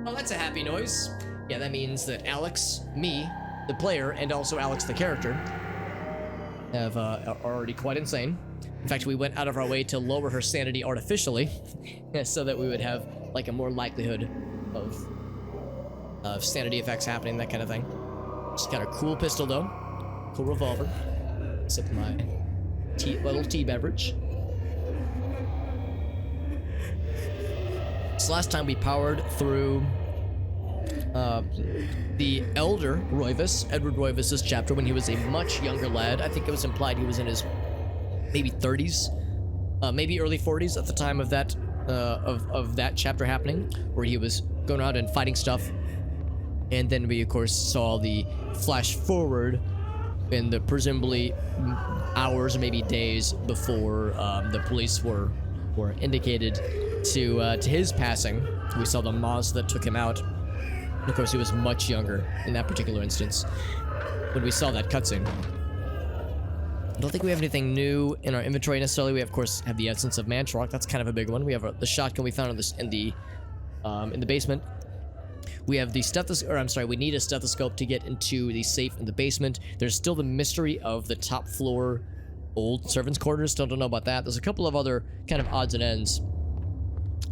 Oh, that's a happy noise. Yeah, that means that Alex, me, the player, and also Alex, the character, have are already quite insane. In fact, we went out of our way to lower her sanity artificially, so that we would have like a more likelihood of sanity effects happening, that kind of thing. She's got a cool pistol though, cool revolver. Sip my little tea beverage. So last time we powered through the elder Roivas, Edward Roivas' chapter when he was a much younger lad. I think it was implied he was in his maybe 30s, maybe early 40s at the time of that of that chapter happening, where he was going out and fighting stuff. And then we of course saw the flash forward in the presumably hours or maybe days before the police were indicated to his passing. We saw the moths that took him out. And of course, he was much younger in that particular instance when we saw that cutscene. I don't think we have anything new in our inventory necessarily. We, of course, have the essence of Mantrok. That's kind of a big one. We have the shotgun we found in the basement. We have the stethoscope, or I'm sorry, we need a stethoscope to get into the safe in the basement. There's still the mystery of the top floor old servants' quarters. Still don't know about that. There's a couple of other kind of odds and ends.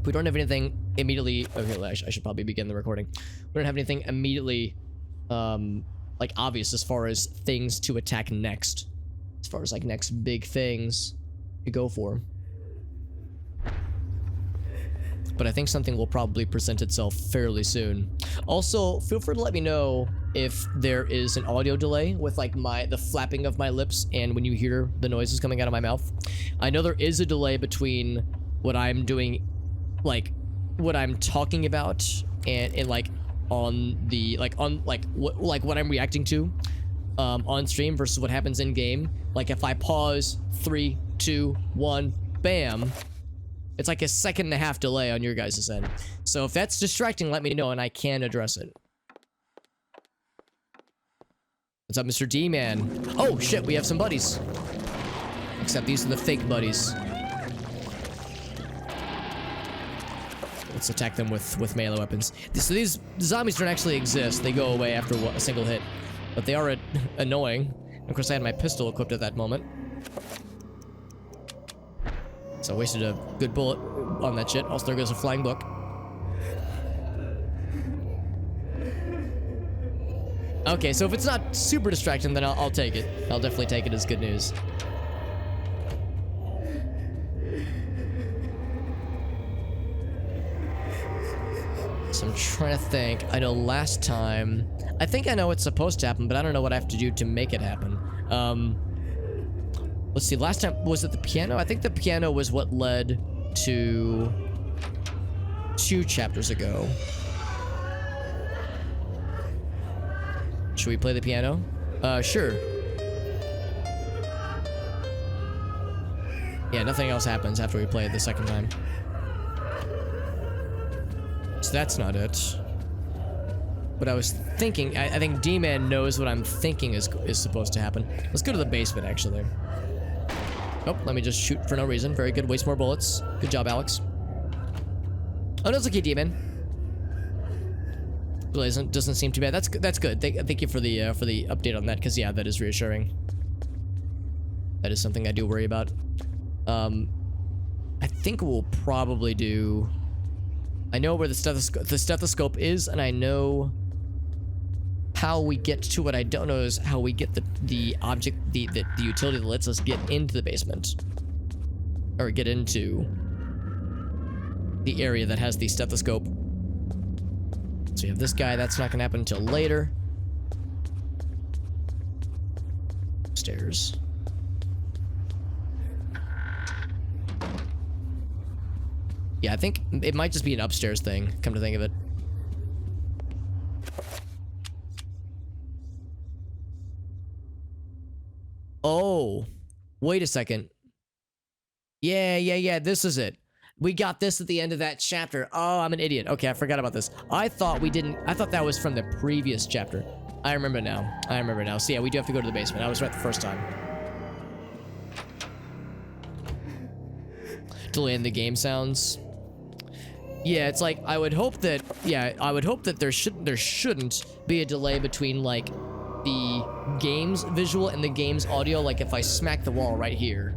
We don't have anything immediately. Okay, I should probably begin the recording. We don't have anything immediately, like obvious as far as things to attack next. As far as like next big things to go for. But I think something will probably present itself fairly soon. Also, feel free to let me know if there is an audio delay with like the flapping of my lips and when you hear the noises coming out of my mouth. I know there is a delay between what I'm doing, like what I'm talking about and like on the what I'm reacting to on stream versus what happens in game. Like if I pause 3, 2, 1, bam, it's like a 1.5 second delay on your guys' end. So if that's distracting, let me know and I can address it. What's up, Mr. D-Man? Oh shit, we have some buddies. Except these are the fake buddies. Let's attack them with melee weapons. So these zombies don't actually exist. They go away after a single hit. But they are annoying. Of course, I had my pistol equipped at that moment. So I wasted a good bullet on that shit. Also, there goes a flying book. Okay, so if it's not super distracting, then I'll take it. I'll definitely take it as good news. So I'm trying to think. I know last time... I think I know what's supposed to happen, but I don't know what I have to do to make it happen. Let's see, last time... Was it the piano? I think the piano was what led to... 2 chapters ago. Should we play the piano? Sure. Yeah, nothing else happens after we play it the second time. So that's not it. But I was thinking, I think D-Man knows what I'm thinking is supposed to happen. Let's go to the basement, actually. Oh, let me just shoot for no reason. Very good, waste more bullets. Good job, Alex. Oh, no, it's okay, D-Man. Doesn't seem too bad. That's good. Thank you for the update on that, because yeah, that is reassuring. That is something I do worry about. I think we'll probably do... I know where the stethoscope is, and I know how we get to it. I don't know is how we get the object, the utility that lets us get into the basement. Or get into the area that has the stethoscope. So we have this guy. That's not gonna happen until later. Stairs. Yeah, I think it might just be an upstairs thing, come to think of it. Oh, wait a second. Yeah, this is it. We got this at the end of that chapter. Oh, I'm an idiot. Okay, I forgot about this. I thought that was from the previous chapter. I remember now. So yeah, we do have to go to the basement. I was right the first time. Delay in the game sounds. Yeah, it's like I would hope that there shouldn't be a delay between like the game's visual and the game's audio. Like if I smack the wall right here,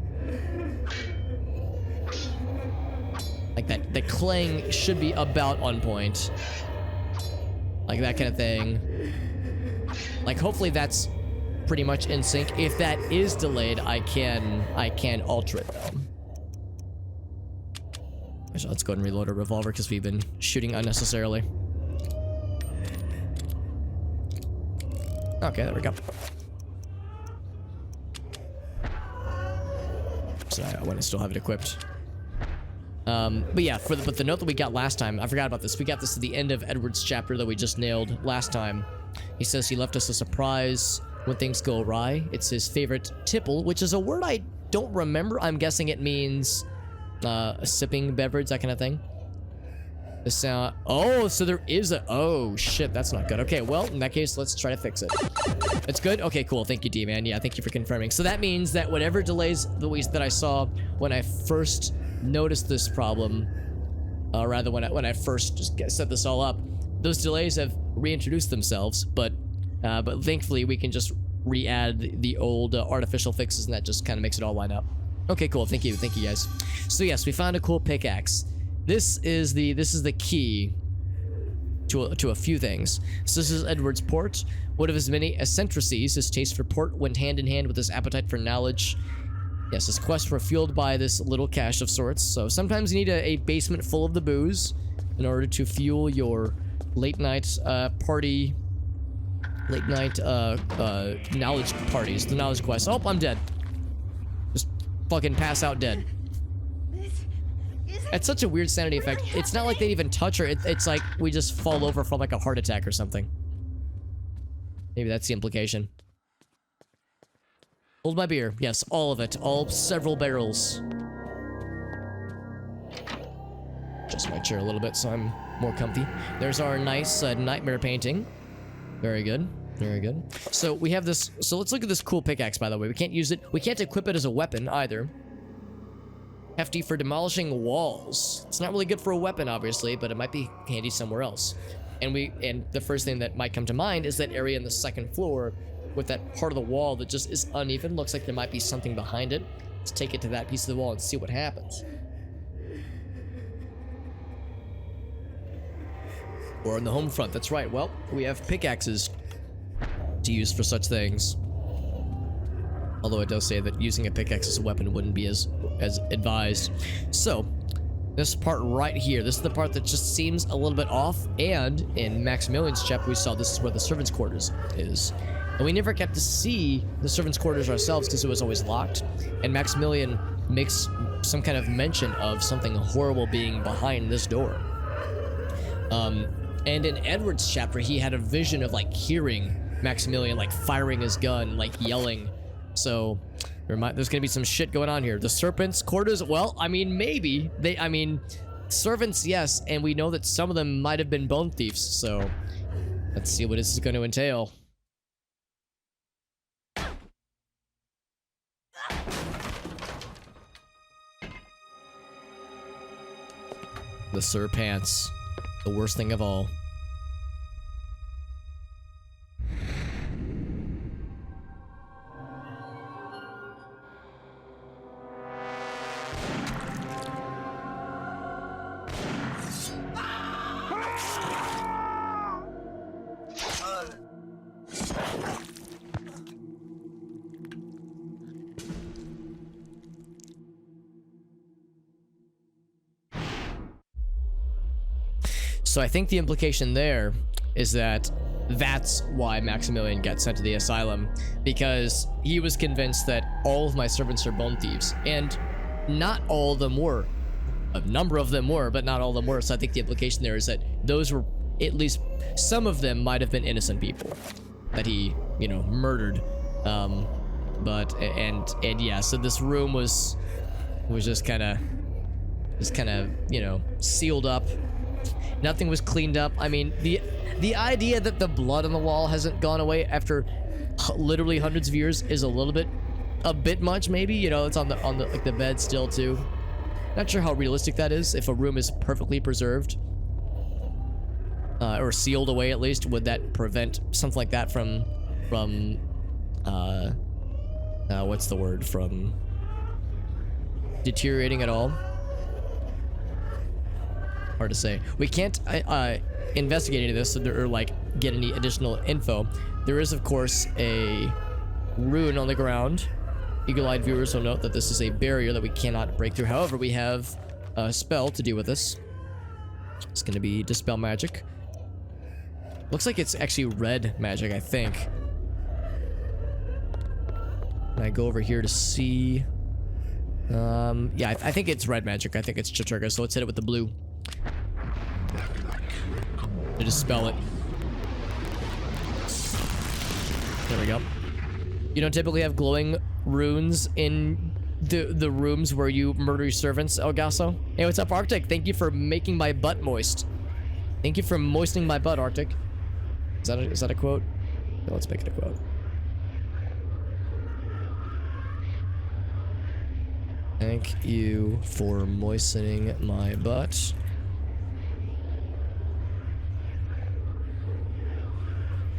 like that, the clang should be about on point, like that kind of thing. Like hopefully that's pretty much in sync. If that is delayed, I can alter it though. Let's go ahead and reload our revolver because we've been shooting unnecessarily. Okay, there we go. So I want to still have it equipped. But yeah, but the note that we got last time, I forgot about this. We got this at the end of Edward's chapter that we just nailed last time. He says he left us a surprise when things go awry. It's his favorite tipple, which is a word I don't remember. I'm guessing it means a sipping beverage, that kind of thing. The sound. Oh, so there is a. Oh shit, that's not good. Okay, well in that case, let's try to fix it. It's good. Okay, cool. Thank you, D-Man. Yeah, thank you for confirming. So that means that whatever delays that I saw when I first noticed this problem, rather when I first just set this all up, those delays have reintroduced themselves. But thankfully we can just re-add the old artificial fixes, and that just kind of makes it all line up. Okay, cool. Thank you guys. So yes, we found a cool pickaxe. This is the key to a few things. So this is Edward's port. One of his many eccentricities, his taste for port went hand in hand with his appetite for knowledge. Yes, his quests were fueled by this little cache of sorts. So sometimes you need a basement full of the booze in order to fuel your late night knowledge parties, the knowledge quests. Oh, I'm dead. Just fucking pass out dead. It's such a weird sanity effect. It's not like they even touch her. It's like we just fall over from like a heart attack or something. Maybe that's the implication. Hold my beer. Yes, all of it. All several barrels. Adjust my chair a little bit so I'm more comfy. There's our nice nightmare painting. Very good. Very good. So we have this. So let's look at this cool pickaxe, by the way. We can't use it. We can't equip it as a weapon either. Hefty for demolishing walls. It's not really good for a weapon, obviously, but it might be handy somewhere else. And the first thing that might come to mind is that area in the second floor with that part of the wall that just is uneven. Looks like there might be something behind it. Let's take it to that piece of the wall and see what happens. Or on the home front. That's right. Well, we have pickaxes to use for such things. Although it does say that using a pickaxe as a weapon wouldn't be as advised. So, this part right here, this is the part that just seems a little bit off. And in Maximilian's chapter, we saw this is where the servants' quarters is. And we never got to see the servants' quarters ourselves because it was always locked. And Maximilian makes some kind of mention of something horrible being behind this door. And in Edward's chapter, he had a vision of like hearing Maximilian like firing his gun, like yelling. So there's gonna be some shit going on here. The serpents' quarters, well, I mean, maybe. Servants, yes, and we know that some of them might have been bone thieves, so let's see what this is going to entail. The serpents, the worst thing of all. So I think the implication there is that that's why Maximilian got sent to the asylum, because he was convinced that all of my servants are bone thieves, and not all of them were. A number of them were, but not all of them were. So I think the implication there is that those were, at least some of them might have been innocent people that he, murdered. And yeah, so this room was just kind of, sealed up. Nothing was cleaned up. I mean, the idea that the blood on the wall hasn't gone away after literally hundreds of years is a bit much, maybe. It's on the like the bed still too. Not sure how realistic that is. If a room is perfectly preserved, or sealed away at least, would that prevent something like that from what's the word? From deteriorating at all? Hard to say. We can't investigate any of this or like get any additional info. There is, of course, a rune on the ground. Eagle-eyed viewers will note that this is a barrier that we cannot break through. However, we have a spell to deal with this. It's going to be Dispel Magic. Looks like it's actually red magic, I think. And I go over here to see... yeah, I think it's red magic. I think it's Chaturga, so let's hit it with the blue. To dispel it. There we go. You don't typically have glowing runes in the rooms where you murder your servants, El Gaso. Hey, what's up, Arctic? Thank you for making my butt moist. Thank you for moistening my butt, Arctic. Is that a quote? No, let's make it a quote. Thank you for moistening my butt.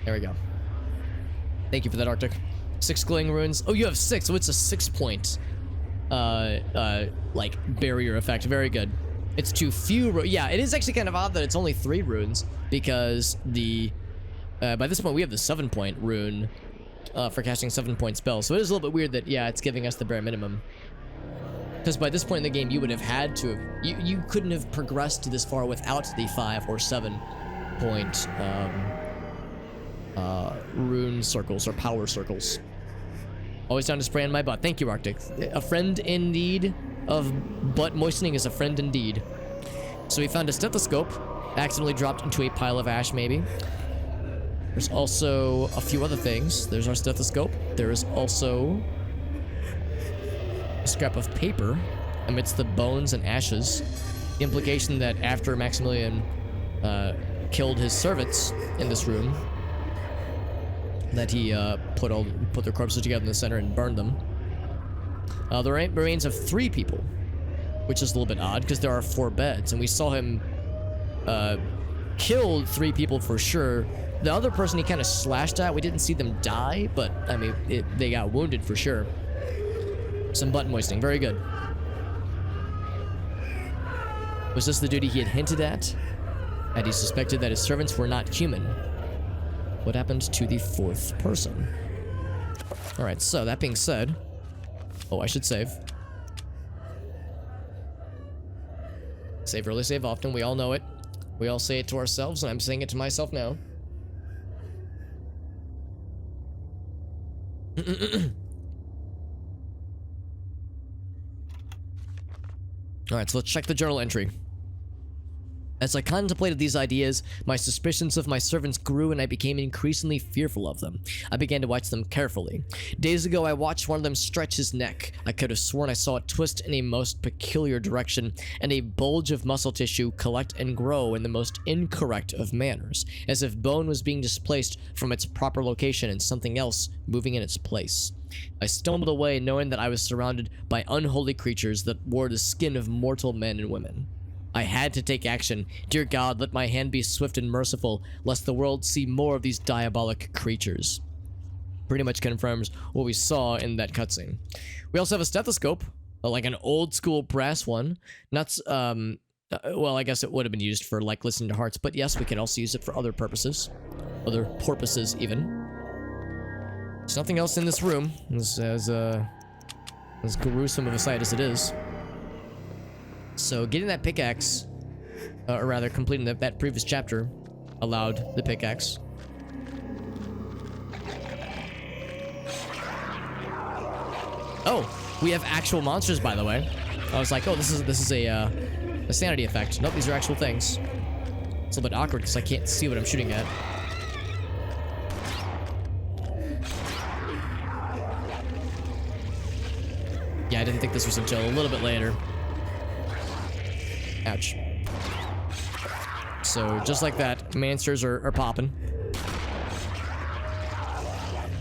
There we go. Thank you for that, Arctic. 6 glowing runes. Oh, you have 6, so it's a 6-point, like, barrier effect. Very good. It's too few. Yeah, it is actually kind of odd that it's only 3 runes, because the, by this point, we have the 7-point rune, for casting 7-point spells. So it is a little bit weird that, yeah, it's giving us the bare minimum. Because by this point in the game, you would have had to have, you couldn't have progressed to this far without the 5 or 7-point, rune circles or power circles. Always down to spray on my butt. Thank you, Arctic. A friend in need of butt moistening is a friend indeed. So we found a stethoscope, accidentally dropped into a pile of ash, maybe. There's also a few other things. There's our stethoscope. There is also a scrap of paper amidst the bones and ashes. The implication that after Maximilian killed his servants in this room, that he put their corpses together in the center and burned them. The remains of 3 people, which is a little bit odd because there are 4 beds, and we saw him kill 3 people for sure. The other person he kind of slashed at, we didn't see them die, but I mean they got wounded for sure. Some butt moistening, very good. Was this the duty he had hinted at? Had he suspected that his servants were not human? What happened to the 4th person? Alright, so that being said... Oh, I should save. Save early, save often. We all know it. We all say it to ourselves, and I'm saying it to myself now. Alright, so let's check the journal entry. As I contemplated these ideas, my suspicions of my servants grew and I became increasingly fearful of them. I began to watch them carefully. Days ago, I watched one of them stretch his neck. I could have sworn I saw it twist in a most peculiar direction, and a bulge of muscle tissue collect and grow in the most incorrect of manners, as if bone was being displaced from its proper location and something else moving in its place. I stumbled away knowing that I was surrounded by unholy creatures that wore the skin of mortal men and women. I had to take action. Dear God, let my hand be swift and merciful, lest the world see more of these diabolic creatures. Pretty much confirms what we saw in that cutscene. We also have a stethoscope, like an old school brass one. Not, well, I guess it would have been used for, like, listening to hearts, but yes, we can also use it for other purposes. Other porpoises, even. There's nothing else in this room, as gruesome of a sight as it is. So getting that pickaxe, or rather completing that previous chapter, allowed the pickaxe. Oh, we have actual monsters, by the way. I was like, oh, this is a sanity effect. Nope, these are actual things. It's a little bit awkward because I can't see what I'm shooting at. Yeah, I didn't think this was until a little bit later. Ouch. So, just like that, monsters are popping.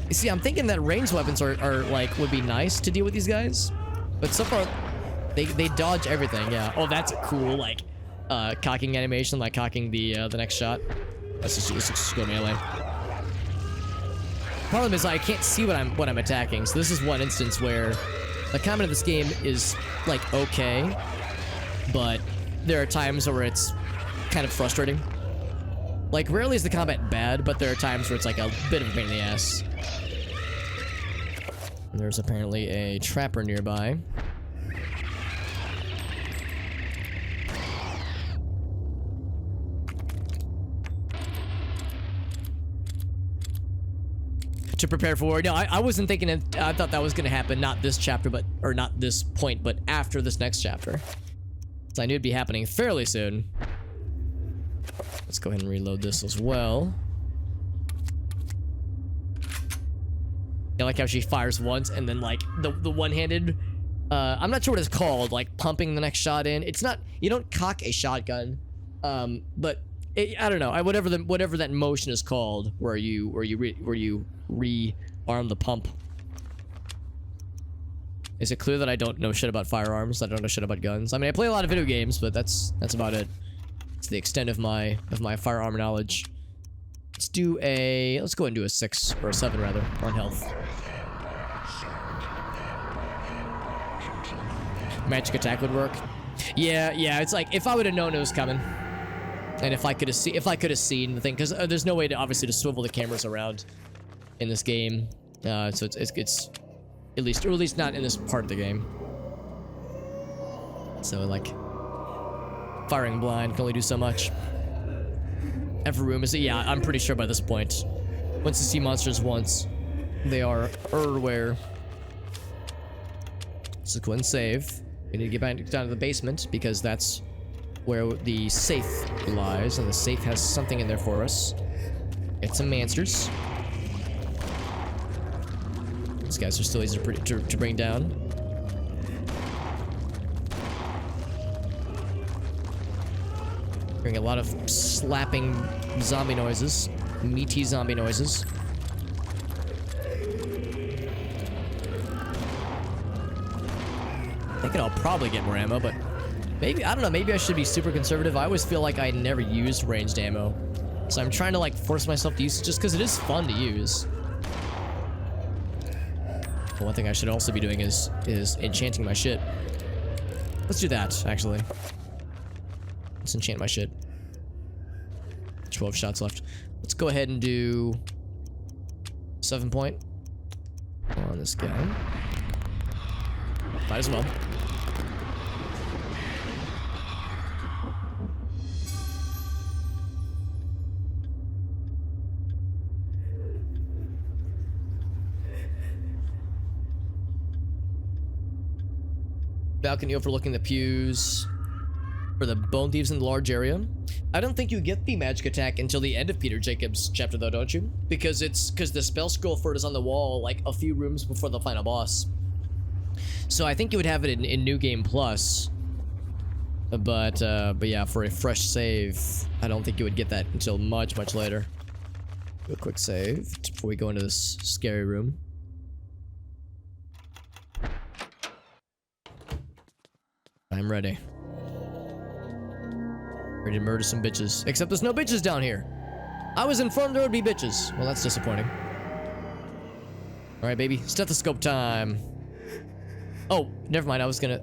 You see, I'm thinking that ranged weapons are like, would be nice to deal with these guys. But so far, They dodge everything, yeah. Oh, that's a cool, like, cocking animation, like cocking the next shot. Let's just go melee. Problem is I can't see what I'm attacking, so this is one instance where the combat of this game is, like, okay, but there are times where it's kind of frustrating. Like, rarely is the combat bad, but there are times where it's like a bit of a pain in the ass. And there's apparently a trapper nearby. To prepare for. No, I wasn't thinking it. I thought that was going to happen, not this chapter, but, or not this point, but after this next chapter. So I knew it'd be happening fairly soon. Let's go ahead and reload this as well. I like how she fires once and then, like, the one-handed, I'm not sure what it's called, like pumping the next shot in. It's not, you don't cock a shotgun, but I don't know. Whatever that motion is called, where you rearm the pump. Is it clear that I don't know shit about firearms? I don't know shit about guns. I mean, I play a lot of video games, but that's about it. It's the extent of my firearm knowledge. Let's go ahead and do a 6 or a 7 rather on health. Magic attack would work. Yeah. It's like if I would have known it was coming, and if I could have seen the thing, because there's no way to obviously to swivel the cameras around in this game. So it's at least not in this part of the game. So like firing blind can only do so much. Every room is yeah. I'm pretty sure by this point, once you see monsters once, they are everywhere. So go and save. We need to get back down to the basement because that's where the safe lies, and the safe has something in there for us. Get some monsters. These guys are still easy to bring down. Hearing a lot of slapping zombie noises, meaty zombie noises. Thinking I'll probably get more ammo, but maybe, I don't know, maybe I should be super conservative. I always feel like I never use ranged ammo. So I'm trying to like force myself to use it just because it is fun to use. But one thing I should also be doing is enchanting my shit. Let's do that, actually. Let's enchant my shit. 12 shots left. Let's go ahead and do 7 point on this guy. Might as well. Balcony overlooking the pews for the bone thieves in the large area. I don't think you get the magic attack until the end of Peter Jacobs' chapter though, don't you? Because the spell scroll for it is on the wall like a few rooms before the final boss. So I think you would have it in New Game Plus. But yeah, for a fresh save, I don't think you would get that until much later. Do a quick save before we go into this scary room. I'm ready. Ready to murder some bitches. Except there's no bitches down here. I was informed there would be bitches. Well, that's disappointing. Alright, baby. Stethoscope time. Oh, never mind. I was gonna...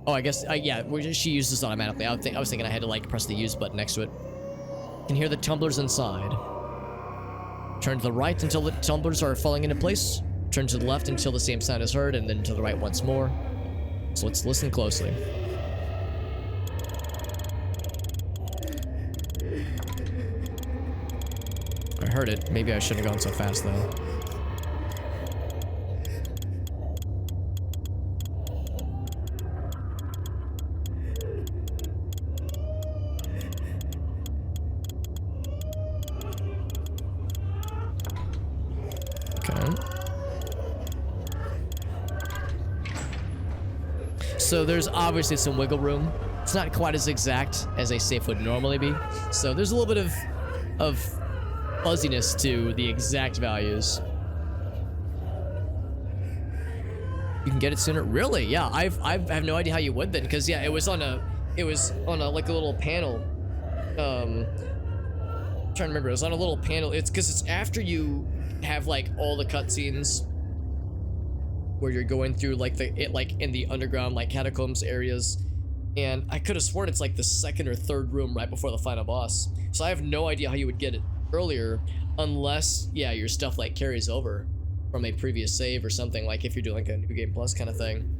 Oh, I guess... yeah, she used this automatically. I was thinking I had to, like, press the use button next to it. You can hear the tumblers inside. Turn to the right until the tumblers are falling into place. Turn to the left until the same sound is heard, and then to the right once more. So let's listen closely. I heard it. Maybe I shouldn't have gone so fast, though. So there's obviously some wiggle room. It's not quite as exact as a safe would normally be. So there's a little bit of fuzziness to the exact values. You can get it sooner. Really? Yeah, I have no idea how you would then, because yeah, it was on a like a little panel. I'm trying to remember. It was on a little panel. It's because it's after you have like all the cutscenes where you're going through like like in the underground like catacombs areas, and I could have sworn it's like the second or third room right before the final boss. So I have no idea how you would get it earlier, unless yeah your stuff like carries over from a previous save or something, like if you're doing like a New Game Plus kind of thing.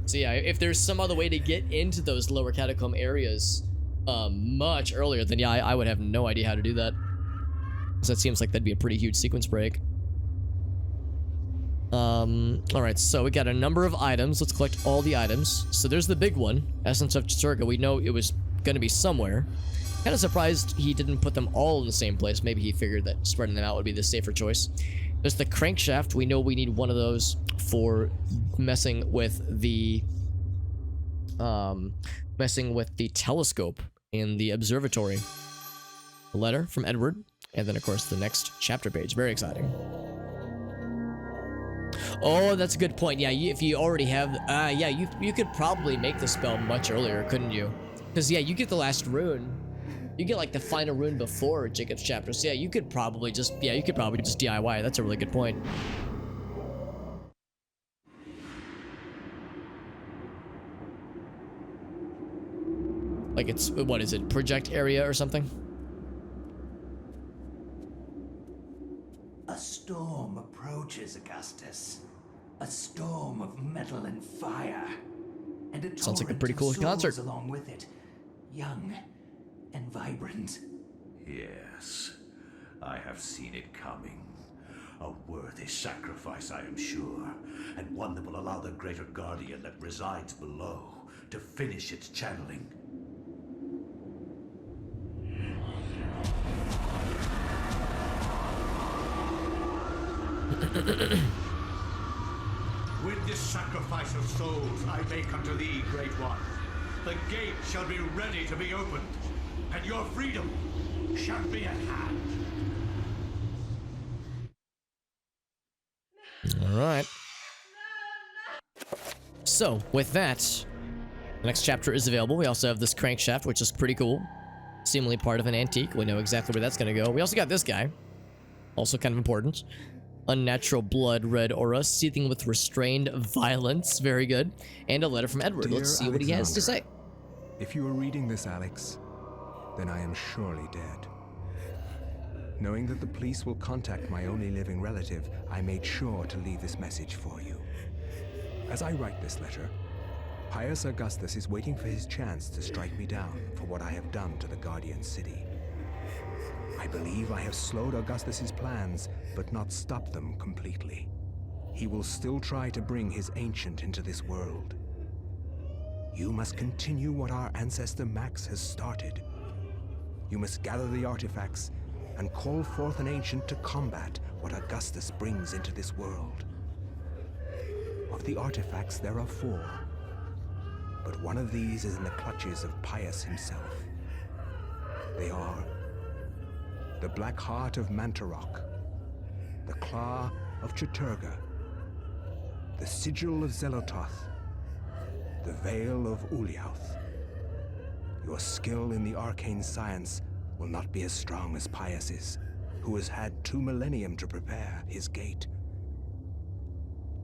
So yeah, if there's some other way to get into those lower catacomb areas much earlier, then yeah, I would have no idea how to do that. So that seems like that'd be a pretty huge sequence break. Alright, so we got a number of items. Let's collect all the items. So there's the big one, Essence of Chiturga. We know it was gonna be somewhere. Kind of surprised he didn't put them all in the same place. Maybe he figured that spreading them out would be the safer choice. There's the crankshaft. We know we need one of those for messing with the telescope in the observatory. A letter from Edward, and then of course the next chapter page. Very exciting. Oh, that's a good point. Yeah, if you already have, yeah, you could probably make the spell much earlier, couldn't you? Because yeah, you get the last rune. You get like the final rune before Jacob's chapter. So yeah, you could probably just DIY. That's a really good point. Like it's, what is it, project area or something? A storm approaches, Augustus. A storm of metal and fire. And a sounds like a torrent pretty of cool souls concert. along with it. Young and vibrant. Yes, I have seen it coming. A worthy sacrifice, I am sure, and one that will allow the greater guardian that resides below to finish its channeling. With this sacrifice of souls I make unto thee, Great One, the gate shall be ready to be opened, and your freedom shall be at hand. All right. So, with that, the next chapter is available. We also have this crankshaft, which is pretty cool. Seemingly part of an antique. We know exactly where that's going to go. We also got this guy. Also kind of important. Unnatural blood, red aura, seething with restrained violence. Very good. And a letter from Edward. Dear Let's see what he has to say. If you are reading this, Alex, then I am surely dead. Knowing that the police will contact my only living relative, I made sure to leave this message for you. As I write this letter, Pius Augustus is waiting for his chance to strike me down for what I have done to the Guardian City. I believe I have slowed Augustus's plans, but not stopped them completely. He will still try to bring his ancient into this world. You must continue what our ancestor Max has started. You must gather the artifacts and call forth an ancient to combat what Augustus brings into this world. Of the artifacts, there are 4, but one of these is in the clutches of Pius himself. They are the Black Heart of Mantarok, the Claw of Chiturga, the Sigil of Zelototh, the Veil of Uliauth. Your skill in the arcane science will not be as strong as Pius's, who has had 2 millennium to prepare his gate.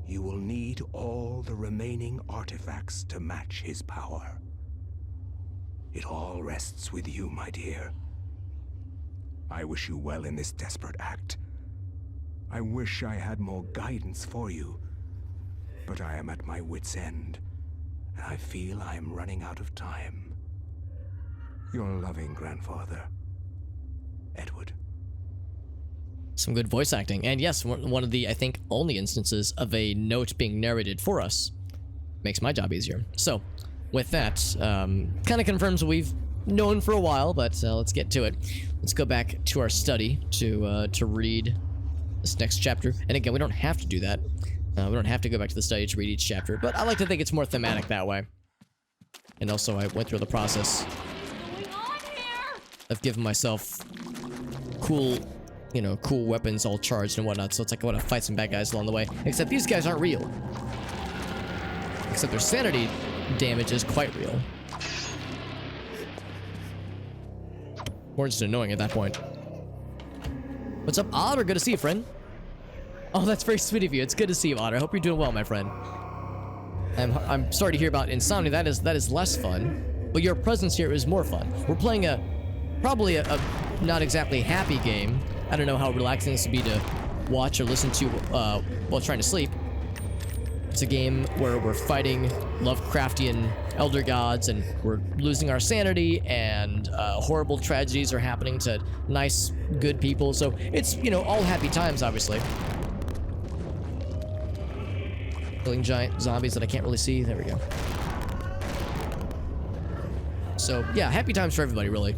You will need all the remaining artifacts to match his power. It all rests with you, my dear. I wish you well in this desperate act. I wish I had more guidance for you, but I am at my wit's end, and I feel I am running out of time. Your loving grandfather, Edward. Some good voice acting. And yes, one of the, I think, only instances of a note being narrated for us. Makes my job easier. So, with that, kind of confirms what we've known for a while, but let's get to it. Let's go back to our study to read this next chapter. And again, we don't have to do that. We don't have to go back to the study to read each chapter, but I like to think it's more thematic that way. And also, I went through the process of giving myself cool, cool weapons all charged and whatnot, so it's like I want to fight some bad guys along the way. Except these guys aren't real. Except their sanity damage is quite real. Or just annoying at that point. What's up, Otter? Good to see you, friend. Oh, that's very sweet of you. It's good to see you, Otter. I hope you're doing well, my friend. I'm sorry to hear about insomnia. That is less fun. But your presence here is more fun. We're playing probably a not exactly happy game. I don't know how relaxing this would be to watch or listen to while trying to sleep. It's a game where we're fighting Lovecraftian elder gods and we're losing our sanity and horrible tragedies are happening to nice, good people. So it's, you know, all happy times, obviously. Killing giant zombies that I can't really see. There we go. So yeah, happy times for everybody, really.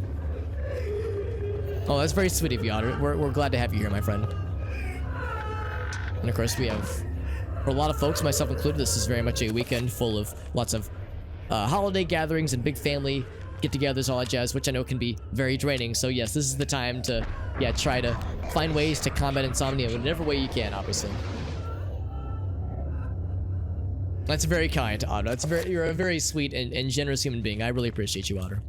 Oh, that's very sweet of you, Otter. We're glad to have you here, my friend. And of course, we have, for a lot of folks, myself included, this is very much a weekend full of lots of holiday gatherings and big family get-togethers, all that jazz, which I know can be very draining. So yes, this is the time to, yeah, try to find ways to combat insomnia in whatever way you can, obviously. That's very kind, Otter. You're a very sweet and generous human being. I really appreciate you, Otter.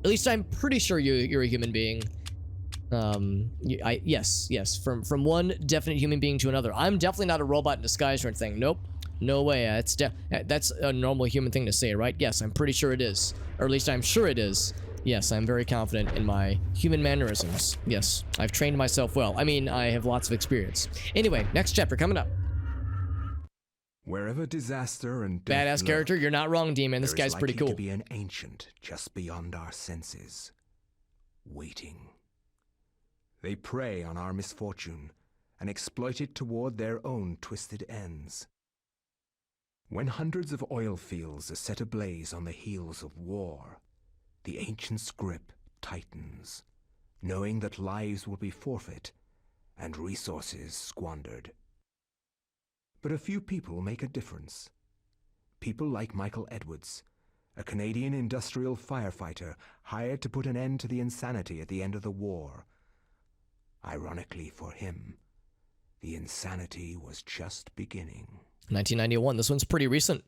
At least I'm pretty sure you're a human being. Yes. From one definite human being to another. I'm definitely not a robot in disguise or anything. Nope. No way. That's a normal human thing to say, right? Yes, I'm pretty sure it is. Or at least I'm sure it is. Yes, I'm very confident in my human mannerisms. Yes, I've trained myself well. I mean, I have lots of experience. Anyway, next chapter coming up. Wherever disaster and death Badass character, you're not wrong, Demon. This guy's pretty cool. There is likely to be an ancient just beyond our senses, waiting. They prey on our misfortune and exploit it toward their own twisted ends. When hundreds of oil fields are set ablaze on the heels of war, the ancient's grip tightens, knowing that lives will be forfeit and resources squandered. But a few people make a difference. People like Michael Edwards, a Canadian industrial firefighter hired to put an end to the insanity at the end of the war. Ironically for him, the insanity was just beginning. 1991. This one's pretty recent.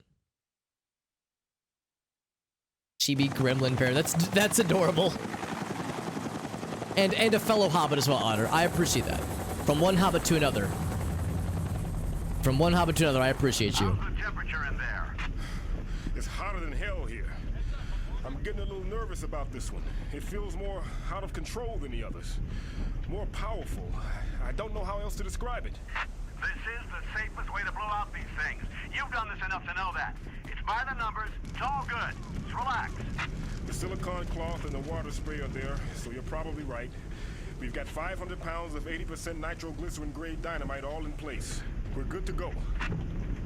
Chibi Gremlin pair. That's adorable. And a fellow Hobbit as well, Otter. I appreciate that. From one Hobbit to another. From one Hobbit to another, I appreciate you. How's the temperature in there? It's hotter than hell here. I'm getting a little nervous about this one. It feels more out of control than the others. More powerful. I don't know how else to describe it. This is the safest way to blow out these things. You've done this enough to know that. It's by the numbers. It's all good. Just relax. The silicone cloth and the water spray are there, so you're probably right. We've got 500 pounds of 80% nitroglycerin grade dynamite all in place. We're good to go.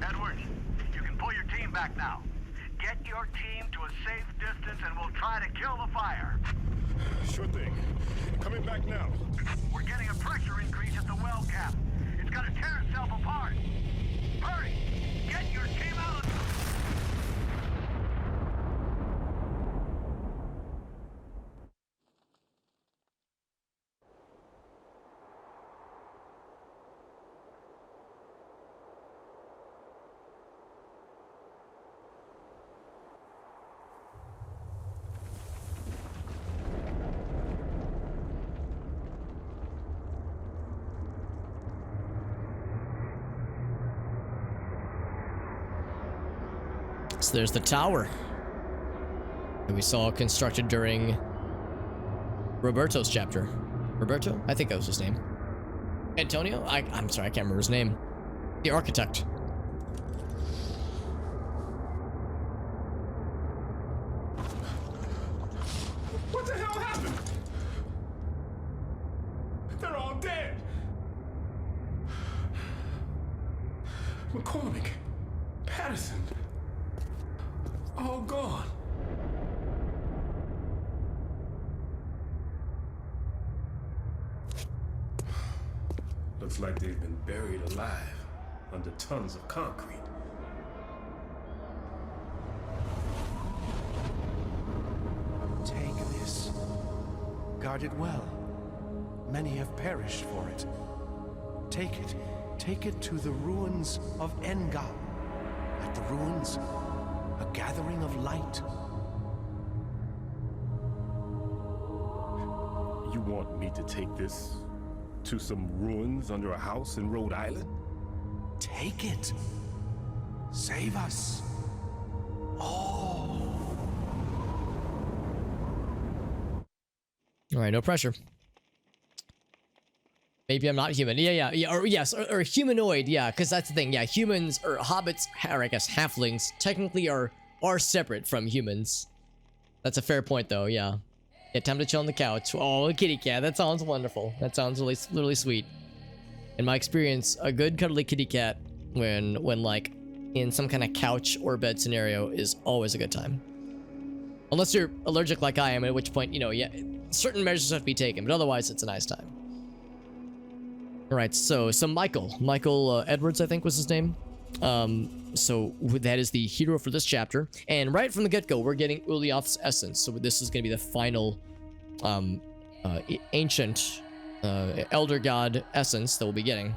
Edwards, you can pull your team back now. Get your team to a safe distance and we'll try to kill the fire. Sure thing. Coming back now. We're getting a pressure increase at the well cap. It's gonna tear itself apart. Hurry! Get your team out of... So there's the tower that we saw constructed during Roberto's chapter. Roberto? I think that was his name. Antonio? I'm sorry, I can't remember his name. The architect. What the hell happened? They're all dead. McCormick, Patterson, all gone. Looks like they've been buried alive under tons of concrete. Take this. Guard it well. Many have perished for it. Take it. Take it to the ruins of Engal. At the ruins, A gathering of light. You want me to take this to some ruins under a house in Rhode Island? Take it. Save us. All right, no pressure. Maybe I'm not human. Yeah. Or yes, or humanoid. Yeah, because that's the thing. Yeah, humans or hobbits, or I guess halflings, technically are separate from humans. That's a fair point, though. Yeah. Yeah, time to chill on the couch. Oh, a kitty cat. That sounds wonderful. That sounds really sweet. In my experience, a good cuddly kitty cat when like in some kind of couch or bed scenario is always a good time. Unless you're allergic like I am, at which point, you know, yeah, certain measures have to be taken, but otherwise it's a nice time. All right, so Michael Edwards, I think was his name. So that is the hero for this chapter, and right from the get-go, we're getting Uliath's essence. So this is going to be the final ancient elder god essence that we'll be getting.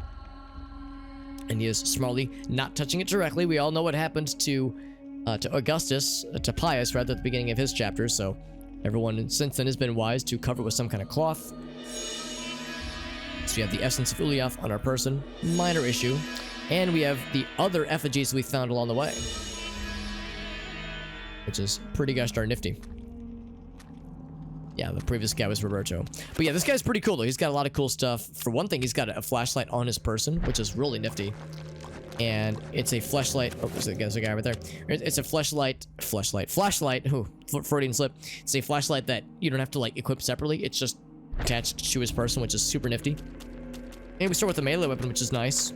And he is smartly not touching it directly. We all know what happened to Augustus, to Pius, rather, at the beginning of his chapter. So everyone since then has been wise to cover it with some kind of cloth. So we have the essence of Uliath on our person, minor issue. And we have the other effigies we found along the way, which is pretty gosh darn nifty. Yeah, the previous guy was Roberto. But yeah, this guy's pretty cool, though. He's got a lot of cool stuff. For one thing, he's got a flashlight on his person, which is really nifty. And it's a flashlight. Oh, there's a guy right there. It's a flashlight. Ooh, Freudian slip. It's a flashlight that you don't have to, like, equip separately. It's just attached to his person, which is super nifty. And we start with a melee weapon, which is nice.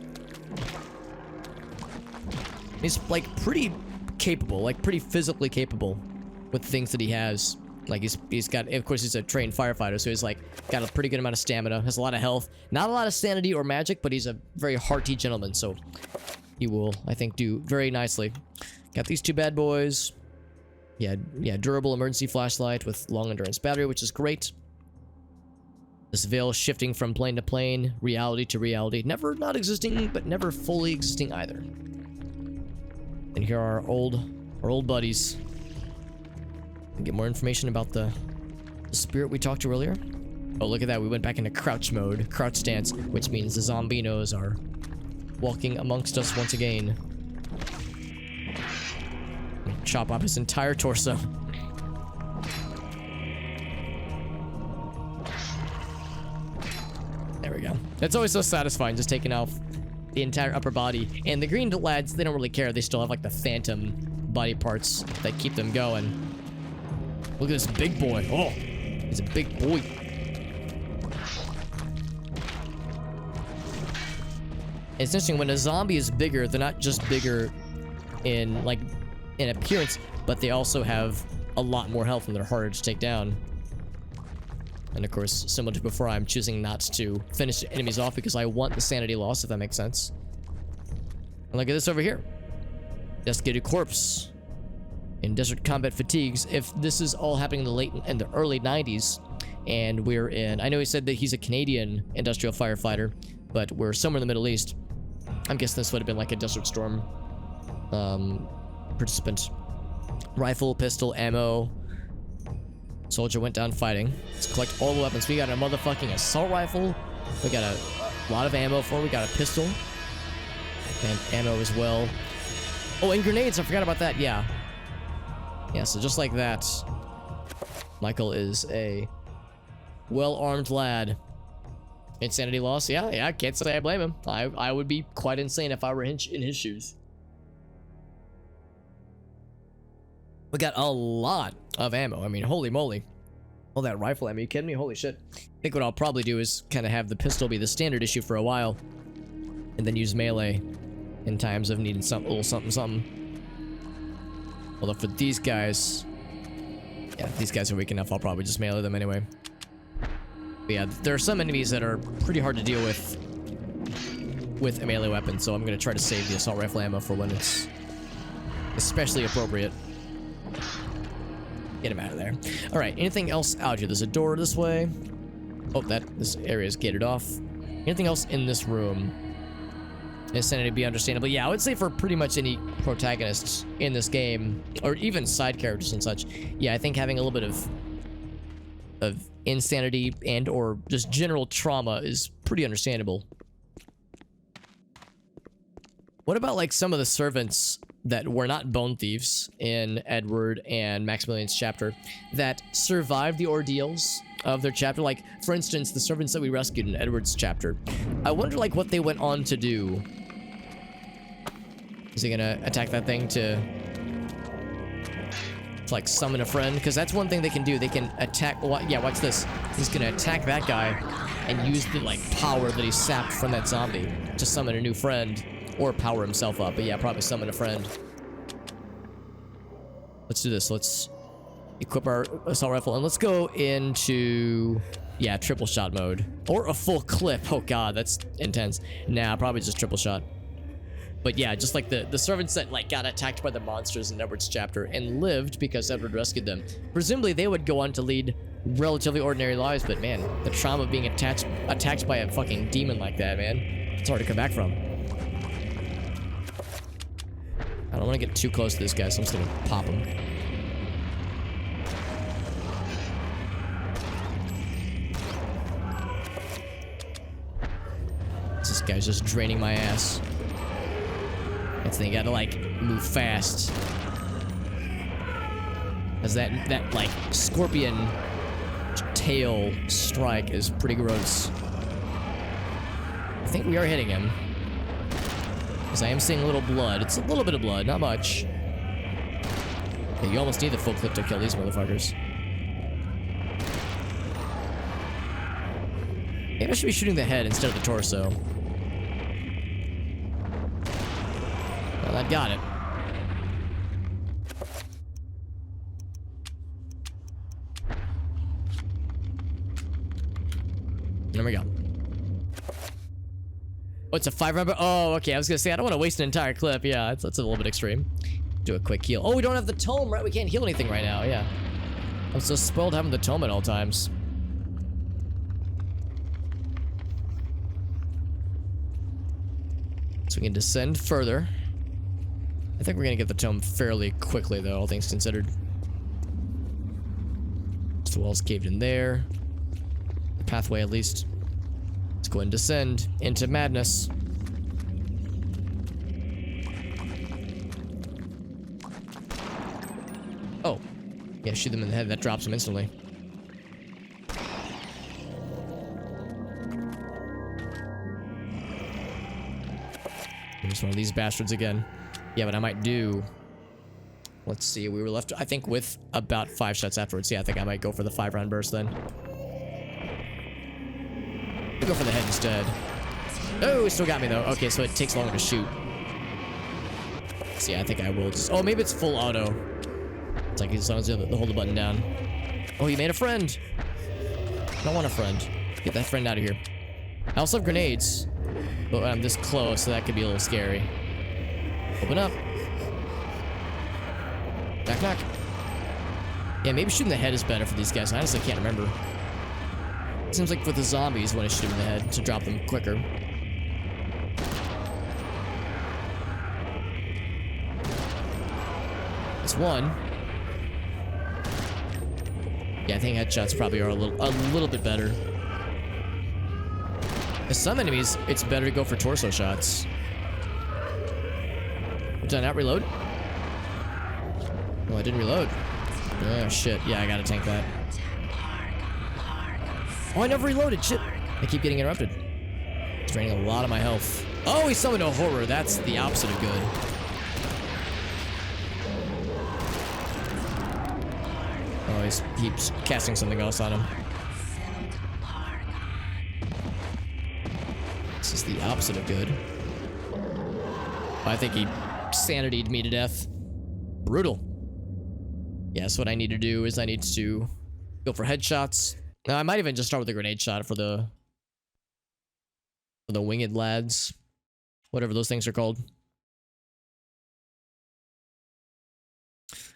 He's, like, pretty capable, like, pretty physically capable with the things that he has. Like, he's got, of course, he's a trained firefighter, so he's, like, got a pretty good amount of stamina, has a lot of health, not a lot of sanity or magic, but he's a very hearty gentleman, so he will, I think, do very nicely. Got these two bad boys. Yeah, durable emergency flashlight with long endurance battery, which is great. This veil shifting from plane to plane, reality to reality. Never not existing, but never fully existing either. And here are our old buddies. Get more information about the spirit we talked to earlier. Oh, look at that. We went back into crouch mode, crouch stance, which means the zombinos are walking amongst us once again. Chop off his entire torso. There we go. That's always so satisfying, just taking off the entire upper body. And the green lads, they don't really care. They still have, like, the phantom body parts that keep them going. Look at this big boy. Oh, he's a big boy. It's interesting, when a zombie is bigger, they're not just bigger in, like, in appearance, but they also have a lot more health and they're harder to take down. And of course, similar to before, I'm choosing not to finish enemies off because I want the sanity loss, if that makes sense. And look at this over here. Desiccated corpse. In desert combat fatigues. If this is all happening in the early 90s, and we're in, I know he said that he's a Canadian industrial firefighter, but we're somewhere in the Middle East. I'm guessing this would have been like a Desert Storm participant. Rifle, pistol, ammo. Soldier went down fighting. Let's collect all the weapons. We got a motherfucking assault rifle. We got a lot of ammo for it. We got a pistol. And ammo as well. Oh, and grenades. I forgot about that. Yeah. Yeah, so just like that, Michael is a well-armed lad. Insanity loss? Yeah, I can't say I blame him. I would be quite insane if I were in his shoes. We got a lot of ammo. I mean, holy moly. All that rifle ammo, you kidding me? Holy shit. I think what I'll probably do is kind of have the pistol be the standard issue for a while, and then use melee in times of needing a little something. Although for these guys, yeah, if these guys are weak enough, I'll probably just melee them anyway. But yeah, there are some enemies that are pretty hard to deal with a melee weapon, so I'm going to try to save the assault rifle ammo for when it's especially appropriate. Get him out of there. All right, anything else out here? There's a door this way. Oh, this area is gated off. Anything else in this room? Insanity would be understandable. Yeah, I would say for pretty much any protagonists in this game, or even side characters and such, yeah, I think having a little bit of insanity and or just general trauma is pretty understandable. What about like some of the servants that were not bone thieves in Edward and Maximilian's chapter that survived the ordeals of their chapter? Like, for instance, the servants that we rescued in Edward's chapter. I wonder like what they went on to do. Is he gonna attack that thing to like summon a friend? Because that's one thing they can do. They can attack. Yeah, watch this. He's gonna attack that guy and use the like power that he sapped from that zombie to summon a new friend or power himself up. But yeah, probably summon a friend. Let's do this. Let's equip our assault rifle and let's go into, yeah, triple shot mode or a full clip. Oh god, that's intense. Nah, probably just triple shot. But yeah, just like the servants that like got attacked by the monsters in Edward's chapter and lived because Edward rescued them. Presumably they would go on to lead relatively ordinary lives, but man, the trauma of being attacked by a fucking demon like that, man, it's hard to come back from. I don't want to get too close to this guy, so I'm just gonna pop him. This guy's just draining my ass. That's the thing, you gotta like move fast. As that like scorpion tail strike is pretty gross. I think we are hitting him. Because I am seeing a little blood. It's a little bit of blood, not much. Yeah, you almost need the full clip to kill these motherfuckers. Maybe I should be shooting the head instead of the torso. Well, that got it. There we go. Oh, it's a 5-round. Oh, okay. I was gonna say I don't want to waste an entire clip. Yeah, that's a little bit extreme. Do a quick heal. Oh, we don't have the tome, right? We can't heal anything right now. Yeah. I'm so spoiled having the tome at all times. So we can descend further. I think we're gonna get the tome fairly quickly, though, all things considered. The wall's caved in there. The pathway, at least. Let's go and descend into madness. Oh. Yeah, shoot them in the head. That drops them instantly. There's one of these bastards again. Yeah, but I might do... Let's see, we were left, I think, with about 5 shots afterwards. Yeah, I think I might go for the 5-round burst then. I'll go for the head instead. Oh, he still got me though. Okay, so it takes longer to shoot. So yeah, I think I will just... Oh, maybe it's full auto. It's like as long as you hold the button down. Oh, you made a friend. I don't want a friend. Get that friend out of here. I also have grenades. But I'm this close, so that could be a little scary. Open up. Knock, knock. Yeah, maybe shooting the head is better for these guys. I honestly can't remember. Seems like for the zombies, when I shoot them in the head to drop them quicker. It's one. Yeah, I think headshots probably are a little bit better. With some enemies, it's better to go for torso shots. Did I not reload? Oh, I didn't reload. Oh, shit. Yeah, I gotta tank that. Oh, I never reloaded. Shit. I keep getting interrupted. It's draining a lot of my health. Oh, he summoned a horror. That's the opposite of good. Oh, he keeps casting something else on him. This is the opposite of good. I think he sanity'd me to death. Brutal. Yeah, so what I need to do is I need to go for headshots. Now, I might even just start with a grenade shot for the winged lads. Whatever those things are called.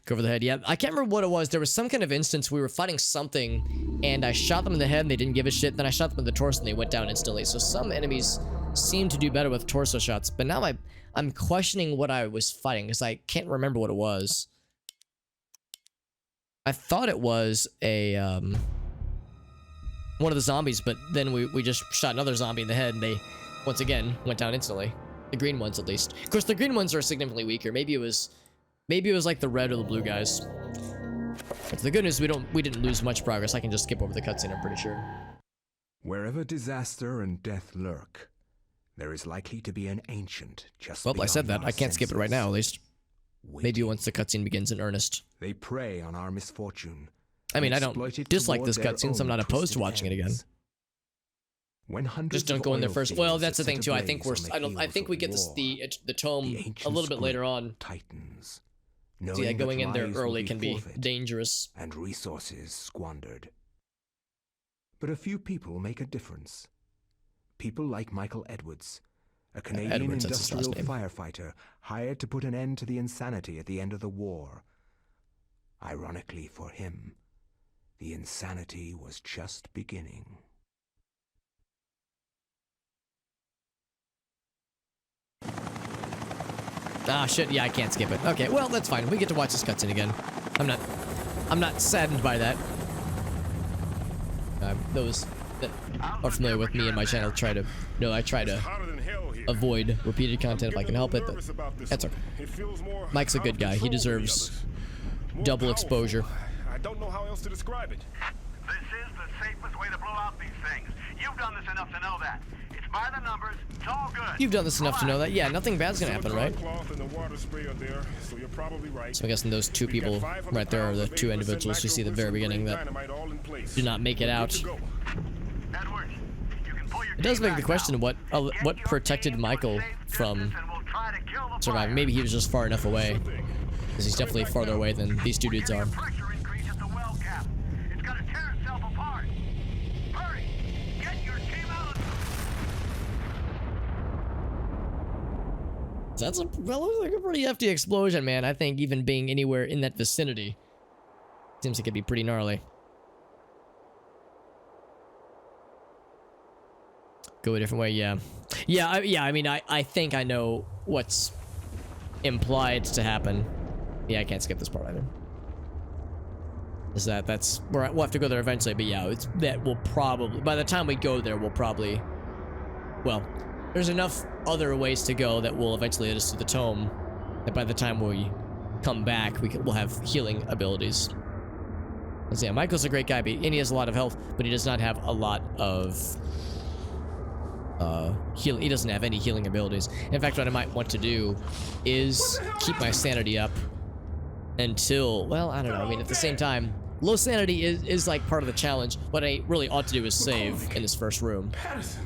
Go for the head. Yeah, I can't remember what it was. There was some kind of instance we were fighting something, and I shot them in the head and they didn't give a shit. Then I shot them in the torso and they went down instantly. So some enemies seemed to do better with torso shots, but now I'm questioning what I was fighting because I can't remember what it was. I thought it was a one of the zombies, but then we just shot another zombie in the head and they once again went down instantly. The green ones at least. Of course the green ones are significantly weaker. Maybe it was like the red or the blue guys. But the good news we didn't lose much progress. I can just skip over the cutscene, I'm pretty sure. Wherever disaster and death lurk, there is likely to be an ancient just Well, I said beyond that. our I can't skip it right now, at least. Maybe waiting. once the cutscene begins in earnest. They prey on our misfortune. I mean, I and don't exploit it dislike toward this their cutscene, so I'm own not opposed to twisted watching it again. ends. When hundreds Just don't of go in there oil first. fields Well, are that's the set thing too. I think ablaze we're. on the I heels think of we get war, the tome the a ancient little bit later script on. tightens, So yeah, knowing going that in there lives will early can be forfeit dangerous. and resources squandered. But a few people make a difference. People like Michael Edwards, a Canadian Edwards, that's his last industrial name. firefighter hired to put an end to the insanity at the end of the war. Ironically for him, the insanity was just beginning. Ah, shit. Yeah, I can't skip it. Okay, well, that's fine. We get to watch this cutscene again. I'm not saddened by that. Those that are familiar with me and my channel try to Hotter than hell here. avoid repeated content if I I'm can getting a help it, little but nervous about this that's one. okay. It feels more Mike's a out good of guy. He control than the deserves others. More double powerful. exposure. I don't know how else to describe it. This is the safest way to blow out these things. You've done this enough to know that. It's by the numbers. It's all good. You've done this enough to know that. Yeah, nothing bad's gonna happen, right? Cloth and the water spray are there, so you're probably right. So I'm guessing those two We got people 500 right there are the pounds of two 8% individuals we see at the very beginning that dynamite all in place. do not make it We're out. good to go. Edwards, you can pull your It does team beg the back question now. what Get your protected team to a Michael safe from distance and we'll try to kill the surviving. fire. Maybe he was just far enough away, because he's definitely farther away than these two dudes Getting are. a pressure increase at the well cap. It's gonna tear itself apart. Hurry! Get your team out of That looks like a pretty hefty explosion, man. I think even being anywhere in that vicinity seems like it'd be pretty gnarly. Go a different way, yeah. I mean, I think I know what's implied to happen. Yeah, I can't skip this part either. Is that's we'll have to go there eventually, but yeah, that will probably, by the time we go there, we'll probably, well, there's enough other ways to go that will eventually lead us to the tome that by the time we come back, we'll have healing abilities. Let's see, yeah, Michael's a great guy, and he has a lot of health, but he does not have a lot of healing. He doesn't have any healing abilities. In fact, what I might want to do is keep my sanity up until, well, I don't know. I mean, at the same time, low sanity is like part of the challenge. What I really ought to do is save in this first room, Patterson.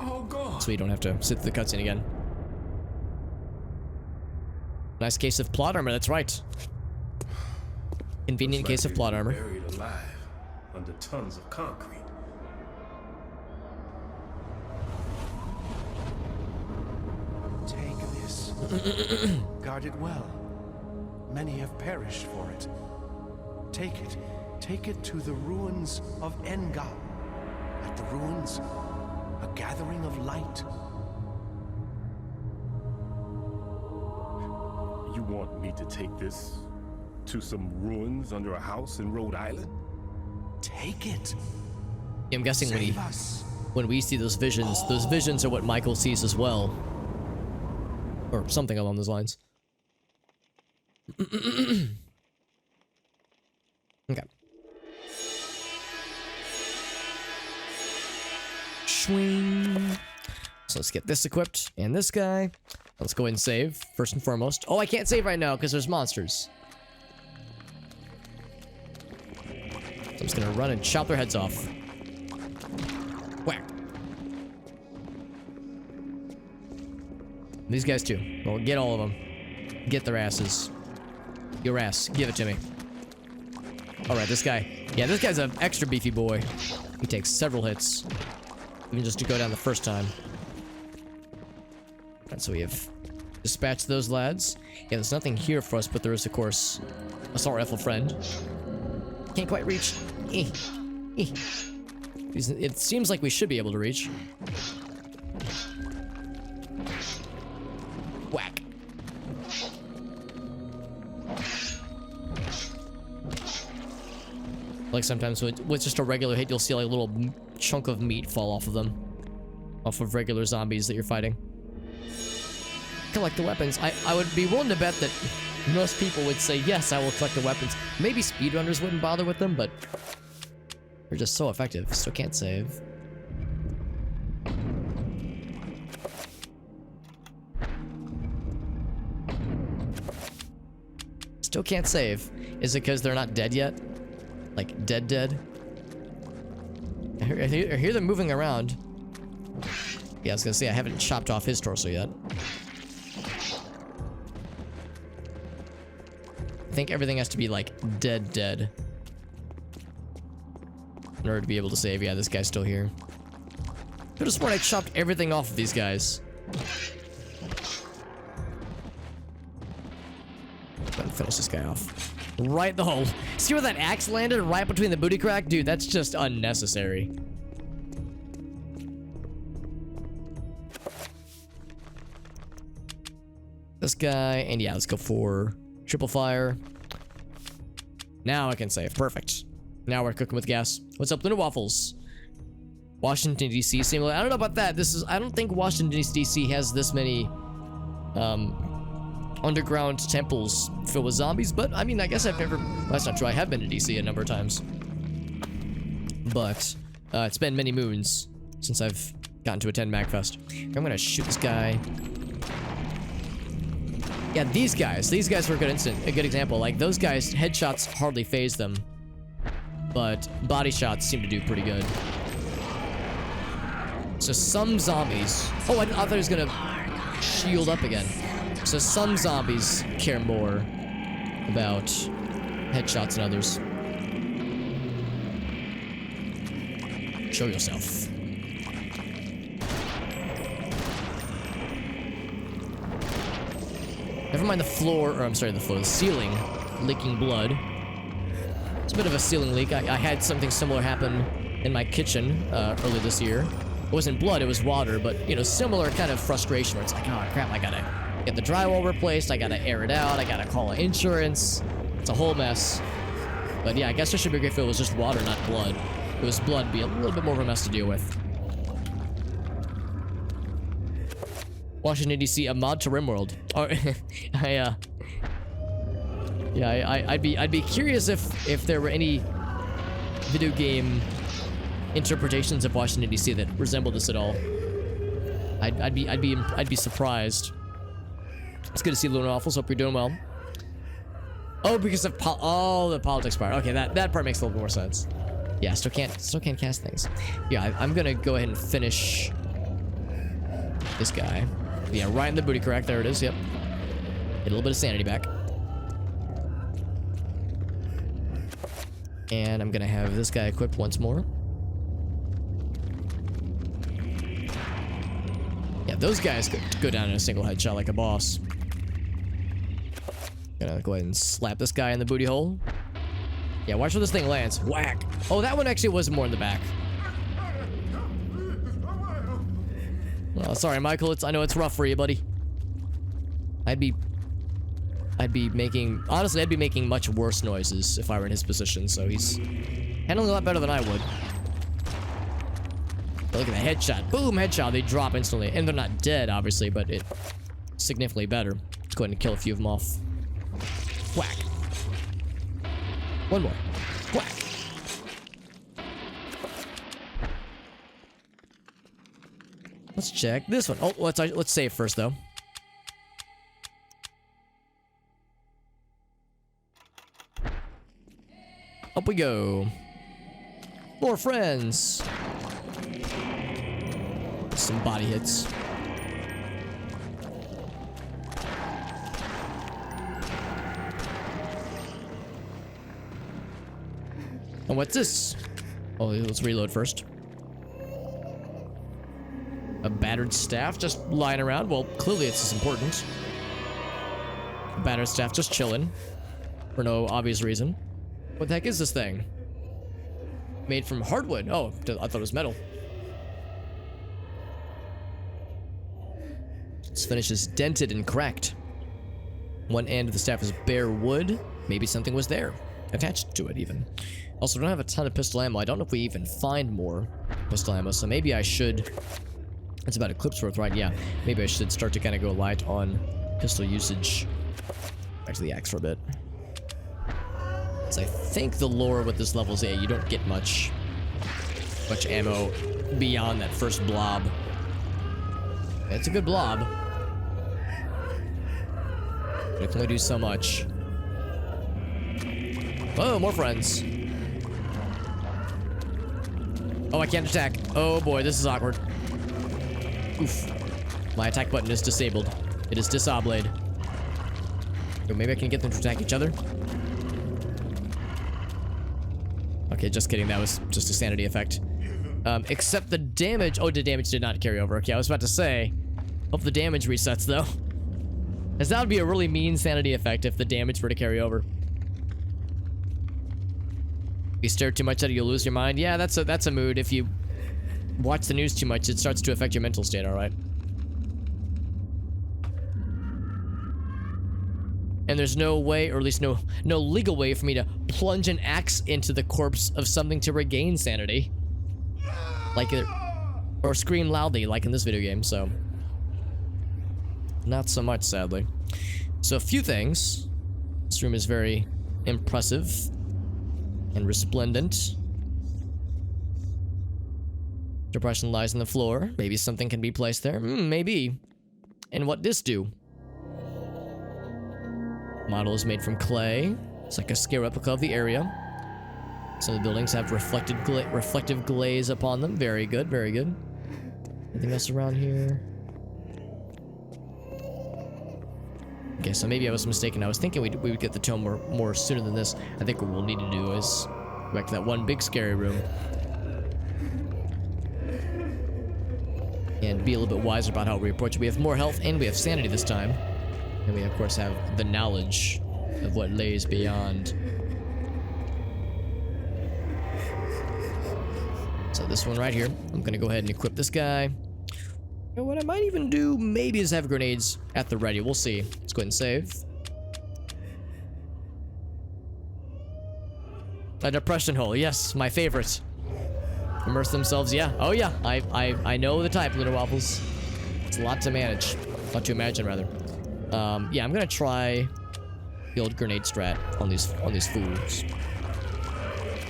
Oh, God. so you don't have to sit through the cutscene again. Nice case of plot armor, that's right. Convenient case of plot armor. Buried alive under tons of concrete. Take this. Guard it well. Many have perished for it. Take it. Take it to the ruins of Engal. At the ruins, a gathering of light. You want me to take this to some ruins under a house in Rhode Island? Take it. I'm guessing Save us. when we see those visions are what Michael sees as well. Or something along those lines. Okay. Swing. So let's get this equipped and this guy. Let's go ahead and save first and foremost. Oh, I can't save right now because there's monsters. So I'm just gonna run and chop their heads off. Whack. These guys too. Well, get all of them. Get their asses. Your ass. Give it to me. Alright, this guy. Yeah, this guy's an extra beefy boy. He takes several hits. Even just to go down the first time. And so we have dispatched those lads. Yeah, there's nothing here for us, but there is, of course, assault rifle friend. Can't quite reach. It seems like we should be able to reach. like sometimes with just a regular hit, you'll see like a little chunk of meat fall off of them. Off of regular zombies that you're fighting. Collect the weapons. I would be willing to bet that most people would say, yes, I will collect the weapons. Maybe speedrunners wouldn't bother with them, but they're just so effective. Still can't save. Still can't save. Is it because they're not dead yet? Like, dead? I hear them moving around. Yeah, I was gonna say, I haven't chopped off his torso yet. I think everything has to be, like, dead. In order to be able to save. Yeah, this guy's still here. Could have sworn I chopped everything off of these guys. Gotta finish this guy off. Right in the hole. See where that axe landed? Right between the booty crack? Dude, that's just unnecessary. This guy, and yeah, let's go for triple fire. Now I can save. Perfect. Now we're cooking with gas. What's up, Luna Waffles? Washington, D.C. Seemingly, I don't know about that. I don't think Washington, D.C. has this many underground temples filled with zombies, but I mean, I guess I've never, well, that's not true. I have been to DC a number of times, but it's been many moons since I've gotten to attend MagFest. I'm gonna shoot this guy. Yeah, these guys were a good example. Like, those guys, headshots hardly phase them, but body shots seem to do pretty good. So some zombies, oh, I thought he was gonna shield up again. So some zombies care more about headshots than others. Show yourself. Never mind the floor, or I'm sorry, the ceiling leaking blood. It's a bit of a ceiling leak. I had something similar happen in my kitchen earlier this year. It wasn't blood, it was water, but, you know, similar kind of frustration where it's like, oh crap, I gotta get the drywall replaced, I gotta air it out, I gotta call insurance. It's a whole mess. But yeah, I guess it should be great if it was just water, not blood. If it was blood, it'd be a little bit more of a mess to deal with. Washington, D.C., a mod to RimWorld. Oh, I'd be curious if there were any video game interpretations of Washington, D.C. that resembled this at all. I'd be surprised. It's good to see Luna Waffles. Hope you're doing well. Oh, because of the politics part. Okay, that part makes a little bit more sense. Yeah, still can't cast things. Yeah, I'm gonna go ahead and finish this guy. Yeah, right in the booty crack. There it is. Yep. Get a little bit of sanity back. And I'm gonna have this guy equipped once more. Yeah, those guys could go down in a single headshot like a boss. Gonna go ahead and slap this guy in the booty hole. Yeah, watch where this thing lands. Whack! Oh, that one actually was more in the back. Oh, sorry, Michael. I know it's rough for you, buddy. I'd be making much worse noises if I were in his position, so he's handling a lot better than I would. But look at the headshot. Boom, headshot. They drop instantly. And they're not dead, obviously, but it's significantly better. Let's go ahead and kill a few of them off. Whack. One more. Whack. Let's check this one. Oh, let's save first, though. Up we go. More friends. Some body hits. And what's this? Oh, let's reload first. A battered staff just lying around. Well, clearly it's as important. A battered staff just chilling. For no obvious reason. What the heck is this thing? Made from hardwood. Oh, I thought it was metal. This finish is dented and cracked. One end of the staff is bare wood. Maybe something was there. attached to it even. Also, don't have a ton of pistol ammo. I don't know if we even find more pistol ammo, so maybe I should... It's about a clip's worth, right? Yeah. Maybe I should start to kind of go light on pistol usage. Back to the axe for a bit. So I think the lore with this level is, you don't get much ammo beyond that first blob. It's a good blob. But it can only do so much. Oh, more friends. Oh, I can't attack. Oh boy, this is awkward. Oof. My attack button is disabled. It is disabled. Oh, maybe I can get them to attack each other. Okay, just kidding. That was just a sanity effect. Except the damage... Oh, the damage did not carry over. Okay, I was about to say... Hope the damage resets, though. As that would be a really mean sanity effect if the damage were to carry over. If you stare too much at it, you'll lose your mind. Yeah, that's a mood. If you watch the news too much, it starts to affect your mental state, alright? And there's no way, or at least no legal way for me to plunge an axe into the corpse of something to regain sanity. Like it, or scream loudly, like in this video game, so. Not so much, sadly. So a few things. This room is very impressive and resplendent. Depression lies on the floor. Maybe something can be placed there. Maybe. And what this do? Model is made from clay. It's like a scale replica of the area. Some of the buildings have reflective glaze upon them. Very good, very good. Anything else around here? Okay, so maybe I was mistaken. I was thinking we would get the tome more sooner than this. I think what we'll need to do is go back to that one big scary room. And be a little bit wiser about how we approach it. We have more health and we have sanity this time. And we, of course, have the knowledge of what lays beyond. So this one right here, I'm gonna go ahead and equip this guy. And what I might even do, maybe, is have grenades at the ready. We'll see. Let's go ahead and save. A depression hole, yes, my favorite. Immerse themselves, yeah. Oh yeah, I know the type, Lunar Waffles. It's a lot to manage. A lot to imagine, rather. Yeah, I'm gonna try the old grenade strat on these fools.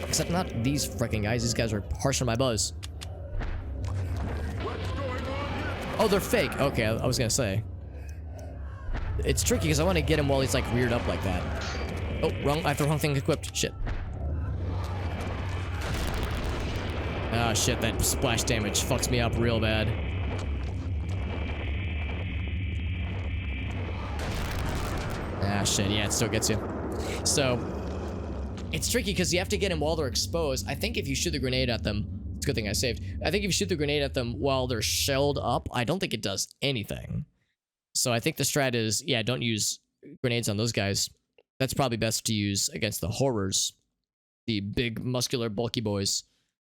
Except not these freaking guys. These guys are harsh on my buzz. Oh, they're fake. Okay, I was gonna say. It's tricky because I want to get him while he's like reared up like that. Oh, wrong. I have the wrong thing equipped. Shit. Ah, shit. That splash damage fucks me up real bad. Ah, shit. Yeah, it still gets you. So, it's tricky because you have to get them while they're exposed. I think if you shoot the grenade at them, it's a good thing I saved. I think if you shoot the grenade at them while they're shelled up, I don't think it does anything. So I think the strat is, yeah, don't use grenades on those guys. That's probably best to use against the horrors, the big, muscular, bulky boys,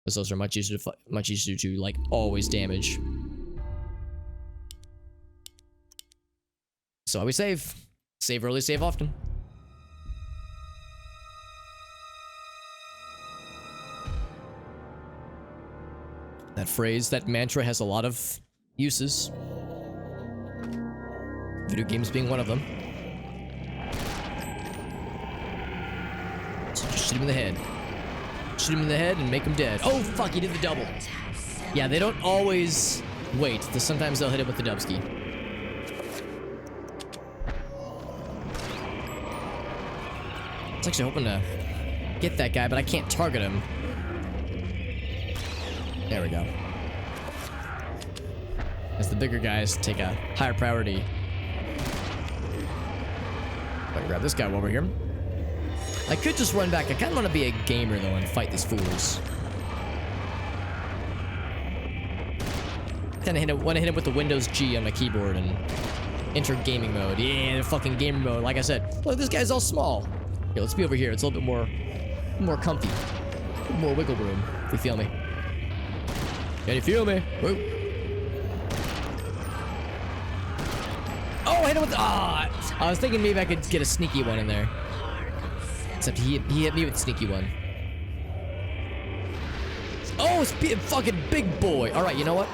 because those are much easier to like always damage. So we save early, save often. That phrase, that mantra has a lot of uses. Video games being one of them. So just shoot him in the head. Shoot him in the head and make him dead. Oh, fuck, he did the double. Yeah, they don't always wait. Sometimes they'll hit him with the dubski. I was actually hoping to get that guy, but I can't target him. There we go. As the bigger guys take a higher priority. I'll grab this guy over here. I could just run back. I kind of want to be a gamer, though, and fight these fools. Kind of want to hit him with the Windows G on my keyboard and enter gaming mode. Yeah, fucking gamer mode. Like I said, look, this guy's all small. Okay, let's be over here. It's a little bit more comfy. A little more wiggle room, if you feel me. Can you feel me? Whoa. Oh, I hit him with the... I was thinking maybe I could get a sneaky one in there. Except he hit me with sneaky one. Oh, it's fucking big boy. All right, you know what?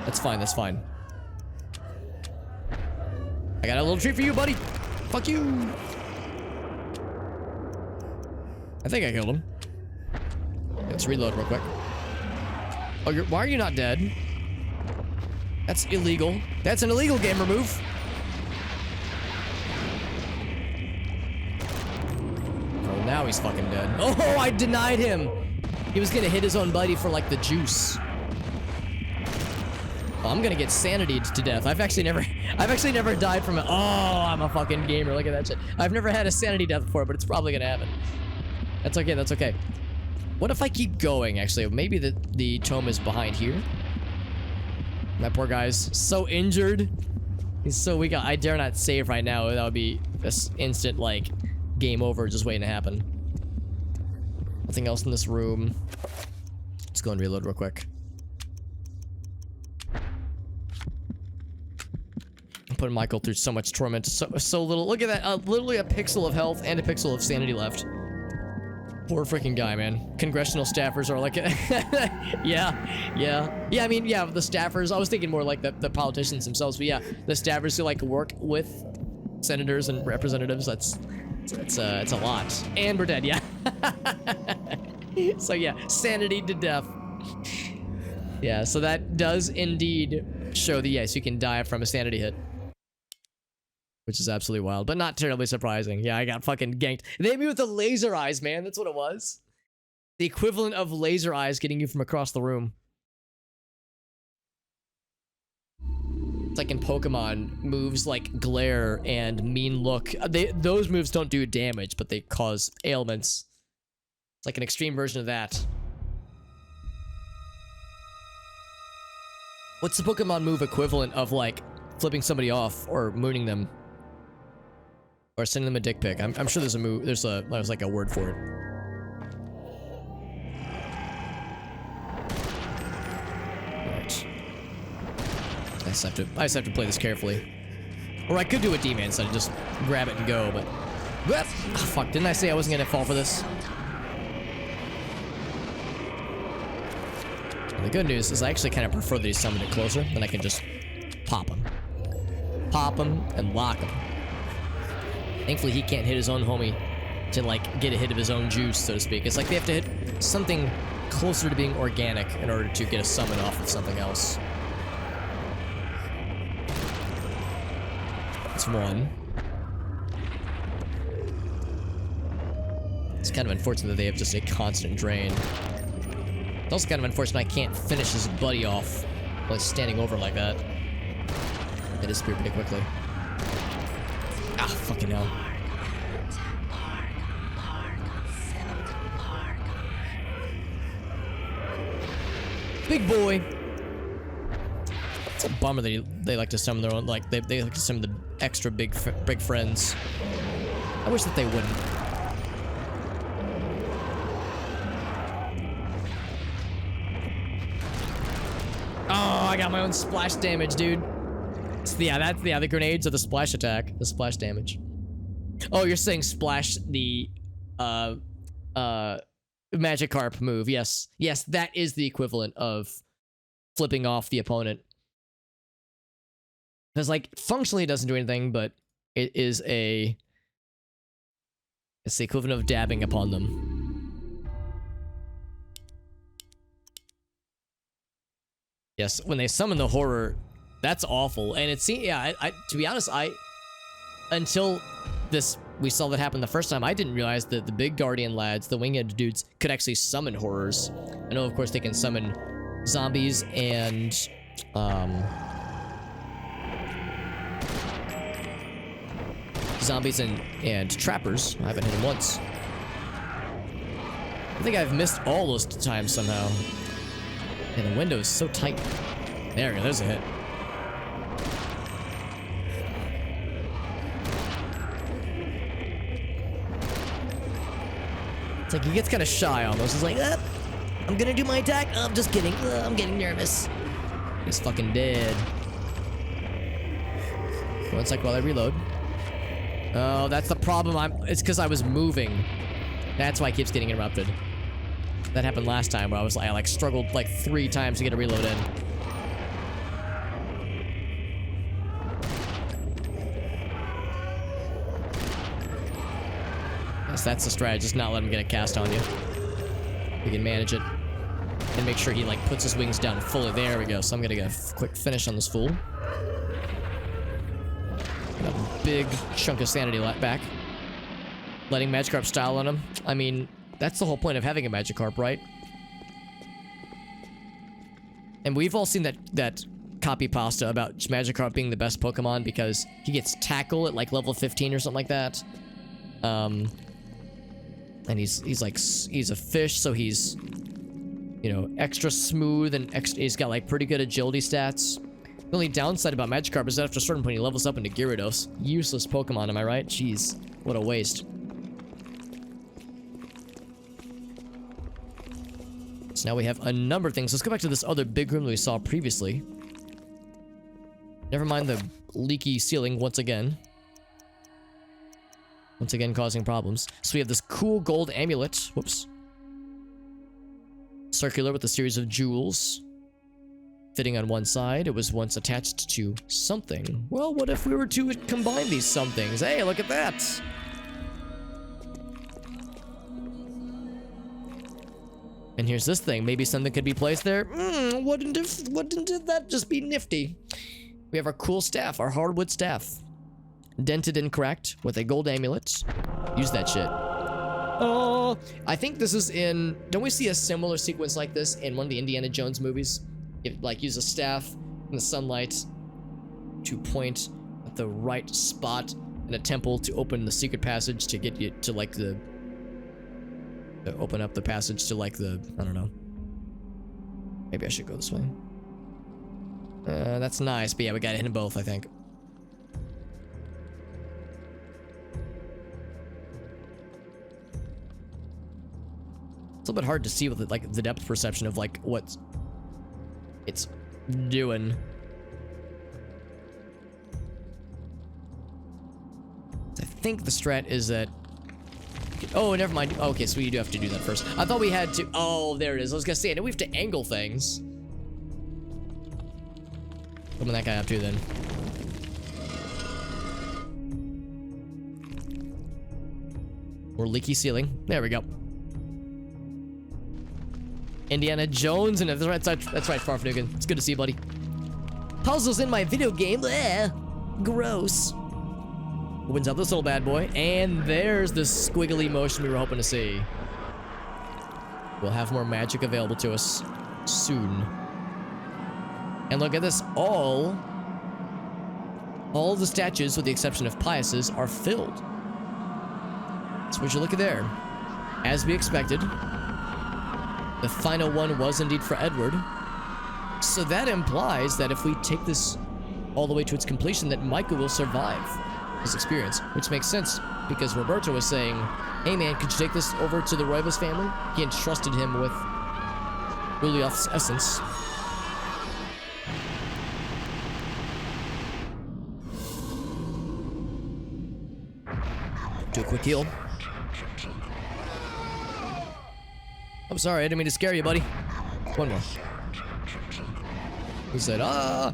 That's fine. That's fine. I got a little treat for you, buddy. Fuck you. I think I killed him. Let's reload real quick. Oh, why are you not dead? That's illegal. That's an illegal gamer move. Oh, now he's fucking dead. Oh, I denied him. He was gonna hit his own buddy for like the juice. Oh, I'm gonna get sanitied to death. I've actually never died from it. Oh, I'm a fucking gamer. Look at that shit. I've never had a sanity death before, but it's probably gonna happen. That's okay. That's okay. What if I keep going? Actually, maybe the tome is behind here. That poor guy's so injured. He's so weak. I dare not save right now. That would be this instant like game over, just waiting to happen. Nothing else in this room. Let's go and reload real quick. I'm putting Michael through so much torment. So little. Look at that. Literally a pixel of health and a pixel of sanity left. Poor freaking guy, man. Congressional staffers are like, yeah. I mean, yeah, the staffers. I was thinking more like the politicians themselves, but yeah, the staffers who like work with senators and representatives. It's a lot. And we're dead, yeah. So yeah, sanity to death. Yeah, so that does indeed show that yes, you can die from a sanity hit. Which is absolutely wild, but not terribly surprising. Yeah, I got fucking ganked. They hit me with the laser eyes, man. That's what it was. The equivalent of laser eyes getting you from across the room. It's like in Pokemon, moves like Glare and Mean Look. Those moves don't do damage, but they cause ailments. It's like an extreme version of that. What's the Pokemon move equivalent of like flipping somebody off or mooning them? Or sending them a dick pic. I'm sure there's a move. There's like a word for it. Right. I just have to play this carefully. Or I could do a D-man, so I just grab it and go. But oh, fuck! Didn't I say I wasn't gonna fall for this? And the good news is I actually kind of prefer that he's summoned it closer. Then I can just pop him, and lock him. Thankfully, he can't hit his own homie to, like, get a hit of his own juice, so to speak. It's like they have to hit something closer to being organic in order to get a summon off of something else. That's one. It's kind of unfortunate that they have just a constant drain. It's also kind of unfortunate I can't finish his buddy off while he's standing over like that. They disappear pretty quickly. Ah, fucking hell. Big boy. It's a bummer that they like to summon their own, like, they like to summon the extra big friends. I wish that they wouldn't. Oh, I got my own splash damage, dude. Yeah, the grenades are the splash attack, the splash damage. Oh, you're saying splash the Magikarp move. Yes, that is the equivalent of flipping off the opponent. Because like functionally it doesn't do anything, but it's the equivalent of dabbing upon them. Yes, when they summon the horror. That's awful, and it's yeah. To be honest, until we saw that happen the first time, I didn't realize that the big guardian lads, the winged dudes, could actually summon horrors. I know, of course, they can summon zombies and trappers. I haven't hit them once. I think I've missed all those times somehow. And the window is so tight. There we go. There's a hit. It's like he gets kind of shy almost. He's like, I'm gonna do my attack. Oh, I'm just kidding. I'm getting nervous. He's fucking dead. One sec while I reload. Oh, that's the problem. It's because I was moving. That's why it keeps getting interrupted. That happened last time where I like struggled like 3 times to get a reload in. Yes, that's the strategy. Just not let him get a cast on you. We can manage it. And make sure he like puts his wings down fully. There we go. So I'm gonna get a quick finish on this fool. Got a big chunk of sanity back. Letting Magikarp style on him. I mean, that's the whole point of having a Magikarp, right? And we've all seen that copy pasta about Magikarp being the best Pokemon because he gets tackle at like level 15 or something like that. And he's a fish, so he's, you know, extra smooth and he's got like pretty good agility stats. The only downside about Magikarp is that after a certain point he levels up into Gyarados. Useless Pokemon, am I right? Jeez, what a waste. So now we have a number of things. Let's go back to this other big room that we saw previously. Never mind the leaky ceiling once again. Once again causing problems. So we have this cool gold amulet. Whoops. Circular with a series of jewels. Fitting on one side. It was once attached to something. Well, what if we were to combine these somethings? Hey, look at that! And here's this thing. Maybe something could be placed there. Wouldn't that just be nifty? We have our cool staff, our hardwood staff. Dented and cracked with a gold amulet. Use that shit. Oh, I think this is in... Don't we see a similar sequence like this in one of the Indiana Jones movies? It, like, use a staff in the sunlight to point at the right spot in a temple to open the secret passage to get you to, like, the... To open up the passage to, like, the... I don't know. Maybe I should go this way. That's nice, but yeah, we gotta hit them both, I think. It's a little bit hard to see with like the depth perception of like what it's doing. I think the strat is that... Oh, never mind. Okay, so we do have to do that first. I thought we had to... Oh, there it is. I was gonna say, I know we have to angle things. Open that guy up too, then. Or leaky ceiling. There we go. Indiana Jones, and that's right, Farfnugan. It's good to see you, buddy. Puzzles in my video game. Bleh. Gross. Opens up this little bad boy, and there's the squiggly motion we were hoping to see. We'll have more magic available to us soon. And look at this. All the statues, with the exception of Pius's, are filled. So would you look at there? As we expected, the final one was indeed for Edward. So that implies that if we take this all the way to its completion, that Micah will survive this experience, which makes sense because Roberto was saying, hey man, could you take this over to the Roivas family? He entrusted him with Ulyath's essence. Do a quick heal. I'm sorry, I didn't mean to scare you, buddy. One more. He said, ah!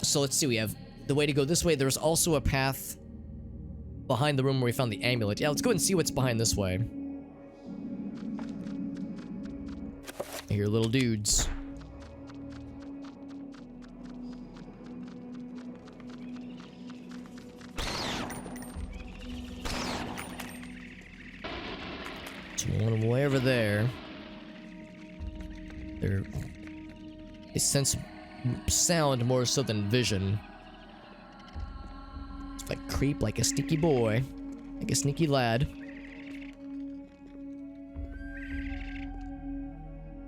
So let's see, we have the way to go this way. There's also a path behind the room where we found the amulet. Yeah, let's go and see what's behind this way. I hear little dudes. So one way over there. They sense sound more so than vision. It's like creep like a sneaky boy. Like a sneaky lad.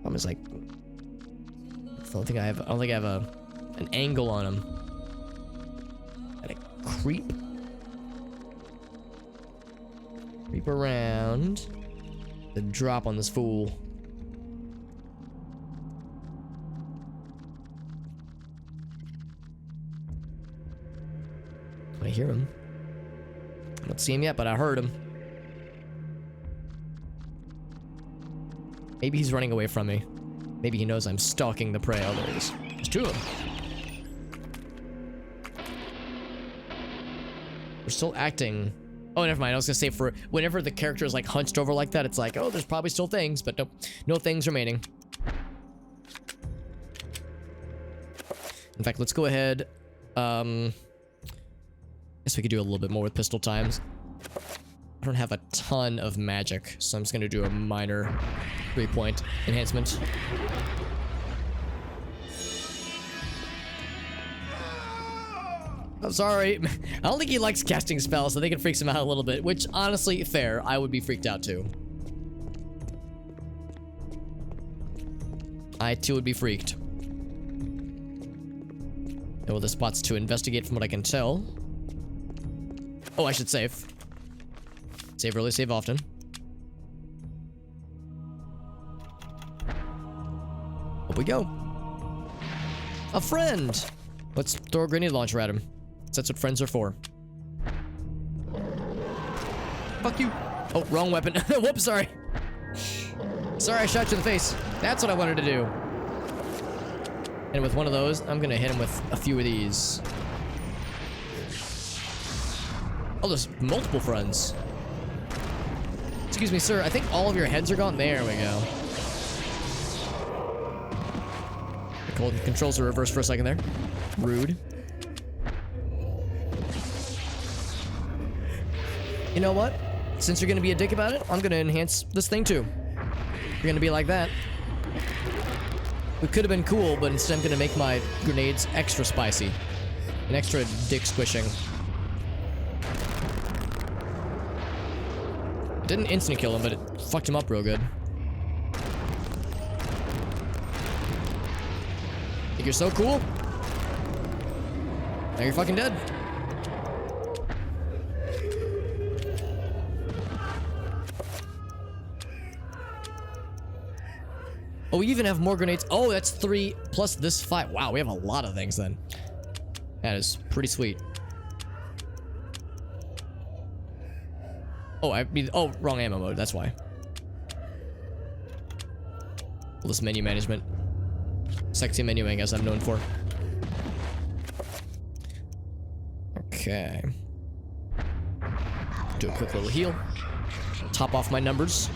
I'm just like, I don't think I have an angle on him. Gotta creep around, then drop on this fool. I hear him. I don't see him yet, but I heard him. Maybe he's running away from me. Maybe he knows I'm stalking the prey. Oh, there he is. There's two of them. We're still acting. Oh, never mind. I was gonna say for whenever the character is like hunched over like that, it's like, oh, there's probably still things, but nope, no things remaining. In fact, let's go ahead. Guess we could do a little bit more with pistol times. I don't have a ton of magic, so I'm just gonna do a minor 3-point enhancement. I'm sorry. I don't think he likes casting spells. I think it freaks him out a little bit, which honestly, fair. I would be freaked out too. I too would be freaked. Well, the spot's to investigate from what I can tell. Oh, I should save. Save early, save often. Up we go. A friend! Let's throw a grenade launcher at him. That's what friends are for. Fuck you. Oh, wrong weapon. Whoops, sorry. Sorry, I shot you in the face. That's what I wanted to do. And with one of those, I'm gonna hit him with a few of these. Oh, there's multiple friends. Excuse me, sir. I think all of your heads are gone. There we go. The controls are reversed for a second there. Rude. You know what? Since you're gonna be a dick about it, I'm gonna enhance this thing too. You're gonna be like that. It could have been cool, but instead I'm gonna make my grenades extra spicy. An extra dick squishing. It didn't instantly kill him, but it fucked him up real good. Think you're so cool? Now you're fucking dead. Oh, we even have more grenades. Oh, that's 3 plus this 5. Wow, we have a lot of things then. That is pretty sweet. Oh, oh, wrong ammo mode. That's why. All this menu management. Sexy menuing, as I'm known for. Okay. Do a quick little heal. Top off my numbers.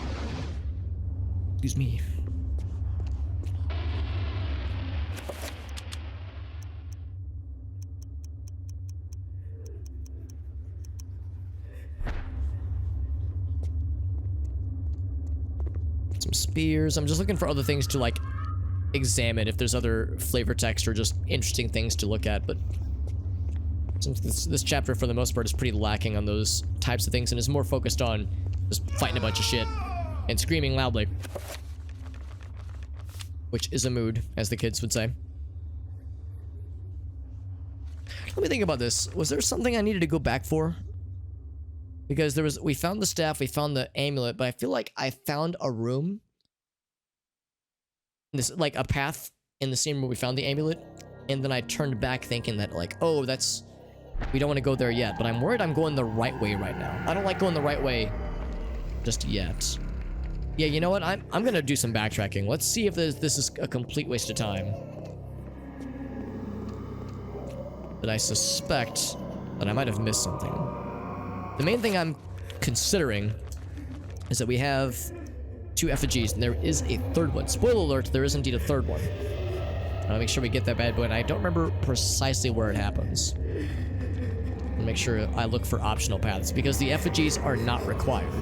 Excuse me. Some spears. I'm just looking for other things to like examine if there's other flavor text or just interesting things to look at, but since this chapter for the most part is pretty lacking on those types of things and is more focused on just fighting a bunch of shit and screaming loudly, which is a mood, as the kids would say. Let me think about this. Was there something I needed to go back for? Because we found the staff, we found the amulet, but I feel like I found a room, like a path in the same room we found the amulet, and then I turned back thinking that like, oh, we don't want to go there yet, but I'm worried I'm going the right way right now. I don't like going the right way just yet. Yeah, you know what? I'm gonna do some backtracking. Let's see if this is a complete waste of time. But I suspect that I might have missed something. The main thing I'm considering is that we have 2 effigies, and there is a third one. Spoiler alert, there is indeed a third one. I'll make sure we get that bad boy, and I don't remember precisely where it happens. I'll make sure I look for optional paths, because the effigies are not required.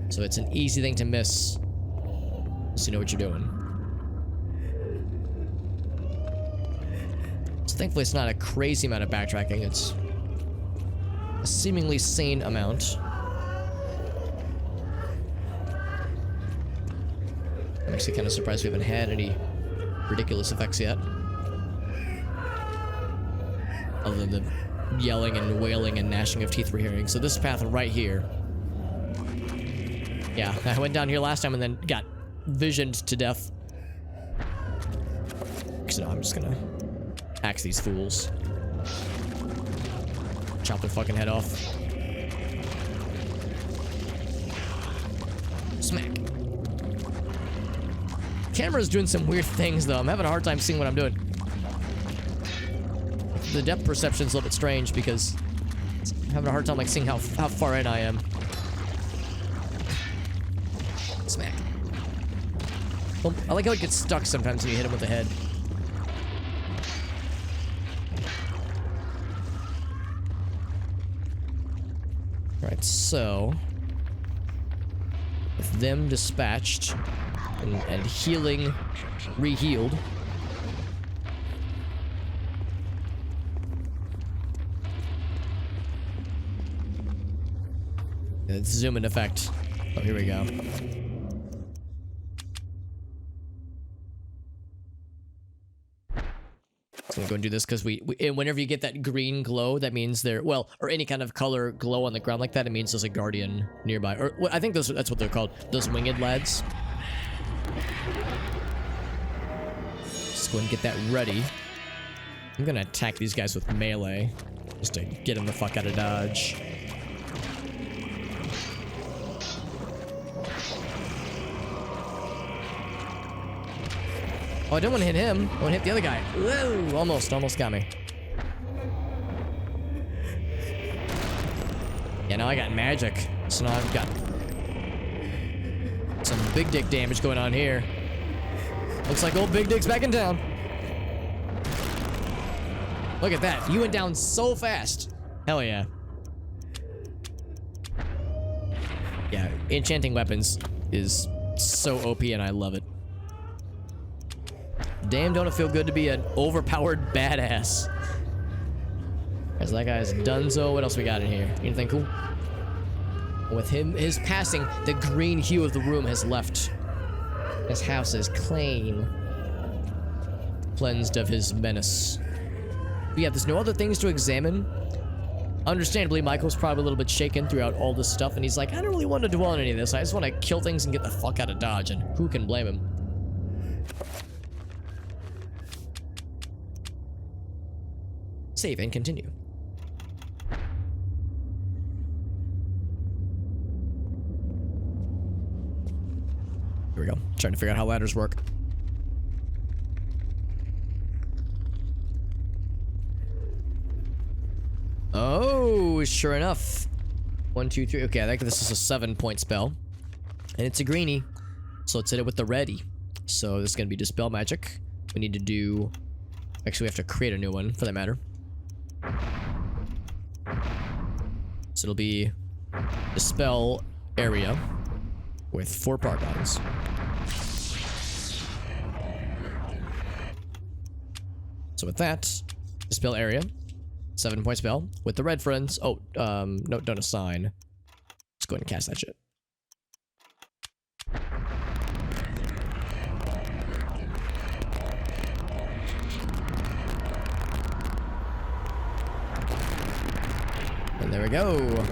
So it's an easy thing to miss, so you know what you're doing. So thankfully it's not a crazy amount of backtracking, it's a seemingly sane amount. I'm actually kind of surprised we haven't had any ridiculous effects yet. Other than the yelling and wailing and gnashing of teeth we're hearing. So this path right here. Yeah, I went down here last time and then got visioned to death. So I'm just gonna axe these fools. chop their fucking head off. Smack. Camera's doing some weird things though. I'm having a hard time seeing what I'm doing. The depth perception's a little bit strange because I'm having a hard time like seeing how far in I am. Smack. Well, I like how it gets stuck sometimes when you hit him with the head. Alright, so with them dispatched and healing re-healed. It's zoom in effect. Oh, here we go. So I'm going to go and do this because and whenever you get that green glow, that means there, well, or any kind of color glow on the ground like that, it means there's a guardian nearby. Or I think that's what they're called, those winged lads. Let's go and get that ready. I'm going to attack these guys with melee just to get them the fuck out of dodge. Oh, I don't want to hit him. I want to hit the other guy. Whoa, almost got me. Yeah, now I got magic. So now I've got some big dick damage going on here. Looks like old Big Dick's back in town. Look at that. You went down so fast. Hell yeah. Yeah, enchanting weapons is so OP and I love it. Damn, don't it feel good to be an overpowered badass. As that guy's donezo. What else we got in here? Anything cool? With his passing, the green hue of the room has left. His house is clean. Cleansed of his menace. But yeah, there's no other things to examine. Understandably, Michael's probably a little bit shaken throughout all this stuff, and he's like, I don't really want to dwell on any of this. I just want to kill things and get the fuck out of Dodge, and who can blame him? Save and continue. Here we go. Trying to figure out how ladders work. Oh, sure enough. 1, 2, 3. Okay, I think this is a 7-point spell. And it's a greenie. So let's hit it with the ready. So this is going to be Dispel Magic. We need to do... Actually, we have to create a new one, for that matter. So it'll be Dispel Area with 4 Paragons. So with that, Dispel Area, 7-point spell with the red friends. Oh, no, don't assign. Let's go ahead and cast that shit. And there we go.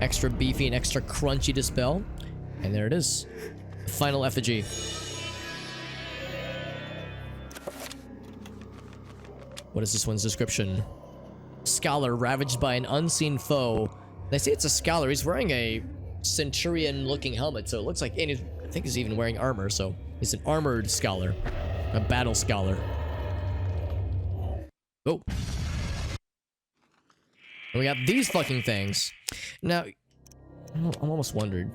Extra beefy and extra crunchy Dispel. And there it is. Final effigy. What is this one's description? Scholar ravaged by an unseen foe. They say it's a scholar. He's wearing a centurion-looking helmet, so it looks like... And I think he's even wearing armor, so he's an armored scholar. A battle scholar. Oh. And we got these fucking things. Now, I'm almost wondered.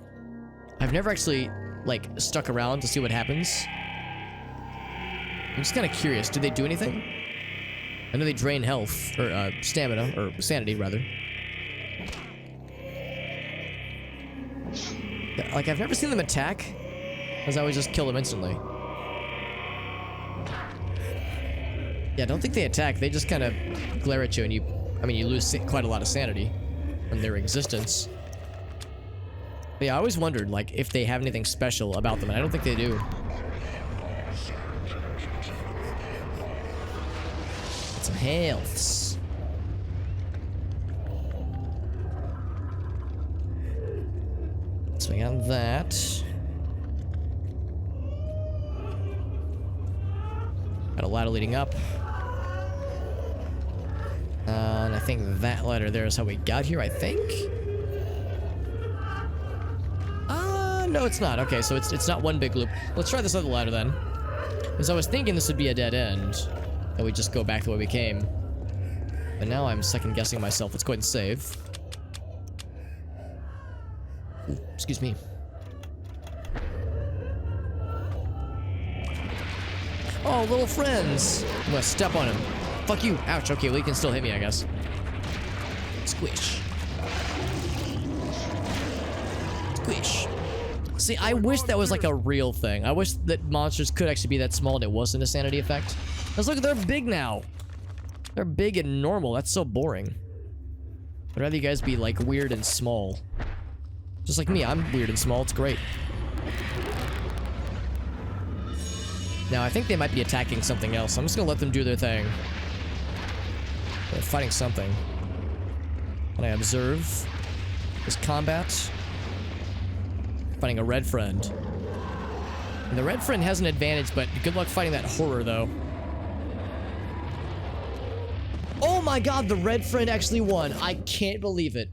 I've never actually, like, stuck around to see what happens. I'm just kind of curious. Do they do anything? I know they drain health, or stamina, or sanity, rather. Like, I've never seen them attack, because I always just kill them instantly. Yeah, I don't think they attack. They just kind of glare at you, and you lose quite a lot of sanity from their existence. But yeah, I always wondered, like, if they have anything special about them, and I don't think they do. Get some healths. So we got that. Got a ladder leading up. And I think that ladder there is how we got here, I think? No, it's not. Okay, so it's not one big loop. Let's try this other ladder then. Because I was thinking this would be a dead end. And we just go back the way we came. But now I'm second guessing myself. Let's go ahead and save. Ooh, excuse me. Oh, little friends. I'm gonna step on him. Fuck you. Ouch. Okay, well, he can still hit me, I guess. Squish. Squish. See, I wish that was like a real thing. I wish that monsters could actually be that small and it wasn't a sanity effect. Because look, they're big now. They're big and normal. That's so boring. I'd rather you guys be like weird and small. Just like me, I'm weird and small. It's great. Now, I think they might be attacking something else. I'm just gonna let them do their thing. They're fighting something. Can I observe this combat? Fighting a red friend. And the red friend has an advantage, but good luck fighting that horror, though. Oh my god, the red friend actually won. I can't believe it.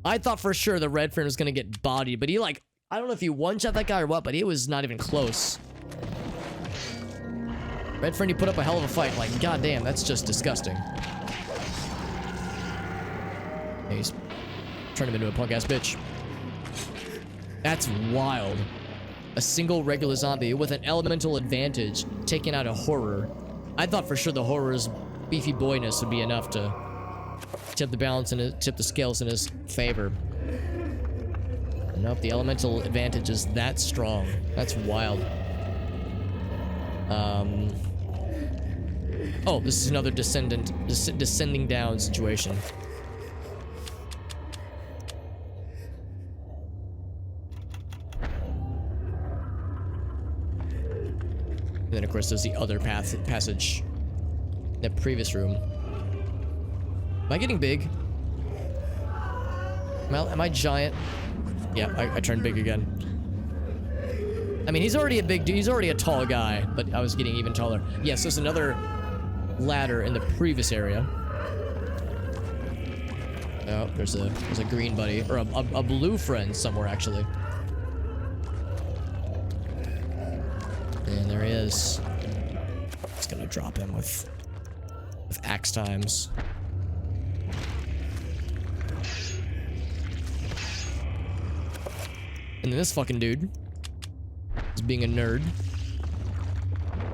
I thought for sure the red friend was gonna get bodied, but he like, I don't know if he one-shot that guy or what, but he was not even close. Red friend, you put up a hell of a fight. Like, goddamn, that's just disgusting. He's turned him into a punk-ass bitch. That's wild. A single regular zombie with an elemental advantage taking out a horror. I thought for sure the horror's beefy boyness would be enough to tip the balance and tip the scales in his favor. Nope, the elemental advantage is that strong. That's wild. Oh, this is another descending down situation. And then, of course, there's the other passage. The previous room. Am I getting big? Am I giant? Yeah, I turned big again. I mean, he's already a big dude. He's already a tall guy, but I was getting even taller. Yes, there's another ladder in the previous area. Oh, there's a green buddy, or a blue friend somewhere, actually. And there he is. Just gonna drop him with axe times. And then this fucking dude is being a nerd.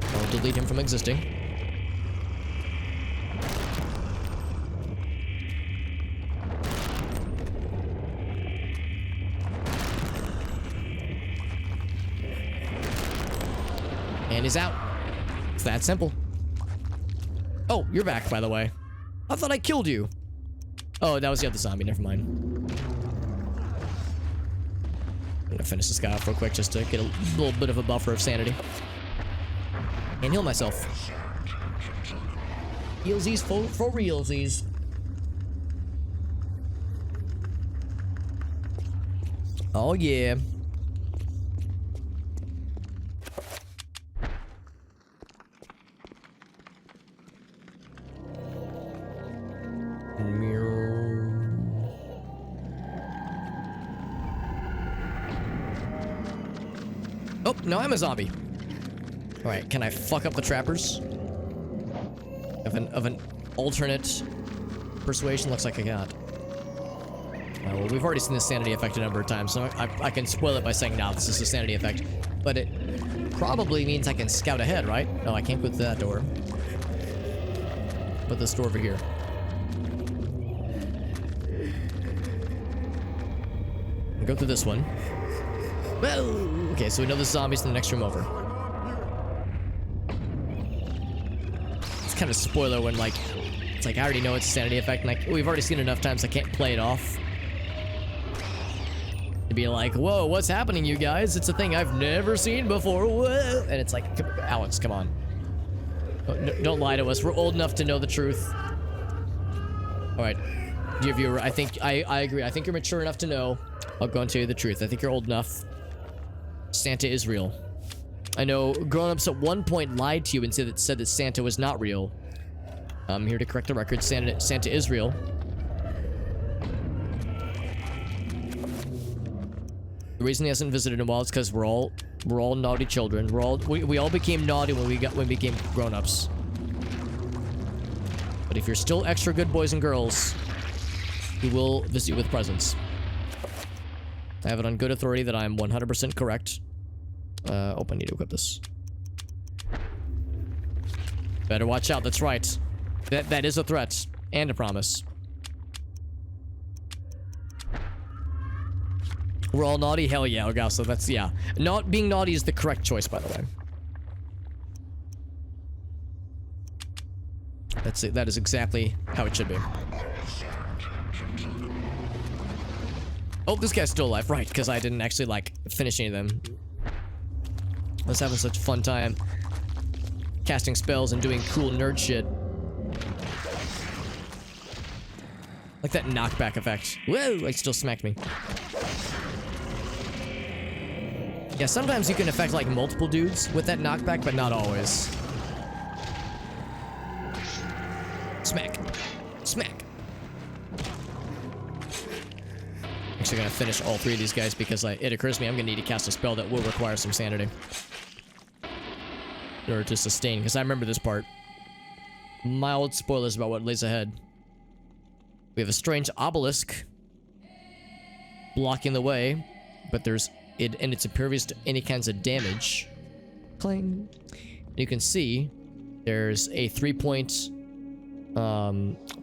I'll delete him from existing. And he's out. It's that simple. Oh, you're back, by the way. I thought I killed you. Oh, that was the other zombie. Never mind. I'm gonna finish this guy off real quick just to get a little bit of a buffer of sanity. And heal myself. Healsies for realsies. Oh, yeah. Oh, no, I'm a zombie. Alright, can I fuck up the trappers? Of an alternate persuasion? Looks like I got. Well, we've already seen this sanity effect a number of times, so I can spoil it by saying, no, this is a sanity effect. But it probably means I can scout ahead, right? No, I can't go through that door. Put this door over here. Go through this one. Well, okay, so we know the zombies in the next room over. It's kind of spoiler when, like, it's like I already know it's a sanity effect, and like we've already seen it enough times I can't play it off. To be like, whoa, what's happening, you guys? It's a thing I've never seen before. Whoa. And it's like, Alex, come on. Don't lie to us. We're old enough to know the truth. All right, dear viewer, I think I agree. I think you're mature enough to know. I'll go and tell you the truth. I think you're old enough. Santa is real. I know grown-ups at one point lied to you and said that Santa was not real. I'm here to correct the record. Santa Israel. The reason he hasn't visited in a while is because we're all naughty children. We all became naughty when we became grown-ups. But if you're still extra good boys and girls, he will visit you with presents. I have it on good authority that I'm 100% correct. I need to equip this. Better watch out, that's right. That is a threat. And a promise. We're all naughty? Hell yeah, Augusta. That's, yeah. Not being naughty is the correct choice, by the way. That's it. That is exactly how it should be. Oh, this guy's still alive. Right, because I didn't actually, like, finish any of them. I was having such a fun time casting spells and doing cool nerd shit. Like that knockback effect. Whoa, like still smacked me. Yeah, sometimes you can affect like multiple dudes with that knockback, but not always. Smack. Smack. Actually gonna finish all three of these guys because it occurs to me I'm gonna need to cast a spell that will require some sanity. In order to sustain, because I remember this part. Mild spoilers about what lays ahead. We have a strange obelisk blocking the way, but there's it and it's impervious to any kinds of damage. Clang. You can see there's a 3-point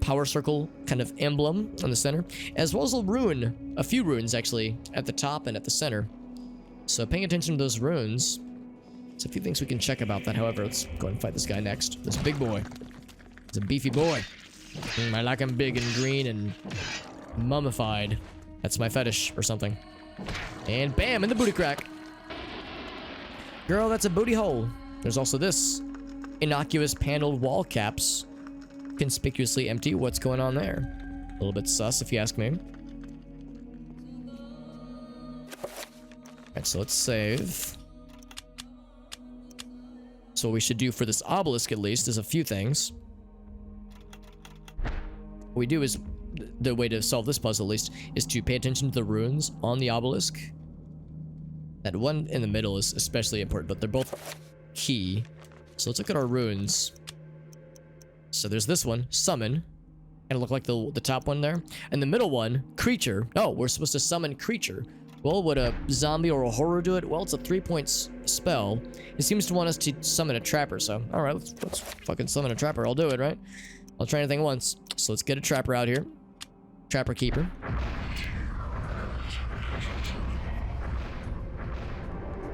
power circle kind of emblem on the center, as well as a few runes actually at the top and at the center. So paying attention to those runes, there's a few things we can check about that. However, let's go ahead and fight this guy next. This big boy. He's a beefy boy. I like him big and green and mummified. That's my fetish or something. And bam, in the booty crack. Girl, that's a booty hole. There's also this. Innocuous paneled wall caps. Conspicuously empty. What's going on there? A little bit sus, if you ask me. Alright, so let's save. So what we should do for this obelisk, at least, is a few things. What we do is, the way to solve this puzzle, at least, is to pay attention to the runes on the obelisk. That one in the middle is especially important, but they're both key. So let's look at our runes. So there's this one, summon. And look like the top one there. And the middle one, creature. Oh, we're supposed to summon creature. Well, would a zombie or a horror do it? Well, it's a 3-point spell. It seems to want us to summon a trapper, so alright, let's fucking summon a trapper. I'll do it, right? I'll try anything once. So let's get a trapper out here. Trapper keeper.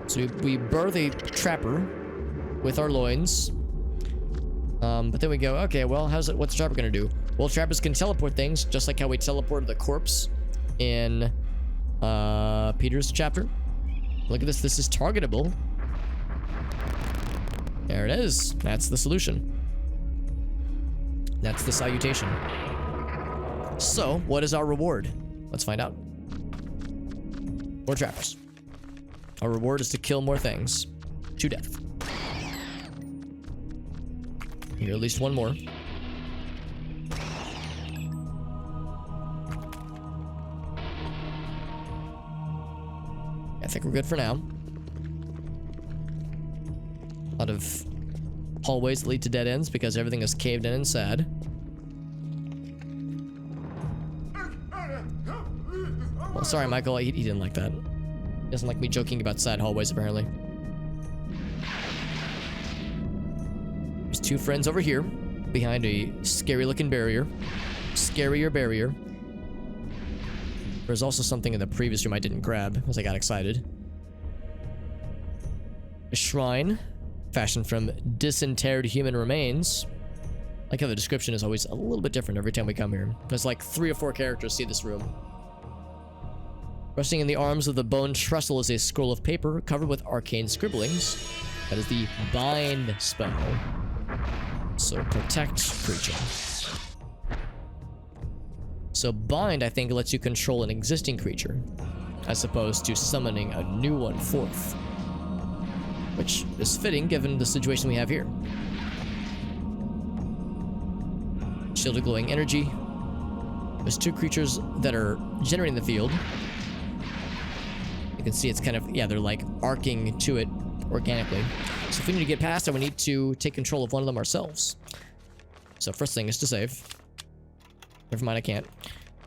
So we birth a trapper with our loins. But then we go, okay, well, what's the trapper gonna do? Well, trappers can teleport things, just like how we teleported the corpse in Peter's chapter. Look at this. This is targetable. There it is. That's the solution. That's the salutation. So, what is our reward? Let's find out. More trappers. Our reward is to kill more things. To death. Here, at least one more. I think we're good for now. A lot of hallways lead to dead ends because everything is caved in and sad. Well, sorry, Michael. He didn't like that. He doesn't like me joking about sad hallways, apparently. There's two friends over here behind a scary-looking barrier. Scarier barrier. There's also something in the previous room I didn't grab as I got excited. A shrine fashioned from disinterred human remains. I like how the description is always a little bit different every time we come here. There's like 3 or 4 characters see this room. Resting in the arms of the bone trestle is a scroll of paper covered with arcane scribblings. That is the bind spell. So protect creature. So bind, I think, lets you control an existing creature, as opposed to summoning a new one forth. Which is fitting given the situation we have here. Shielded glowing energy. There's 2 creatures that are generating the field. You can see it's kind of, yeah, they're like arcing to it organically. So if we need to get past it, we need to take control of one of them ourselves. So first thing is to save. Never mind, I can't.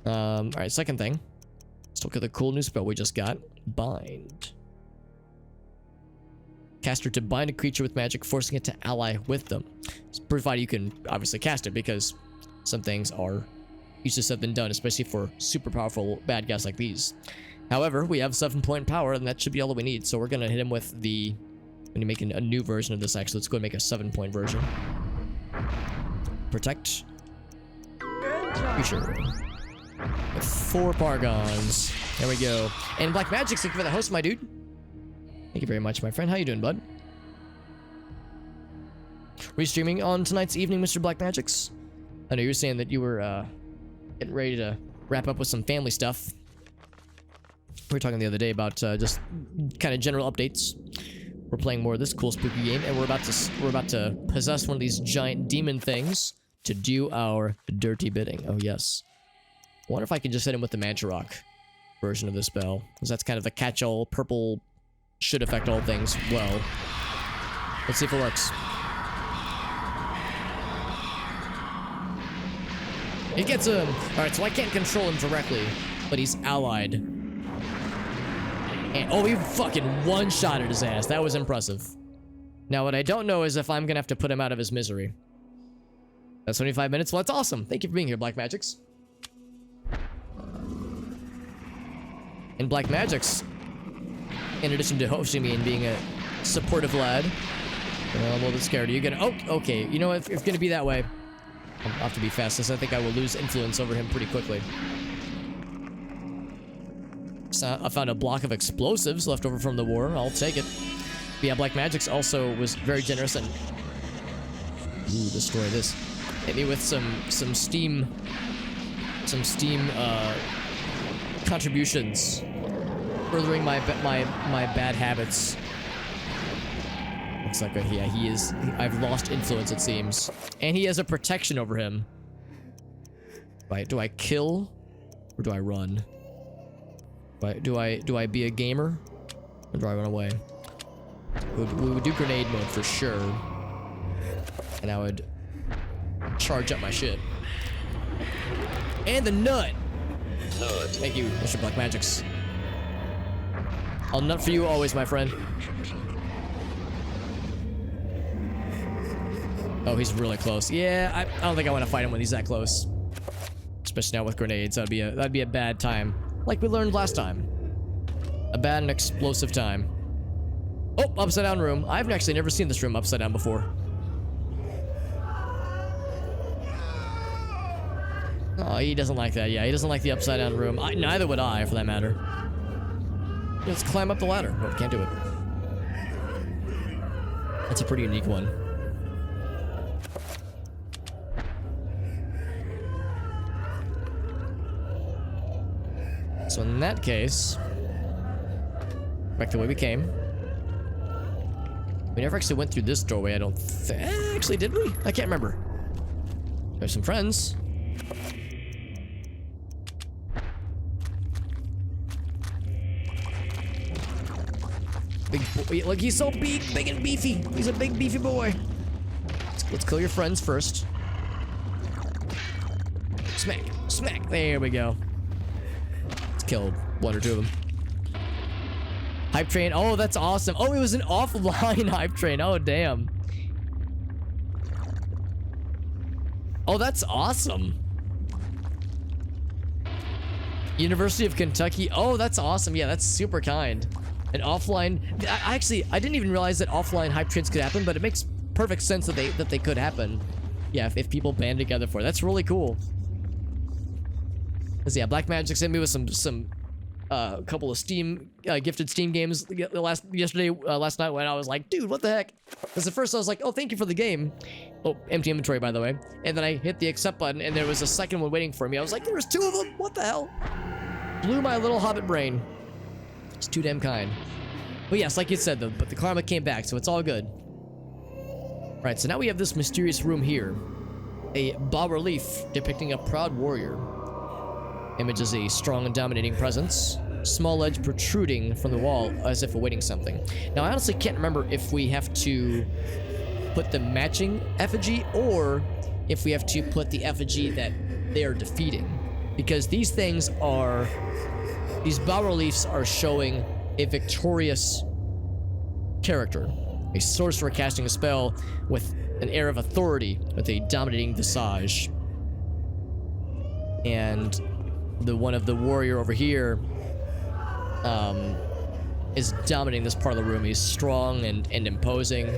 Alright, second thing. Let's look at the cool new spell we just got. Bind. Caster to bind a creature with magic, forcing it to ally with them. Provided you can obviously cast it, because some things are used to have been done, especially for super powerful bad guys like these. However, we have 7-point power, and that should be all that we need. So we're gonna hit him with the... I'm gonna make a new version of this, actually. Let's go and make a 7-point version. Protect. Creature. With 4 Paragons. There we go. And Black Magic, thank you for the host, my dude. Thank you very much, my friend. How you doing, bud? Were you streaming on tonight's evening, Mr. Black Magics? I know you were saying that you were getting ready to wrap up with some family stuff. We were talking the other day about just kind of general updates. We're playing more of this cool spooky game, and we're about to possess one of these giant demon things to do our dirty bidding. Oh yes. I wonder if I can just hit him with the Mantra Rock version of this spell, because that's kind of the catch-all purple should affect all things well. Let's see if it works. It gets him. All right, so I can't control him directly, but he's allied. And, oh, he fucking one-shotted his ass. That was impressive. Now, what I don't know is if I'm gonna have to put him out of his misery. That's 25 minutes. Well, that's awesome. Thank you for being here, Black Magics. And Black Magics, in addition to hosting me and being a supportive lad, I'm a little bit scared. Are you gonna... Oh, okay. You know what? If it's gonna be that way, I'll have to be fast, because I think I will lose influence over him pretty quickly. So I found a block of explosives left over from the war. I'll take it. But yeah, Black Magics also was very generous and... Ooh, destroy this. Hit me with some steam contributions, furthering my bad habits. Looks like yeah, he is. I've lost influence, it seems, and he has a protection over him. Right? Do I kill, or do I run? Do I be a gamer, or do I run away? We would do grenade mode for sure, and I would charge up my shit. And the nut. Thank you, Mr. Black Magics. I'll nut for you always, my friend. Oh, he's really close. Yeah, I don't think I want to fight him when he's that close. Especially now with grenades. That'd be a bad time. Like we learned last time. A bad and explosive time. Oh, upside down room. I've actually never seen this room upside down before. Oh, he doesn't like that. Yeah, he doesn't like the upside down room. Neither would I, for that matter. Let's climb up the ladder. Oh, can't do it. That's a pretty unique one. So in that case, back the way we came. We never actually went through this doorway, I don't think. Actually, did we? I can't remember. There's some friends. Big boy. Look, he's so big and beefy. He's a big beefy boy. Let's kill your friends first. Smack, smack. There we go. Let's kill 1 or 2 of them. Hype train. Oh, that's awesome. Oh, it was an offline hype train. Oh, damn. Oh, that's awesome. University of Kentucky. Oh, that's awesome. Yeah, that's super kind. An offline. I didn't even realize that offline hype trains could happen, but it makes perfect sense that they could happen. Yeah, if people band together for it. That's really cool. Cause yeah, Black Magic sent me with some couple of Steam gifted Steam games last night when I was like, dude, what the heck? Because at first I was like, oh, thank you for the game. Oh, empty inventory, by the way. And then I hit the accept button, and there was a second one waiting for me. I was like, there was 2 of them. What the hell? Blew my little hobbit brain. It's too damn kind. But yes, like you said, but the karma came back, so it's all good. Right, so now we have this mysterious room here. a bas-relief depicting a proud warrior. Image is a strong and dominating presence. Small edge protruding from the wall as if awaiting something. Now, I honestly can't remember if we have to put the matching effigy or if we have to put the effigy that they're defeating. Because these things are... These bas-reliefs are showing a victorious character. A sorcerer casting a spell with an air of authority, with a dominating visage. And the one of the warrior over here is dominating this part of the room. He's strong and imposing.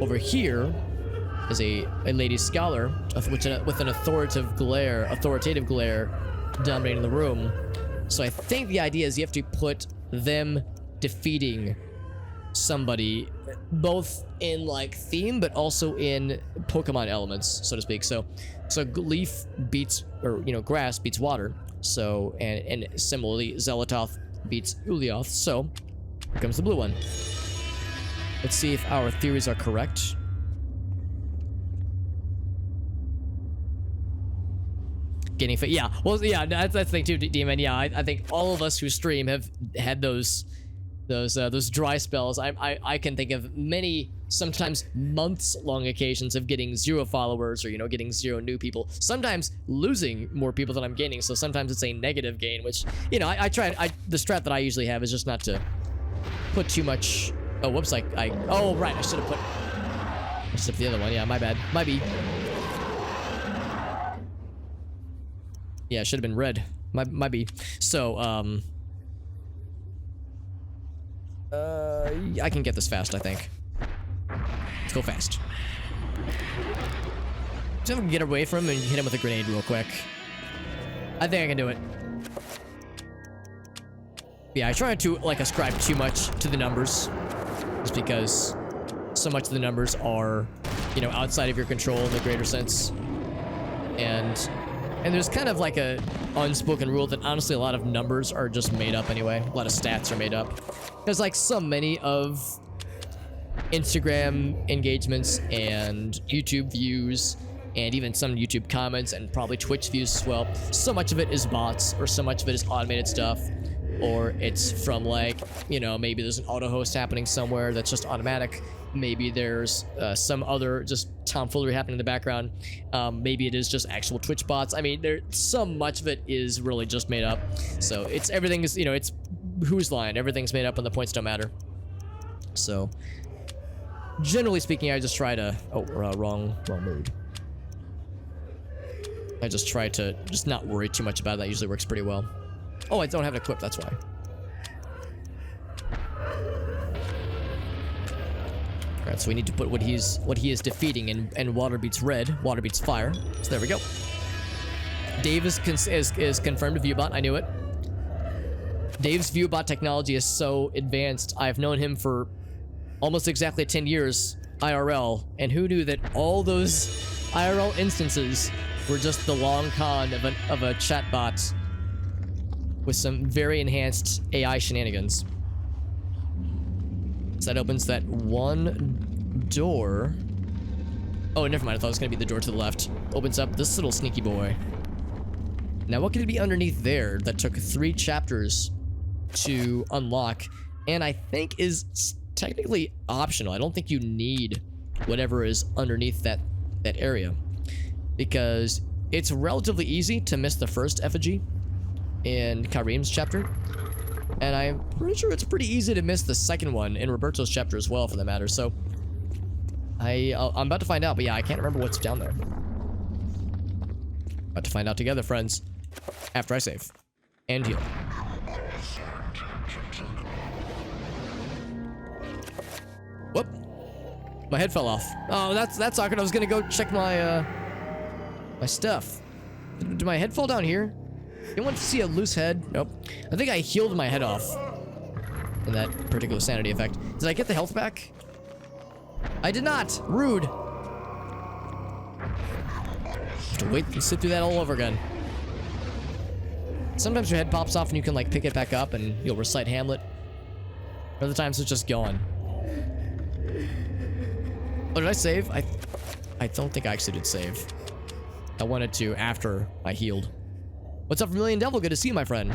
Over here is a lady scholar with an authoritative glare dominating the room. So I think the idea is you have to put them defeating somebody, both in like theme but also in Pokemon elements, so to speak. So leaf beats, or you know, grass beats water. So and similarly, Zelatoth beats Ulioth. So here comes the blue one. Let's see if our theories are correct. Getting fit, yeah. Well, yeah. That's the thing too, Demon. Yeah, I think all of us who stream have had those dry spells. I can think of many, sometimes months-long occasions of getting 0 followers, or you know, getting 0 new people. Sometimes losing more people than I'm gaining. So sometimes it's a negative gain, which, you know, I try. The strat that I usually have is just not to put too much. Oh, whoops! Oh, right. I should have put the other one. Yeah, my bad. Might be. Yeah, it should have been red. Might be. So, I can get this fast, I think. Let's go fast. See if I can get away from him and hit him with a grenade real quick. I think I can do it. Yeah, I try not to, like, ascribe too much to the numbers. Just because so much of the numbers are, you know, outside of your control in the greater sense. And there's kind of like a unspoken rule that honestly a lot of numbers are just made up anyway. A lot of stats are made up. There's like so many of Instagram engagements and YouTube views and even some YouTube comments and probably Twitch views as well. So much of it is bots, or so much of it is automated stuff, or it's from like, you know, maybe there's an auto host happening somewhere that's just automatic. Maybe there's some other just tomfoolery happening in the background. Maybe it is just actual Twitch bots. I mean, so much of it is really just made up. So everything is, you know, it's who's lying. Everything's made up and the points don't matter. So generally speaking, I just try to, wrong mood. I just try to just not worry too much about it. That usually works pretty well. Oh, I don't have it equipped, that's why. Alright, so we need to put what he is defeating, and water beats red, water beats fire. So there we go. Dave is confirmed a viewbot, I knew it. Dave's viewbot technology is so advanced. I've known him for almost exactly 10 years IRL, and who knew that all those IRL instances were just the long con of a chatbot with some very enhanced AI shenanigans. So that opens that one door. Oh, never mind. I thought it was going to be the door to the left. Opens up this little sneaky boy. Now, what could it be underneath there that took 3 chapters to unlock, and I think is technically optional? I don't think you need whatever is underneath that area, because it's relatively easy to miss the first effigy in Karim's chapter, and I'm pretty sure it's pretty easy to miss the second one in Roberto's chapter as well, for that matter. So I'm about to find out, but yeah, I can't remember what's down there. About to find out together, friends, after I save and heal. Whoop! My head fell off. Oh, that's awkward. I was gonna go check my my stuff. Did my head fall down here? You want to see a loose head? Nope. I think I healed my head off in that particular sanity effect. Did I get the health back? I did not. Rude. Have to wait and sit through that all over again. Sometimes your head pops off and you can like pick it back up and you'll recite Hamlet. Other times it's just gone. Oh, did I save? I don't think I actually did save. I wanted to after I healed. What's up, Vermilion Devil? Good to see you, my friend.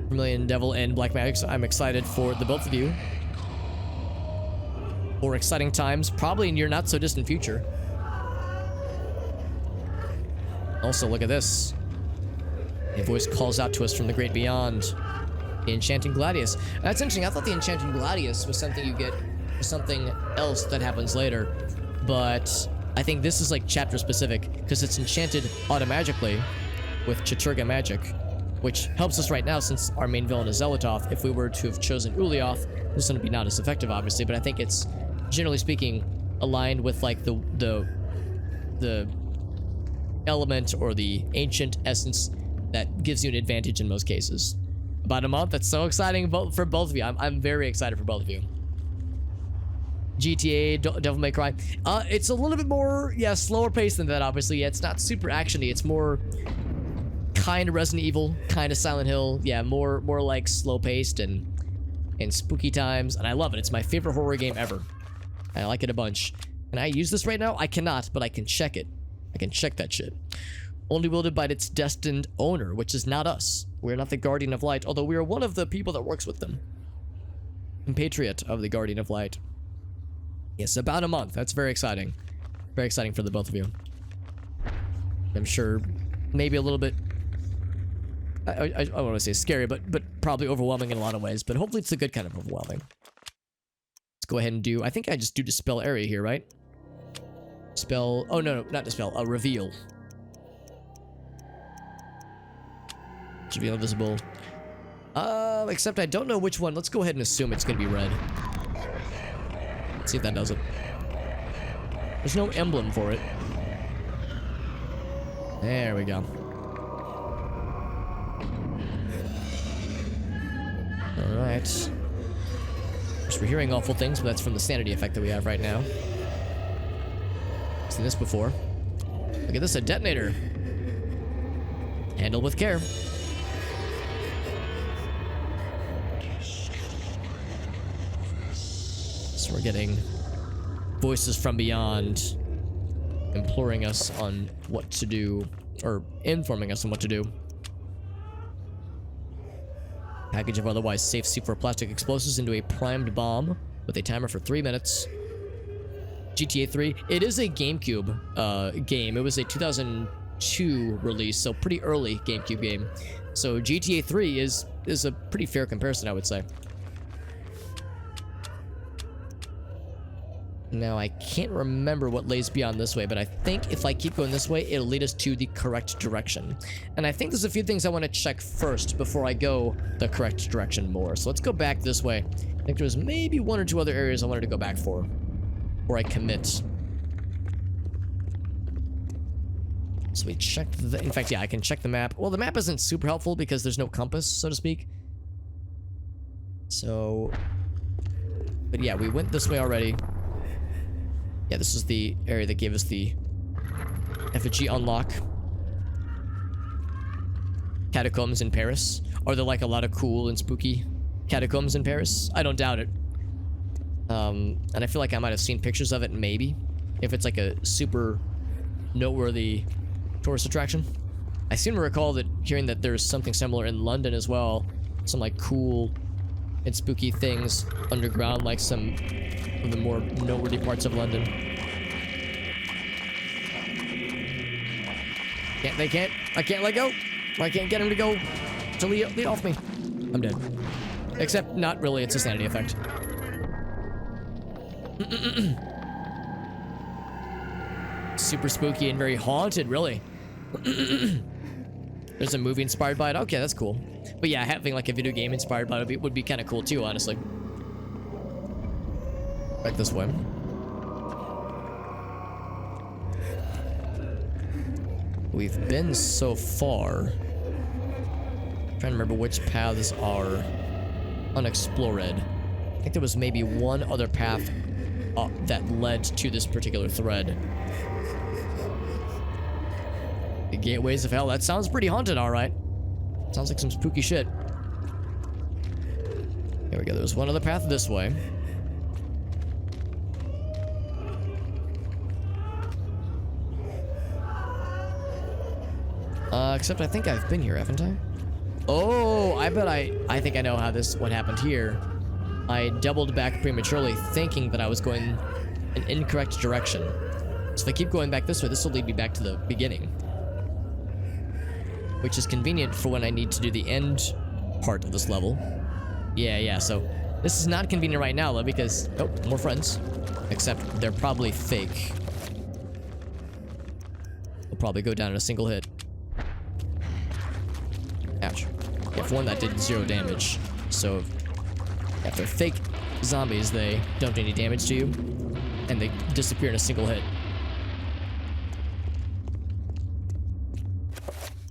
Vermilion Devil and Black Magic. I'm excited for the both of you. For exciting times, probably in your not so distant future. Also, look at this. A voice calls out to us from the great beyond. The Enchanting Gladius. That's interesting. I thought the Enchanting Gladius was something you get for something else that happens later. But I think this is like chapter specific because it's enchanted automagically with Chaturga magic, which helps us right now since our main villain is Zelatoth. If we were to have chosen Ulioth, this would be not as effective, obviously, but I think it's, generally speaking, aligned with like the element or the ancient essence that gives you an advantage in most cases. About a month. That's so exciting for both of you. I'm very excited for both of you. GTA Devil May Cry. It's a little bit more, yeah, slower paced than that, obviously. Yeah, it's not super actiony. It's more kind of Resident Evil, kind of Silent Hill. Yeah, more like slow paced and spooky times. And I love it. It's my favorite horror game ever. I like it a bunch. Can I use this right now? I cannot, but I can check it. I can check that shit. Only wielded by its destined owner, which is not us. We're not the Guardian of Light, although we are one of the people that works with them. Compatriot of the Guardian of Light. Yes, about a month. That's very exciting. Very exciting for the both of you. I'm sure maybe a little bit, I don't want to say scary, but probably overwhelming in a lot of ways, but hopefully it's a good kind of overwhelming. Let's go ahead and do, I think I just do Dispel Area here, right? Spell, oh no, not Dispel, Reveal. Should be invisible. Except I don't know which one. Let's go ahead and assume it's gonna be red. Let's see if that does it. There's no emblem for it. There we go. Alright. So we're hearing awful things, but that's from the sanity effect that we have right now. Seen this before. Look at this, a detonator. Handle with care. So we're getting voices from beyond imploring us on what to do, or informing us on what to do. Package of otherwise safe C4 plastic explosives into a primed bomb with a timer for 3 minutes. GTA 3. It is a GameCube game. It was a 2002 release, so pretty early GameCube game. So GTA 3 is a pretty fair comparison, I would say. Now, I can't remember what lays beyond this way, but I think if I keep going this way, it'll lead us to the correct direction. And I think there's a few things I want to check first before I go the correct direction more. So let's go back this way. I think there's maybe one or two other areas I wanted to go back for, before I commit. So we checked the, in fact, yeah, I can check the map. Well, the map isn't super helpful because there's no compass, so to speak. So, but yeah, we went this way already. Yeah, this is the area that gave us the effigy unlock. Catacombs in Paris. Are there like a lot of cool and spooky catacombs in Paris? I don't doubt it. And I feel like I might have seen pictures of it, maybe. If it's like a super noteworthy tourist attraction. I seem to recall that hearing that there's something similar in London as well. Some like cool and spooky things underground, like some of the more noteworthy parts of London. I can't let go. I can't get him to go to lead off me. I'm dead. Except not really, it's a sanity effect. Super spooky and very haunted, really. There's a movie inspired by it. Okay, that's cool. But yeah, having like a video game inspired by it would be kind of cool too, honestly. Back this way. We've been so far. I'm trying to remember which paths are unexplored. I think there was maybe one other path that led to this particular thread. The Gateways of Hell. That sounds pretty haunted, alright. Sounds like some spooky shit. Here we go. There's one other path this way. Except I think I've been here, haven't I? Oh, I think I know how what happened here. I doubled back prematurely, thinking that I was going an incorrect direction. So if I keep going back this way, this will lead me back to the beginning. Which is convenient for when I need to do the end part of this level. Yeah, so this is not convenient right now, though, because... Oh, more friends. Except they're probably fake. They'll probably go down in a single hit. Ouch. Yeah, for one, that did 0 damage. So, if they're fake zombies, they don't do any damage to you. And they disappear in a single hit.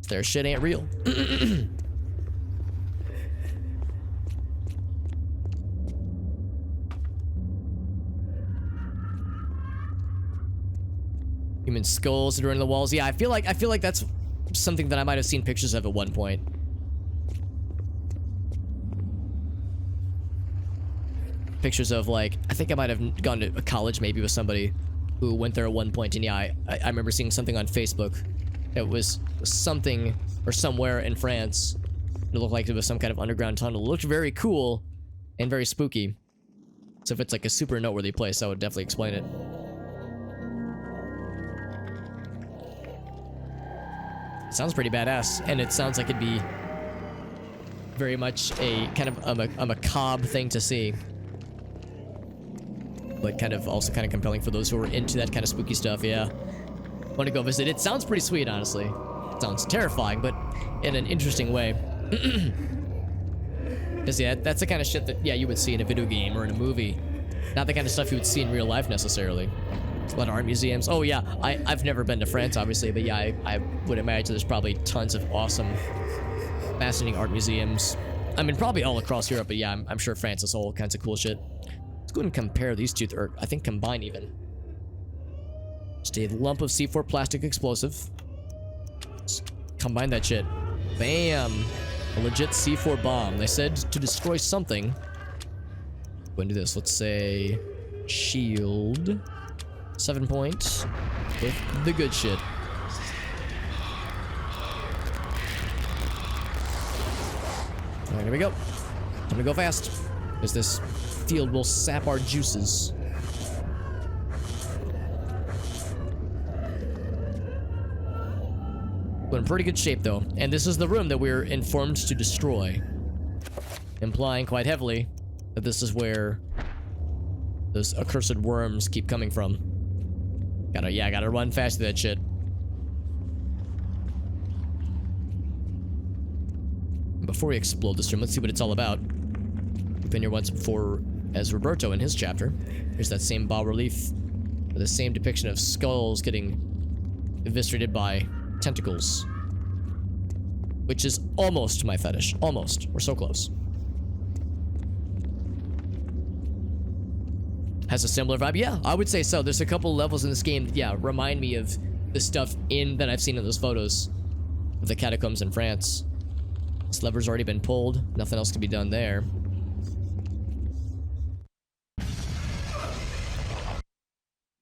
Their shit ain't real. Human skulls that are in the walls. Yeah, I feel like that's something that I might have seen pictures of at one point. Pictures of, like, I think I might have gone to a college maybe with somebody who went there at one point, and yeah, I remember seeing something on Facebook. It was something or somewhere in France. It looked like it was some kind of underground tunnel. It looked very cool and very spooky. So if it's like a super noteworthy place, I would definitely explain it. It sounds pretty badass, and it sounds like it'd be very much a kind of a macabre thing to see. But kind of also kind of compelling for those who are into that kind of spooky stuff, yeah. Want to go visit. It sounds pretty sweet, honestly. It sounds terrifying, but in an interesting way. Because, yeah, that's the kind of shit that, yeah, you would see in a video game or in a movie. Not the kind of stuff you would see in real life, necessarily. A lot of art museums. Oh, yeah, I've never been to France, obviously, but yeah, I would imagine there's probably tons of awesome, fascinating art museums. I mean, probably all across Europe, but yeah, I'm sure France has all kinds of cool shit. Let's go ahead and compare these two, or I think combine even. Just a lump of C4 plastic explosive. Just combine that shit. Bam! A legit C4 bomb. They said to destroy something. Go and do this. Let's say shield. 7 points with the good shit. Alright, here we go. Time to go fast, because this field will sap our juices. We're in pretty good shape, though. And this is the room that we're informed to destroy. Implying quite heavily that this is where those accursed worms keep coming from. Gotta run fast through that shit. Before we explode this room, let's see what it's all about. We've been here once before as Roberto in his chapter. Here's that same bas-relief with the same depiction of skulls getting eviscerated by tentacles. Which is almost my fetish. Almost. We're so close. Has a similar vibe? Yeah, I would say so. There's a couple levels in this game that, yeah, remind me of the stuff that I've seen in those photos of the catacombs in France. This lever's already been pulled. Nothing else can be done there.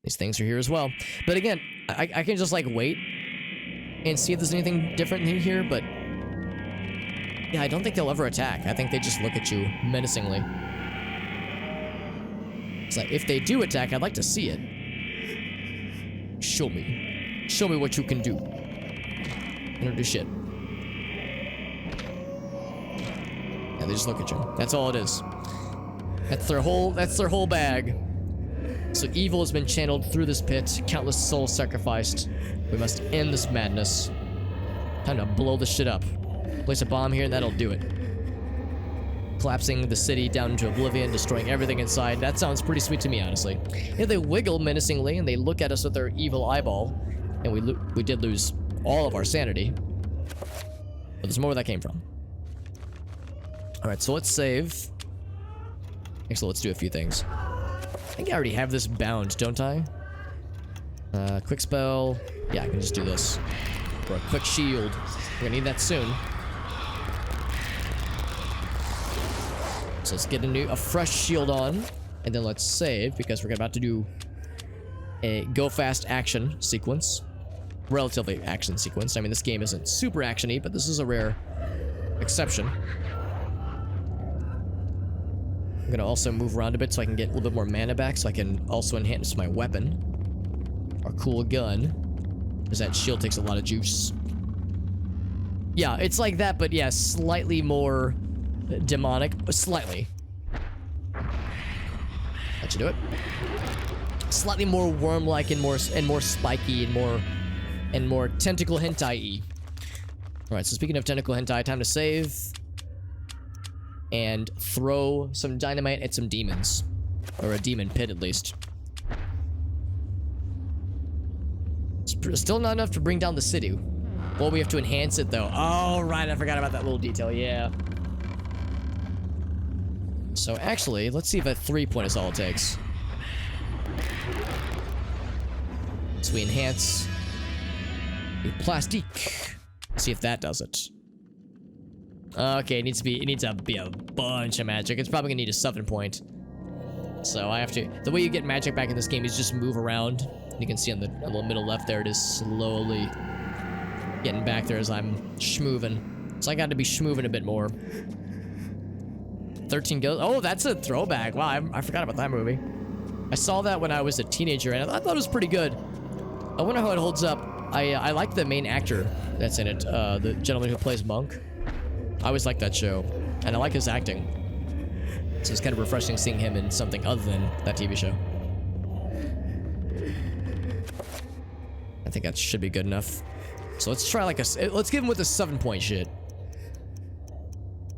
These things are here as well. But again, I can just, like, wait and see if there's anything different in here, but yeah, I don't think they'll ever attack. I think they just look at you menacingly. It's like, if they do attack, I'd like to see it. Show me. Show me what you can do. I don't do shit. Yeah, they just look at you. That's all it is. That's their whole bag. So evil has been channeled through this pit, countless souls sacrificed. We must end this madness. Time to blow this shit up. Place a bomb here and that'll do it. Collapsing the city down into oblivion, destroying everything inside. That sounds pretty sweet to me, honestly. Yeah, they wiggle menacingly and they look at us with their evil eyeball. And we did lose all of our sanity. But there's more where that came from. Alright, so let's save. Actually, let's do a few things. I think I already have this bound, don't I? Quick spell. Yeah, I can just do this. For a quick shield. We're gonna need that soon. So let's get a fresh shield on. And then let's save, because we're about to do a go fast action sequence. relatively action sequence. I mean, this game isn't super actiony, but this is a rare exception. I'm gonna also move around a bit so I can get a little bit more mana back, so I can also enhance my weapon. Our cool gun. Because that shield takes a lot of juice. Yeah, it's like that, but yeah, slightly more demonic. Slightly. That should do it. Slightly more worm-like and more spiky and more tentacle hentai-y. Alright, so speaking of tentacle hentai, time to save. And throw some dynamite at some demons. Or a demon pit, at least. Still not enough to bring down the city. Well, we have to enhance it, though. Oh, right, I forgot about that little detail, yeah. So, actually, let's see if a 3-point is all it takes. So we enhance a plastique. See if that does it. Okay, it needs to be a bunch of magic. It's probably gonna need a 7-point. So I have to. The way you get magic back in this game is just move around. You can see on the middle left there, it is slowly getting back there as I'm schmoovin'. So I got to be schmoovin' a bit more. 13 goes. Oh, that's a throwback. Wow, I forgot about that movie. I saw that when I was a teenager, and I thought it was pretty good. I wonder how it holds up. I like the main actor that's in it, the gentleman who plays Monk. I always liked that show, and I like his acting. So it's kind of refreshing seeing him in something other than that TV show. I think that should be good enough. So let's try like let's give him with a 7-point shit.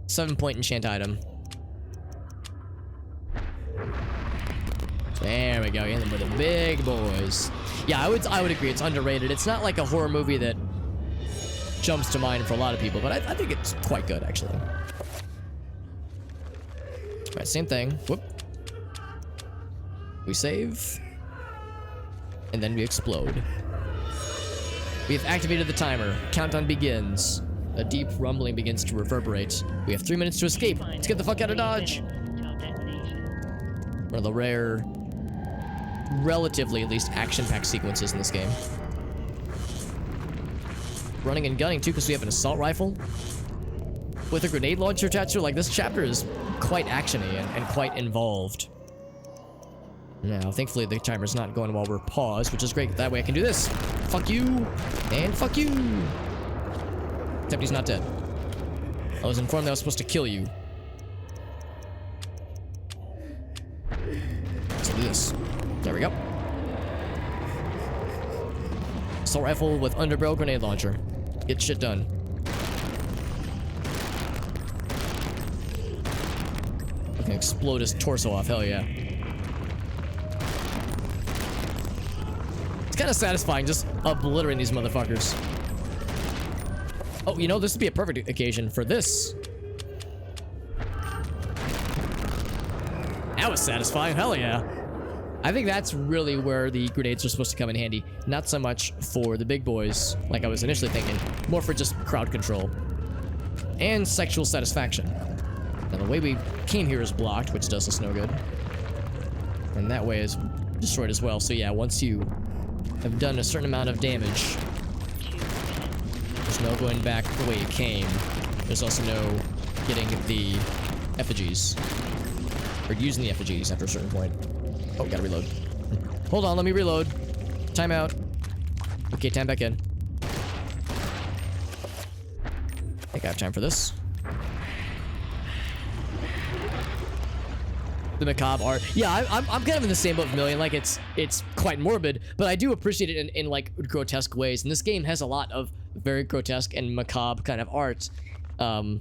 7-point enchant item. There we go, in with the big boys. Yeah, I would agree, it's underrated. It's not like a horror movie that jumps to mind for a lot of people, but I think it's quite good, actually. Alright, same thing. Whoop. We save. And then we explode. We have activated the timer. Countdown begins. A deep rumbling begins to reverberate. We have 3 minutes to escape. Let's get the fuck out of Dodge. One of the rare, relatively at least, action-packed sequences in this game. Running and gunning too, because we have an assault rifle with a grenade launcher attached to it. Like, this chapter is quite actiony and quite involved. Now, thankfully, the timer's not going while we're paused, which is great. That way I can do this. Fuck you, and fuck you. Except he's not dead. I was informed that I was supposed to kill you. Let's do this. There we go. Assault rifle with underbarrel grenade launcher. Get shit done. I can explode his torso off, hell yeah. It's kind of satisfying just obliterating these motherfuckers. Oh, you know, this would be a perfect occasion for this. That was satisfying, hell yeah. I think that's really where the grenades are supposed to come in handy. Not so much for the big boys, like I was initially thinking. More for just crowd control. And sexual satisfaction. Now the way we came here is blocked, which does us no good. And that way is destroyed as well. So yeah, once you have done a certain amount of damage, there's no going back the way you came. There's also no getting the effigies. Or using the effigies after a certain point. Oh, gotta reload. Hold on, let me reload. Time out. Okay, time back in. I think I have time for this. The macabre art. Yeah, I'm kind of in the same boat with Million. Like, it's quite morbid, but I do appreciate it in like grotesque ways. And this game has a lot of very grotesque and macabre kind of art. The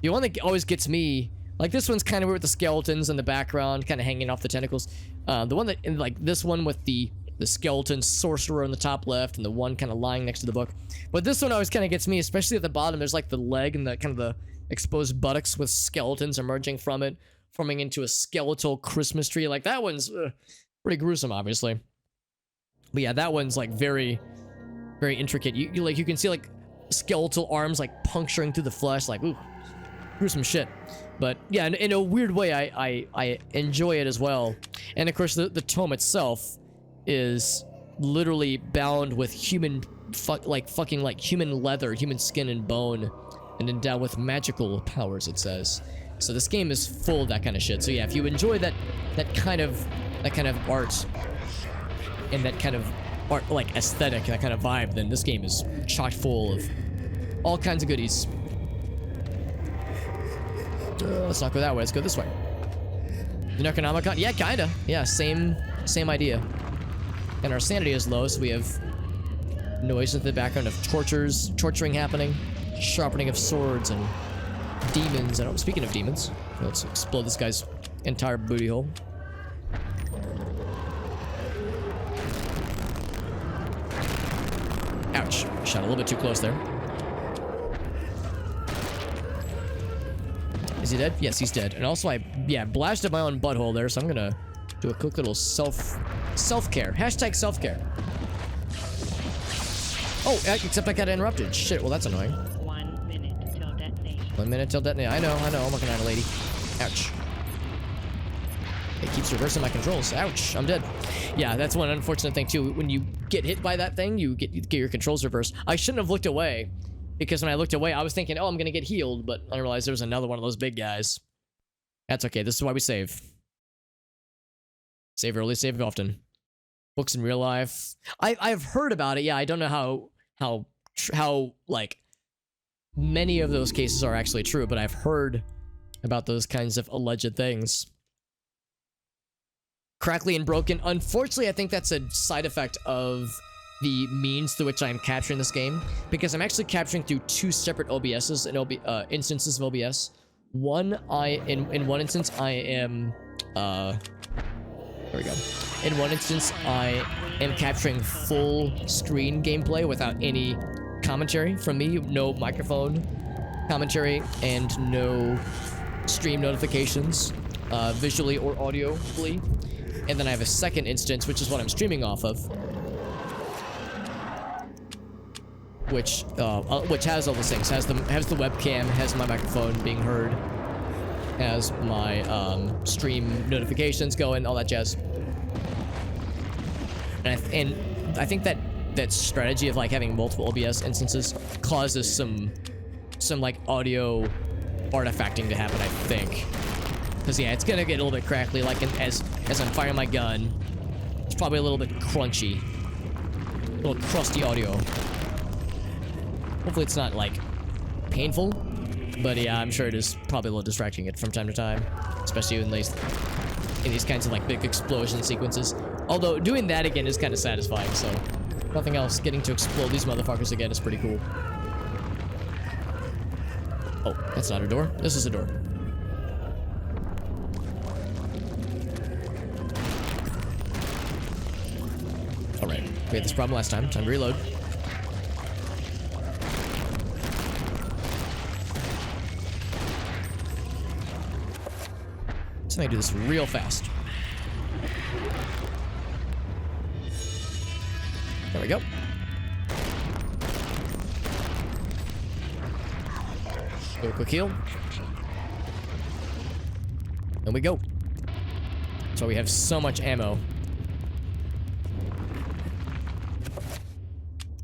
one that always gets me, like this one's kind of weird with the skeletons in the background, kind of hanging off the tentacles. The one that, like this one with the skeleton sorcerer on the top left, and the one kind of lying next to the book. But this one always kind of gets me, especially at the bottom. There's like the leg and the kind of the exposed buttocks with skeletons emerging from it, forming into a skeletal Christmas tree. Like that one's pretty gruesome, obviously. But yeah, that one's like very, very intricate. You can see like skeletal arms like puncturing through the flesh, like ooh, gruesome shit. But yeah, in a weird way, I enjoy it as well. And of course, the tome itself is literally bound with human fucking like human leather, human skin and bone, and endowed with magical powers, it says. So this game is full of that kind of shit. So yeah, if you enjoy that kind of art and that kind of art, like aesthetic, that kind of vibe, then this game is chock full of all kinds of goodies. Let's not go that way. Let's go this way. The Necronomicon? Yeah, kinda. Yeah, same idea. And our sanity is low, so we have noise in the background of torturing happening, sharpening of swords and demons. And speaking of demons, let's explode this guy's entire booty hole. Ouch. Shot a little bit too close there. Is he dead? Yes, he's dead. And also I blasted my own butthole there, so I'm gonna do a quick little self-care. Hashtag self-care. Oh, except I got interrupted. Shit, well that's annoying. 1 minute till detonation. 1 minute till detonate. I know, I'm looking at a lady. Ouch. It keeps reversing my controls. Ouch, I'm dead. Yeah, that's one unfortunate thing too. When you get hit by that thing, you get your controls reversed. I shouldn't have looked away, because when I looked away, I was thinking, oh, I'm gonna get healed, but I realized there was another one of those big guys. That's okay, this is why we save. Save early, save often. Books in real life. I've heard about it, yeah, I don't know how like, many of those cases are actually true, but I've heard about those kinds of alleged things. Crackly and broken. Unfortunately, I think that's a side effect of the means through which I'm capturing this game, because I'm actually capturing through two separate OBSs and instances of OBS. One, in one instance, I am, there we go. In one instance, I am capturing full screen gameplay without any commentary from me, no microphone commentary, and no stream notifications, visually or audibly. And then I have a second instance, which is what I'm streaming off of, which has all those things. Has the webcam, has my microphone being heard, has my stream notifications going, all that jazz. And I think that strategy of like having multiple OBS instances causes some like audio artifacting to happen, I think. Because yeah, it's gonna get a little bit crackly, like as I'm firing my gun. It's probably a little bit crunchy, a little crusty audio. Hopefully it's not like painful, but yeah, I'm sure it is probably a little distracting it from time to time, especially in these kinds of like big explosion sequences. Although doing that again is kind of satisfying, so nothing else, getting to explode these motherfuckers again is pretty cool. Oh, that's not a door. This is a door. Alright, we had this problem last time. Time to reload. So I do this real fast. There we go. Go quick heal. And we go. So we have so much ammo.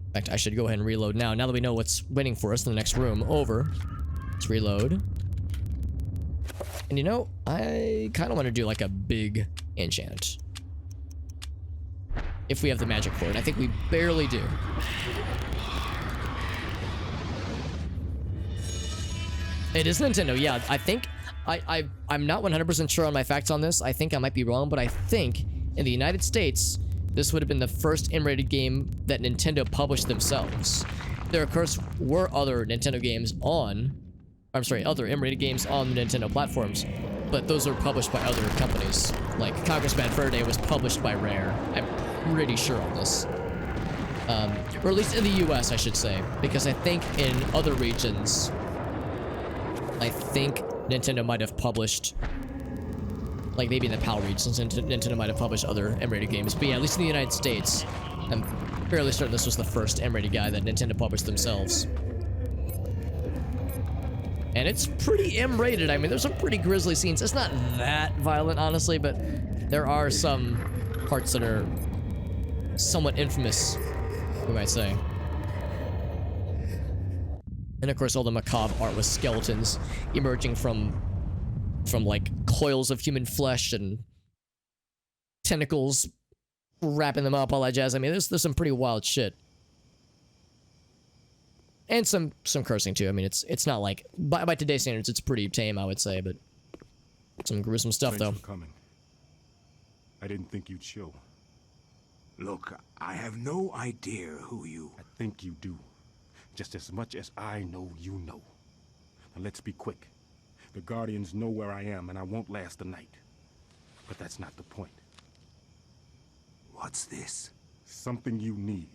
In fact, I should go ahead and reload now. Now that we know what's waiting for us in the next room. Over. Let's reload. And you know, I kind of want to do like a big enchant. If we have the magic for it. I think we barely do. It is Nintendo, yeah. I think I'm not 100% sure on my facts on this. I think I might be wrong, but I think in the United States, this would have been the first M-rated game that Nintendo published themselves. There, of course, were other Nintendo games on... I'm sorry, other M-rated games on the Nintendo platforms, but those were published by other companies. Like, Conker's Bad Fur Day was published by Rare. I'm pretty sure on this. Or at least in the US, I should say. Because I think in other regions... I think Nintendo might have published... Like, maybe in the PAL regions, Nintendo might have published other M-rated games. But yeah, at least in the United States, I'm fairly certain this was the first M-rated guy that Nintendo published themselves. And it's pretty M-rated. I mean, there's some pretty grisly scenes. It's not that violent, honestly, but there are some parts that are somewhat infamous, we might say. And of course all the macabre art with skeletons emerging from like coils of human flesh and tentacles wrapping them up, all that jazz. I mean, there's some pretty wild shit. And some cursing too. I mean, it's not like by today's standards it's pretty tame, I would say, but some gruesome stuff Thanks though. for coming. I didn't think you'd show. Look, I have no idea who you... I think you do. Just as much as I know you know. Now let's be quick. The Guardians know where I am, and I won't last the night. But that's not the point. What's this? Something you need.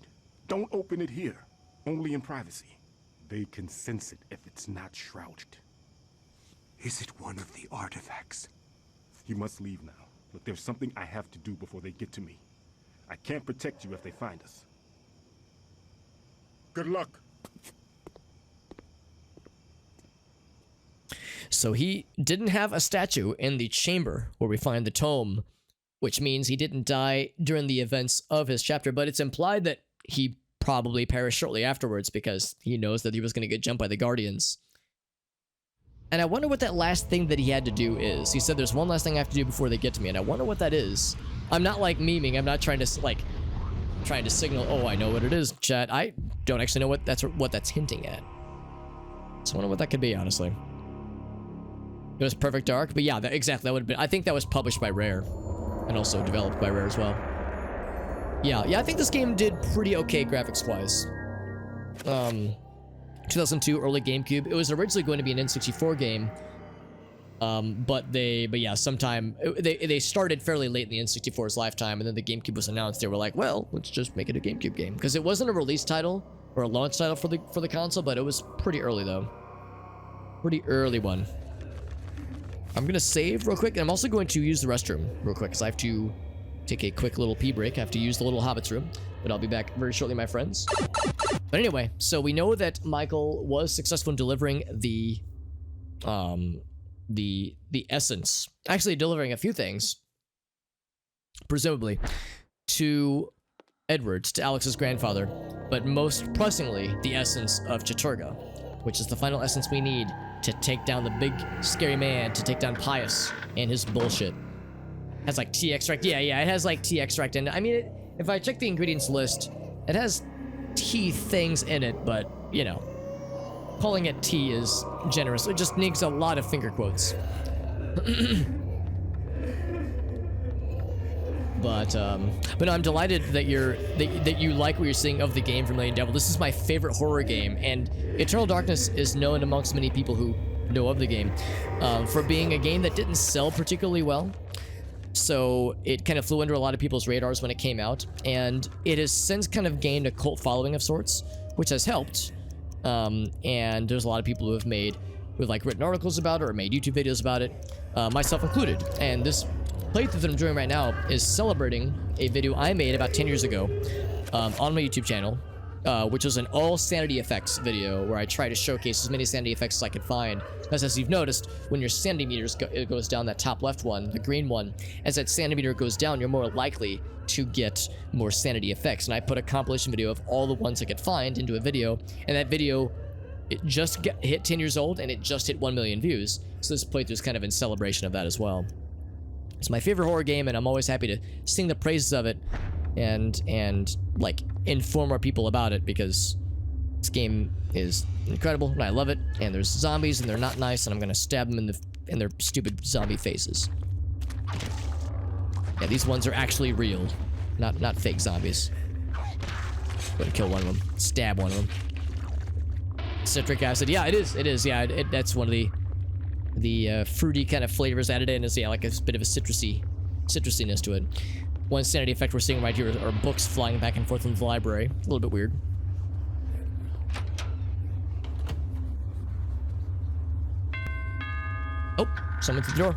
Don't open it here. Only in privacy. They can sense it if it's not shrouded. Is it one of the artifacts? You must leave now. Look, there's something I have to do before they get to me. I can't protect you if they find us. Good luck. So he didn't have a statue in the chamber where we find the tome, which means he didn't die during the events of his chapter, but it's implied that he probably perished shortly afterwards because he knows that he was going to get jumped by the Guardians. And I wonder what that last thing that he had to do is. He said there's one last thing I have to do before they get to me, and I wonder what that is. I'm not like memeing. I'm not trying to signal, oh, I know what it is, chat. I don't actually know what that's hinting at. So I wonder what that could be, honestly. It was Perfect Dark, but yeah, exactly, that would have been... I think that was published by Rare, and also developed by Rare as well. Yeah, I think this game did pretty okay graphics-wise. 2002, early GameCube. It was originally going to be an N64 game, but yeah, sometime... They started fairly late in the N64's lifetime, and then the GameCube was announced. They were like, well, let's just make it a GameCube game. Because it wasn't a release title, or a launch title for the console, but it was pretty early, though. Pretty early one. I'm gonna save real quick, and I'm also going to use the restroom real quick, because I have to take a quick little pee break. I have to use the little Hobbit's room, but I'll be back very shortly, my friends. But anyway, so we know that Michael was successful in delivering the essence, actually delivering a few things, presumably, to Edward, to Alex's grandfather, but most pressingly, the essence of Chaturga, which is the final essence we need to take down the big scary man, to take down Pius and his bullshit. It has like tea extract. Yeah, it has like tea extract in it. I mean, if I check the ingredients list, it has tea things in it, but, you know, calling it tea is generous. It just needs a lot of finger quotes. But no, I'm delighted that you like what you're seeing of the game Vermilion Devil. This is my favorite horror game, and Eternal Darkness is known amongst many people who know of the game for being a game that didn't sell particularly well. So it kind of flew under a lot of people's radars when it came out, and it has since kind of gained a cult following of sorts, which has helped. And there's a lot of people who have written articles about it or made YouTube videos about it, myself included. And this playthrough that I'm doing right now is celebrating a video I made about 10 years ago on my YouTube channel, which was an all Sanity Effects video where I try to showcase as many Sanity Effects as I could find. Because as you've noticed, when your sanity meter it goes down, that top left one, the green one, as that sanity meter goes down, you're more likely to get more Sanity Effects. And I put a compilation video of all the ones I could find into a video, and that video, it just hit 10 years old, and it just hit 1 million views. So this playthrough is kind of in celebration of that as well. It's my favorite horror game, and I'm always happy to sing the praises of it and like inform our people about it, because this game is incredible and I love it. And there's zombies and they're not nice, and I'm gonna stab them in their stupid zombie faces. Yeah, these ones are actually real, not fake zombies. Go and kill one of them. Stab one of them. Citric acid. Yeah, it is. Yeah, that's one of the fruity kind of flavors added in. Is, yeah, like a bit of a citrusiness to it. One sanity effect we're seeing right here are books flying back and forth in the library. A little bit weird. Oh, someone through the door.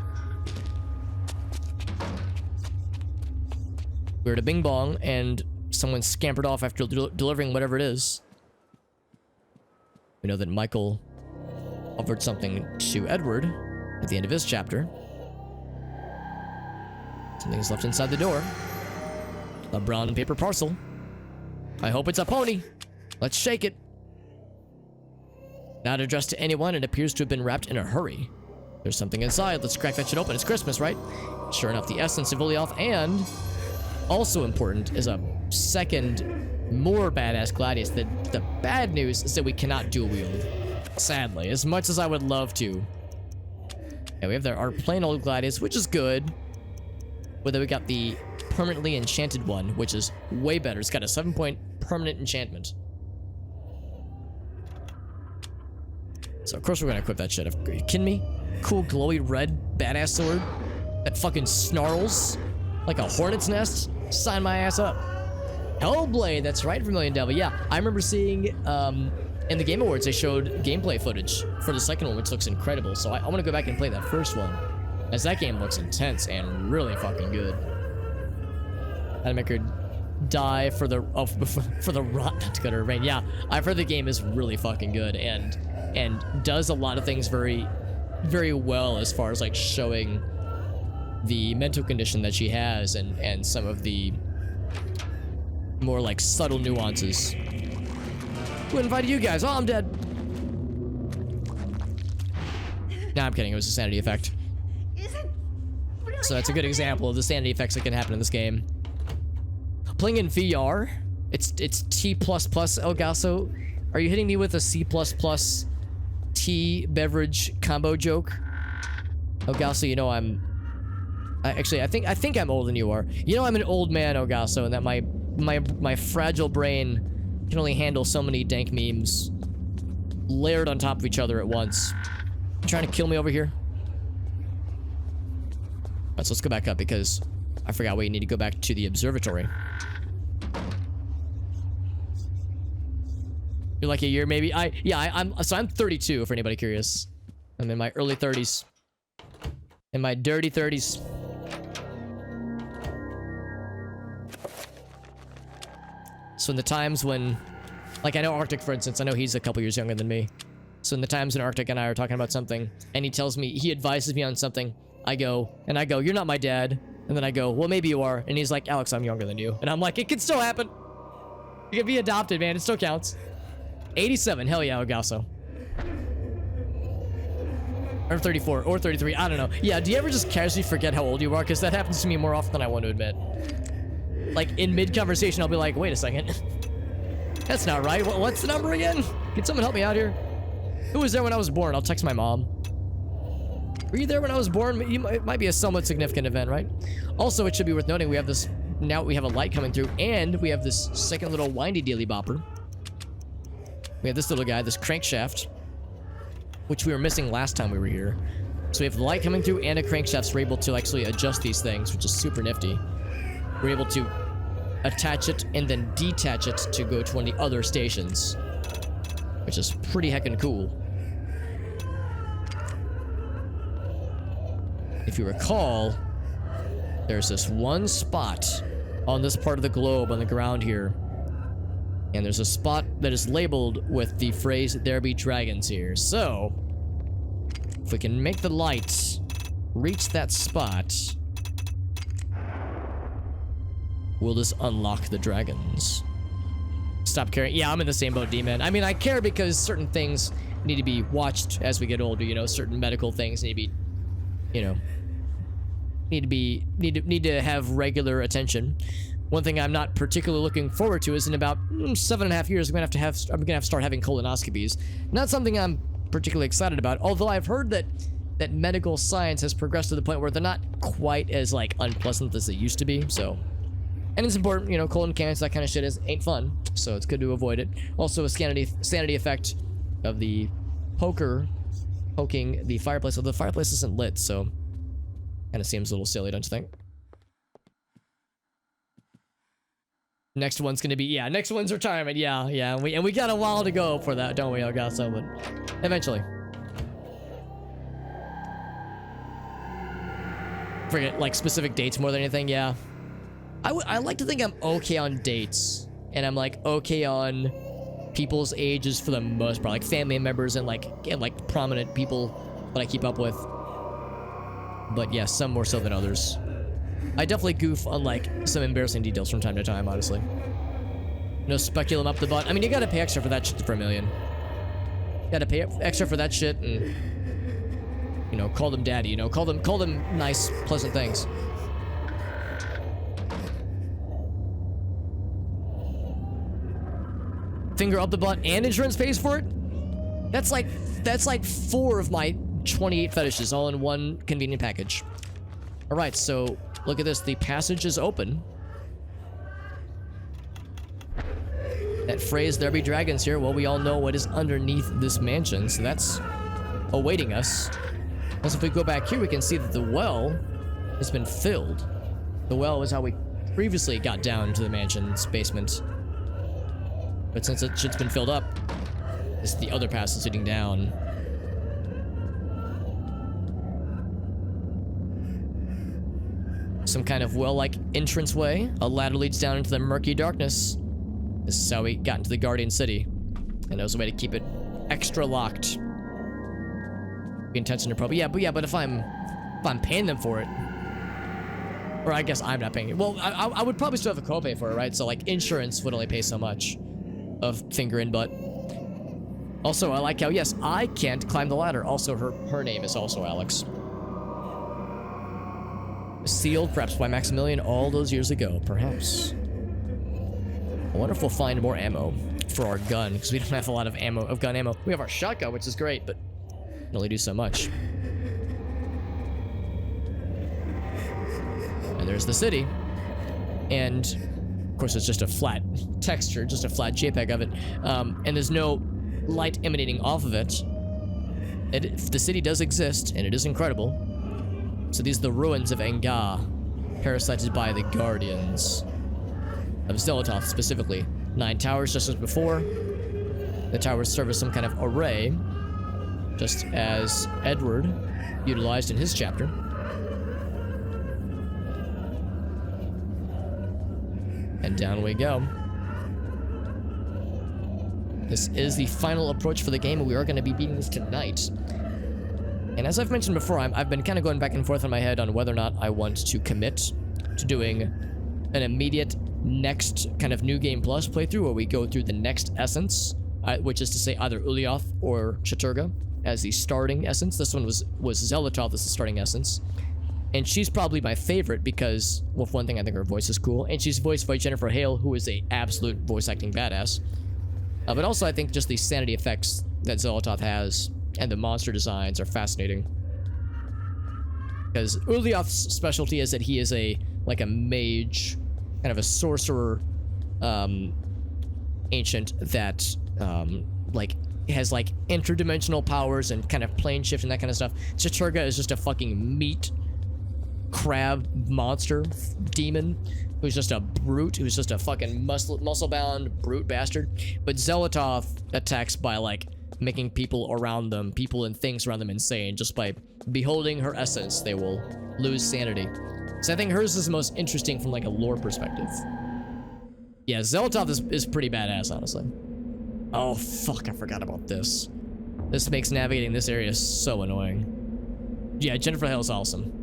We heard a bing bong, and someone scampered off after delivering whatever it is. We know that Michael offered something to Edward at the end of his chapter. Something's left inside the door. A brown paper parcel. I hope it's a pony. Let's shake it. Not addressed to anyone, it appears to have been wrapped in a hurry. There's something inside. Let's crack that shit open. It's Christmas, right? Sure enough, the essence of Ilioth, and also important is a second, more badass Gladius. The bad news is that we cannot dual wield. Sadly, as much as I would love to. Yeah, we have our plain old Gladius, which is good. But then we got the permanently enchanted one, which is way better. It's got a 7-point permanent enchantment. So of course we're gonna equip that shit. Are you kidding me? Cool glowy red badass sword that fucking snarls like a hornet's nest. Sign my ass up. Hellblade, that's right, Vermilion Devil. Yeah, I remember seeing in the Game Awards they showed gameplay footage for the second one, which looks incredible. So I want to go back and play that first one, as that game looks intense and really fucking good. I'd make her die for the for the rot not to go to her vein. Yeah, I've heard the game is really fucking good and does a lot of things very, very well as far as like showing the mental condition that she has and some of the more like subtle nuances. Who invited you guys? Oh, I'm dead. Nah, I'm kidding. It was a sanity effect. So that's a good example of the sanity effects that can happen in this game. Playing in VR, it's T++ El Gaso. Are you hitting me with a C++ tea beverage combo joke? Ogasso, you know I think I'm older than you are. You know I'm an old man, Ogasso, and that my fragile brain can only handle so many dank memes layered on top of each other at once. You trying to kill me over here? Alright, so let's go back up because I forgot we need to go back to the observatory. You're like a year, maybe. I'm 32, for anybody curious. I'm in my early 30s. In my dirty 30s. So in the times when, like I know Arctic, for instance, I know he's a couple years younger than me. So in the times when Arctic and I are talking about something, and he tells me, he advises me on something, I go, you're not my dad. And then I go, well, maybe you are. And he's like, Alex, I'm younger than you. And I'm like, it can still happen. You can be adopted, man. It still counts. 87, hell yeah, Ogasso. Or 34, or 33, I don't know. Yeah, do you ever just casually forget how old you are? Because that happens to me more often than I want to admit. Like, in mid-conversation, I'll be like, wait a second. That's not right. What's the number again? Can someone help me out here? Who was there when I was born? I'll text my mom. Were you there when I was born? It might be a somewhat significant event, right? Also, it should be worth noting, we have this... Now we have a light coming through, and we have this second little windy dealy bopper. We have this little guy, this crankshaft, which we were missing last time we were here. So we have the light coming through and a crankshaft, so we're able to actually adjust these things, which is super nifty. We're able to attach it and then detach it to go to one of the other stations, which is pretty heckin' cool. If you recall, there's this one spot on this part of the globe on the ground here, and there's a spot that is labeled with the phrase, "There be dragons here." So, if we can make the light reach that spot, we'll just unlock the dragons. Stop caring. Yeah, I'm in the same boat, D-Man. I mean, I care because certain things need to be watched as we get older, you know, certain medical things need to be, you know, need to have regular attention. One thing I'm not particularly looking forward to is in about 7.5 years, I'm gonna have to start having colonoscopies. Not something I'm particularly excited about, although I've heard that medical science has progressed to the point where they're not quite as like unpleasant as they used to be. So, and it's important, you know, colon cancer, that kind of shit ain't fun. So it's good to avoid it. Also, a sanity effect of the poking the fireplace. Well, the fireplace isn't lit, so kind of seems a little silly, don't you think? Next one's gonna be, yeah, next one's retirement. Yeah, and we got a while to go for that, don't we, Elgaso? But eventually. Forget like specific dates more than anything. Yeah, I like to think I'm okay on dates, and I'm like okay on people's ages for the most part, like family members and like prominent people that I keep up with. But yeah, some more so than others. I definitely goof on like some embarrassing details from time to time, honestly. No speculum up the butt. I mean, you gotta pay extra for that shit for $1 million. Gotta pay extra for that shit and, you know, call them daddy, you know, call them nice, pleasant things. Finger up the butt and insurance pays for it? That's like 4 of my 28 fetishes all in one convenient package. All right, so look at this. The passage is open. That phrase, "there be dragons here," well, we all know what is underneath this mansion, so that's awaiting us. Also, if we go back here, we can see that the well has been filled. The well is how we previously got down to the mansion's basement. But since it's been filled up, this is the other passage leading down. Some kind of well-like entranceway. A ladder leads down into the murky darkness. This is how we got into the Guardian City. And there's a way to keep it extra locked. The intention to probably, but if I'm paying them for it, or I guess I'm not paying it. Well, I would probably still have a copay for it, right? So like insurance would only pay so much of finger and butt. Also, I like how, yes, I can't climb the ladder. Also, her name is also Alex. Sealed, perhaps by Maximilian all those years ago, perhaps. I wonder if we'll find more ammo for our gun, because we don't have a lot of gun ammo. We have our shotgun, which is great, but can only do so much. And there's the city. And of course, it's just a flat texture, just a flat JPEG of it. And there's no light emanating off of it. The city does exist, and it is incredible. So these are the ruins of Enga, parasited by the Guardians of Zelatoth specifically. 9 towers, just as before. The towers serve as some kind of array, just as Edward utilized in his chapter. And down we go. This is the final approach for the game, and we are going to be beating this tonight. And as I've mentioned before, I've been kind of going back and forth in my head on whether or not I want to commit to doing an immediate next kind of New Game Plus playthrough where we go through the next essence, which is to say either Ulyaoth or Chaturga as the starting essence. This one was Zelatoth as the starting essence. And she's probably my favorite because, well, for one thing, I think her voice is cool. And she's voiced by Jennifer Hale, who is a absolute voice acting badass. But also, I think just the sanity effects that Zelatoth has and the monster designs are fascinating. Because Ulyaoth's specialty is that he is a mage, kind of a sorcerer, ancient that has interdimensional powers and kind of plane shift and that kind of stuff. Chaturga is just a fucking meat crab monster demon who's just a brute, who's just a fucking muscle-bound brute bastard. But Zelatoth attacks by making people and things around them insane. Just by beholding her essence, they will lose sanity. So I think hers is the most interesting from a lore perspective. Yeah, Zelatoth is pretty badass, honestly. Oh fuck, I forgot about this. This makes navigating this area so annoying. Yeah, Jennifer Hale's awesome.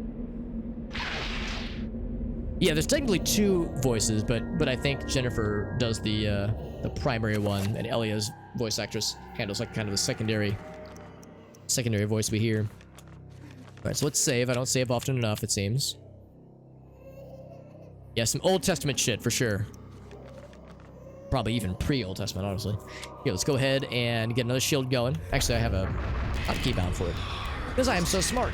Yeah, there's technically 2 voices, but I think Jennifer does the primary one, and Elia's voice actress handles kind of the secondary voice we hear. All right, so let's save. I don't save often enough, it seems. Yeah, some Old Testament shit for sure. Probably even pre-Old Testament, honestly. Yeah, let's go ahead and get another shield going. Actually, I have a hotkey bound for it because I am so smart.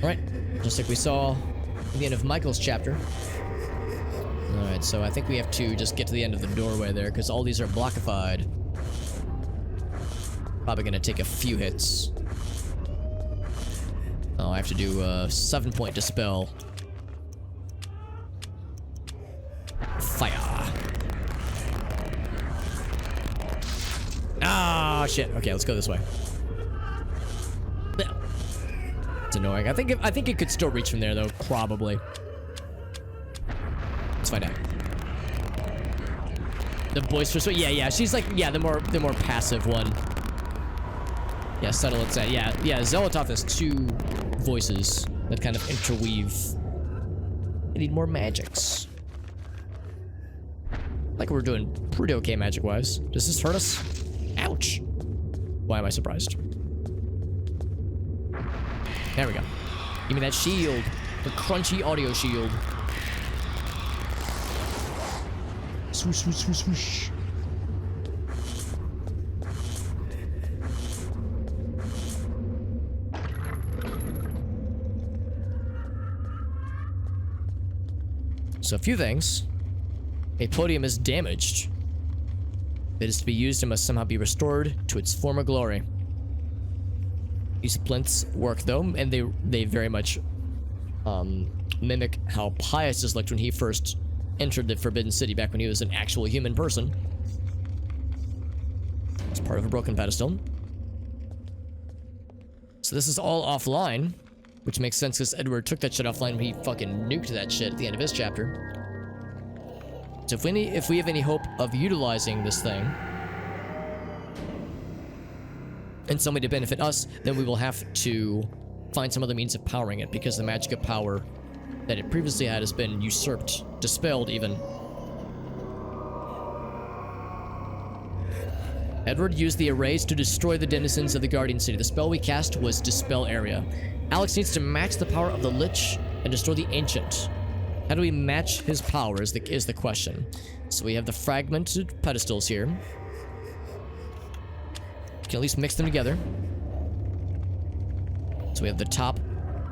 Alright, just like we saw at the end of Michael's chapter. Alright, so I think we have to just get to the end of the doorway there, because all these are blockified. Probably gonna take a few hits. Oh, I have to do a 7-point dispel. Fire. Ah, shit. Okay, let's go this way. It's annoying. I think it could still reach from there though, probably. Let's find out. The boisterous one? Yeah, she's the more passive one. Yeah, subtle and sad. Yeah, Zelatoth has 2 voices that kind of interweave. I need more magics. Like we're doing pretty okay magic-wise. Does this hurt us? Ouch. Why am I surprised? There we go. Give me that shield. The crunchy audio shield. Swoosh, swoosh, swoosh, swoosh. So a few things. A podium is damaged. If it is to be used, it must somehow be restored to its former glory. These splints work though, and they very much mimic how Pius looked when he first entered the Forbidden City back when he was an actual human person. It's part of a broken pedestal. So this is all offline, which makes sense because Edward took that shit offline when he fucking nuked that shit at the end of his chapter. So if we have any hope of utilizing this thing in some way to benefit us, then we will have to find some other means of powering it, because the magic of power that it previously had has been usurped, dispelled even. Edward used the arrays to destroy the denizens of the Guardian City. The spell we cast was Dispel Area. Alex needs to match the power of the Lich and destroy the Ancient. How do we match his power is the question. So we have the fragmented pedestals here. We can at least mix them together. So we have the top,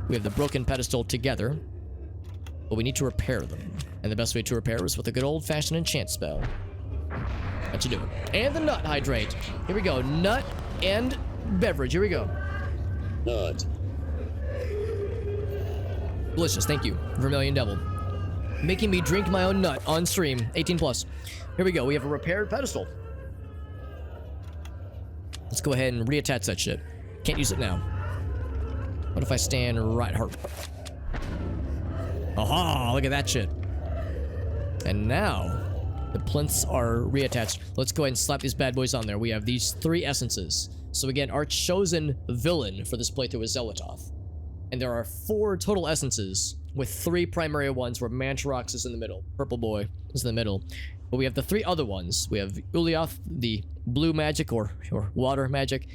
we have the broken pedestal together. But we need to repair them. And the best way to repair is with a good old-fashioned enchant spell. What you doing? And the nut hydrate. Here we go. Nut and beverage. Here we go. Nut. Delicious. Thank you, Vermilion Devil. Making me drink my own nut on stream. 18 plus. Here we go. We have a repaired pedestal. Let's go ahead and reattach that shit. Can't use it now. What if I stand right here? Aha! Look at that shit. And now the plinths are reattached. Let's go ahead and slap these bad boys on there. We have these 3 essences. So again, our chosen villain for this playthrough is Zelatoth. And there are 4 total essences, with 3 primary ones where Mantarox is in the middle. Purple Boy is in the middle. But we have the 3 other ones. We have Ulyaoth, the blue magic or water magic.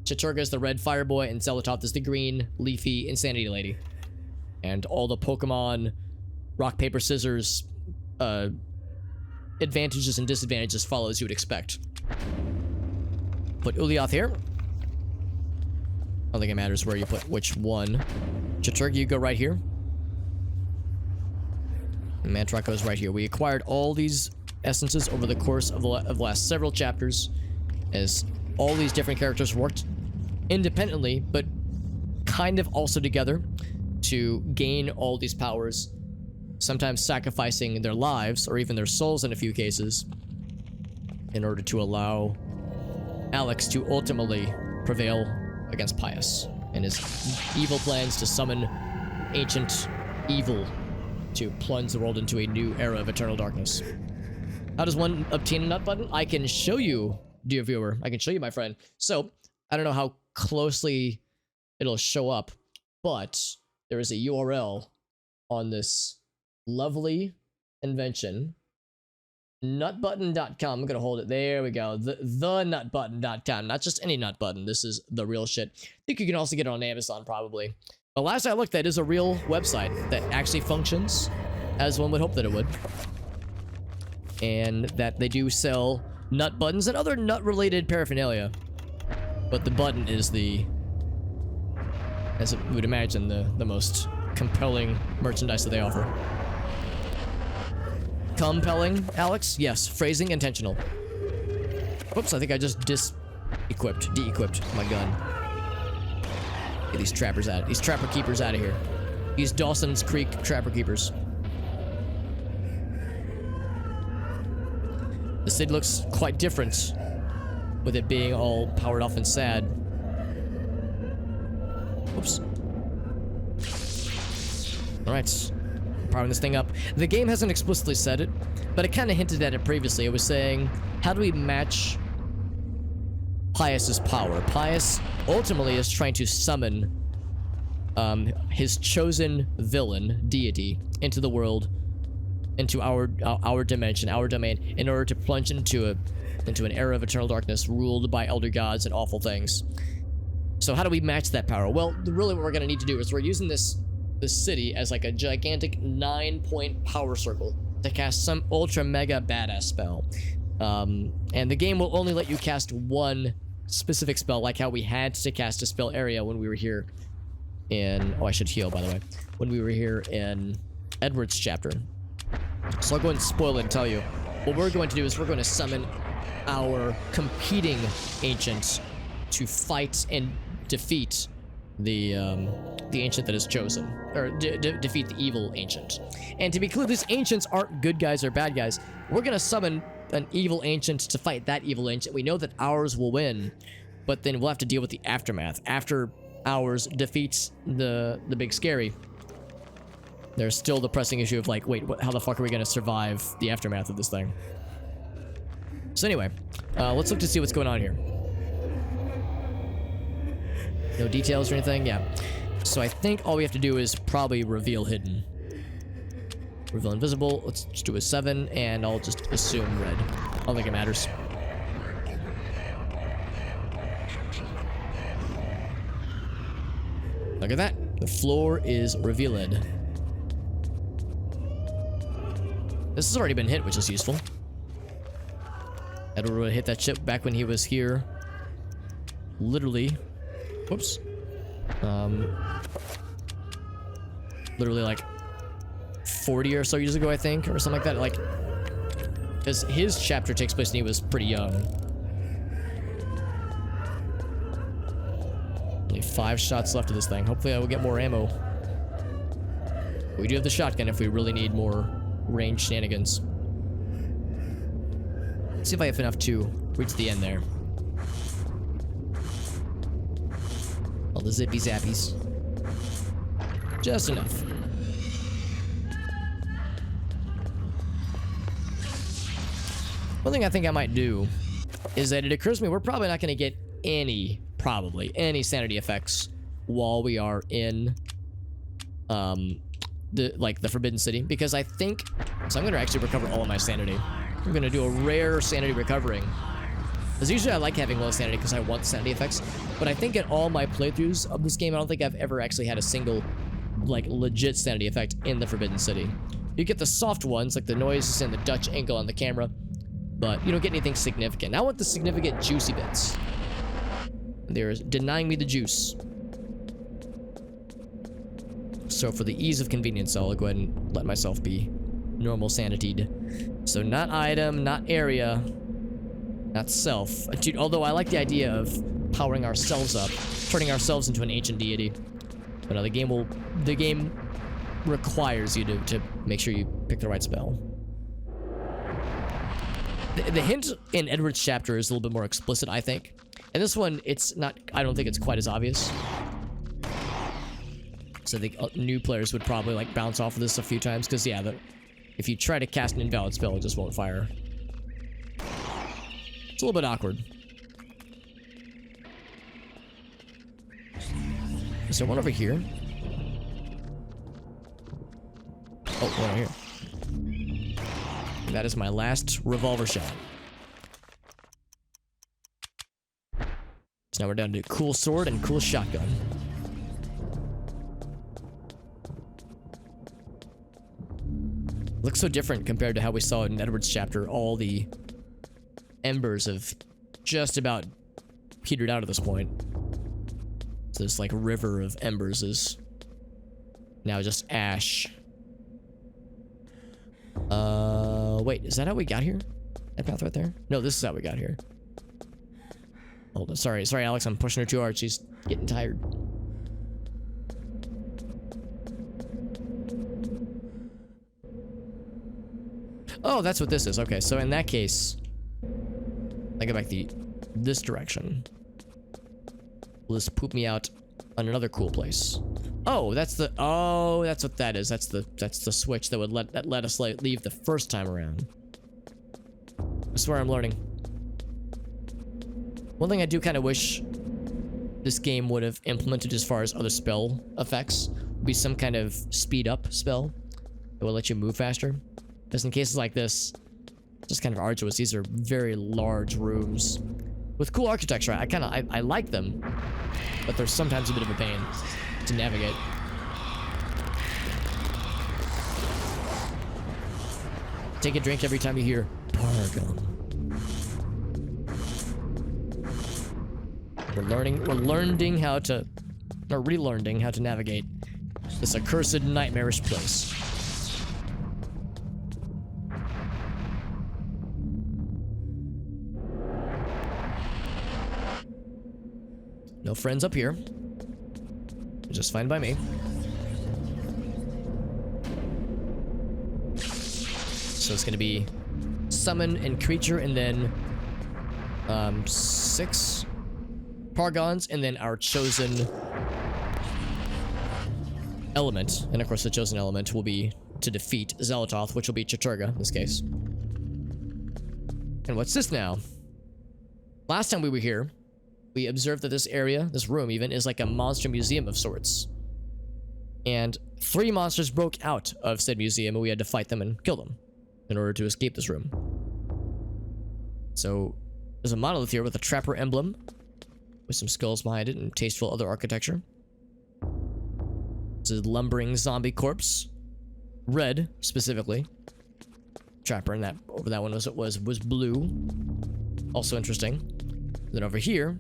Chaturga is the red fire boy, and Zelatoth is the green leafy insanity lady. And all the Pokemon rock, paper, scissors advantages and disadvantages follow as you would expect. Put Ulyaoth here. I don't think it matters where you put which one. Chaturga, you go right here. And Mantarox goes right here. We acquired all these essences over the course of the last several chapters, as all these different characters worked independently, but kind of also together to gain all these powers, sometimes sacrificing their lives or even their souls in a few cases in order to allow Alex to ultimately prevail against Pius and his evil plans to summon ancient evil to plunge the world into a new era of eternal darkness. How does one obtain a nut button? I can show you, dear viewer. I can show you, my friend. So, I don't know how closely it'll show up, but there is a URL on this lovely invention. Nutbutton.com. I'm gonna hold it. There we go. The nutbutton.com. Not just any nut button. This is the real shit. I think you can also get it on Amazon, probably. But last I looked, that is a real website that actually functions as one would hope that it would. And that they do sell nut buttons and other nut-related paraphernalia. But the button is the, as you would imagine, the most compelling merchandise that they offer. Compelling, Alex? Yes. Phrasing intentional. Whoops, I think I just de-equipped my gun. Get these trappers out. These trapper keepers out of here. These Dawson's Creek trapper keepers. The city looks quite different with it being all powered off and sad. Whoops. Alright. Powering this thing up. The game hasn't explicitly said it, but it kind of hinted at it previously. It was saying, how do we match Pius's power? Pius ultimately is trying to summon his chosen villain, deity, into the world into our dimension, our domain, in order to plunge into an era of eternal darkness ruled by elder gods and awful things. So how do we match that power? Well, really what we're going to need to do is we're using this city as like a gigantic 9-point power circle to cast some ultra mega badass spell. And the game will only let you cast one specific spell, like how we had to cast a spell area when we were here in... Oh, I should heal, by the way. When we were here in Edward's chapter. So I'll go ahead and spoil it and tell you. What we're going to do is we're going to summon our competing ancients to fight and defeat the ancient that is chosen, or defeat the evil ancient. And to be clear, these ancients aren't good guys or bad guys. We're gonna summon an evil ancient to fight that evil ancient. We know that ours will win, but then we'll have to deal with the aftermath. After ours defeats the big scary, there's still the pressing issue of like, wait, how the fuck are we gonna survive the aftermath of this thing? So anyway, let's look to see what's going on here. No details or anything? Yeah. So I think all we have to do is probably reveal hidden. Reveal invisible. Let's just do a 7, and I'll just assume red. I don't think it matters. Look at that. The floor is revealed. This has already been hit, which is useful. Edward would hit that ship back when he was here. Literally. Whoops. Literally like 40 or so years ago, I think, or something like that. Like, because his chapter takes place when he was pretty young. Only 5 shots left of this thing. Hopefully I will get more ammo. We do have the shotgun if we really need more range shenanigans. Let's see if I have enough to reach the end there. All the zippy zappies. Just enough. One thing I think I might do is that it occurs to me we're probably not going to get any sanity effects while we are in the Forbidden City, because I think so. I'm going to actually recover all of my sanity. I'm going to do a rare sanity recovering. Because usually I like having low sanity because I want sanity effects, but I think in all my playthroughs of this game, I don't think I've ever actually had a single, like, legit sanity effect in the Forbidden City. You get the soft ones, like the noises and the Dutch angle on the camera, but you don't get anything significant. I want the significant juicy bits. They're denying me the juice. So for the ease of convenience, I'll go ahead and let myself be normal sanitied. So not item, not area, not self. Dude, although I like the idea of powering ourselves up, turning ourselves into an ancient deity. But no, the game requires you to make sure you pick the right spell. The hint in Edward's chapter is a little bit more explicit, I think. And this one, it's not, I don't think it's quite as obvious. So I think new players would probably like bounce off of this a few times, because yeah, if you try to cast an invalid spell, it just won't fire. It's a little bit awkward. Is there one over here? Oh, one over here. That is my last revolver shot. So now we're down to cool sword and cool shotgun. Looks so different compared to how we saw it in Edward's chapter. All the embers have just about petered out at this point. So this like river of embers is now just ash. Wait, is that how we got here? That path right there? No, this is how we got here. Hold on, sorry, Alex, I'm pushing her too hard. She's getting tired. Oh, that's what this is. Okay, so in that case, I go back this direction. Will this poop me out on another cool place? Oh, that's what that is. That's the switch that would let us leave the first time around. I swear I'm learning. One thing I do kind of wish this game would have implemented as far as other spell effects would be some kind of speed up spell that will let you move faster. Just in cases like this, just kind of arduous. These are very large rooms with cool architecture. I like them, but they're sometimes a bit of a pain to navigate. Take a drink every time you hear Paragon. We're learning how to, or relearning how to navigate this accursed, nightmarish place. No friends up here. Just fine by me. So it's gonna be summon and creature, and then 6 Paragons, and then our chosen element. And of course the chosen element will be to defeat Xelatoth, which will be Chaturga in this case. And what's this now? Last time we were here, we observed that this area, this room even, is like a monster museum of sorts. And 3 monsters broke out of said museum, and we had to fight them and kill them in order to escape this room. So there's a monolith here with a trapper emblem with some skulls behind it and tasteful other architecture. It's a lumbering zombie corpse, red specifically. Trapper in that over that one was blue. Also interesting. Then over here,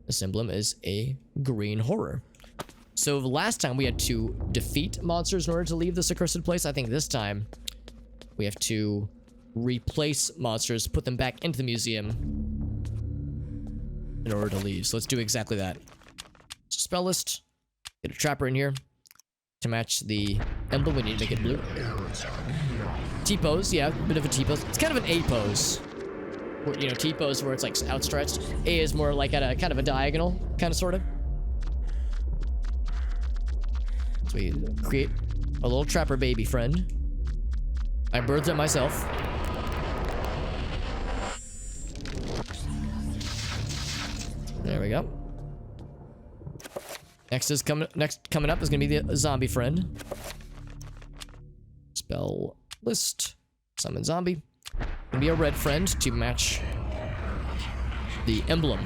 this emblem is a green horror. So last time we had to defeat monsters in order to leave this accursed place. I think this time we have to replace monsters, put them back into the museum in order to leave. So let's do exactly that. So spell list, get a trapper in here to match the emblem. We need to make it blue. T-pose, yeah, a bit of a T-pose. It's kind of an A-pose. You know, T-pose where it's like outstretched. A is more like at a kind of a diagonal, kind of, sort of. So we create a little trapper baby friend. I birthed it myself. There we go. Next coming up is gonna be the zombie friend. Spell list. Summon zombie. Gonna be a red friend to match the emblem.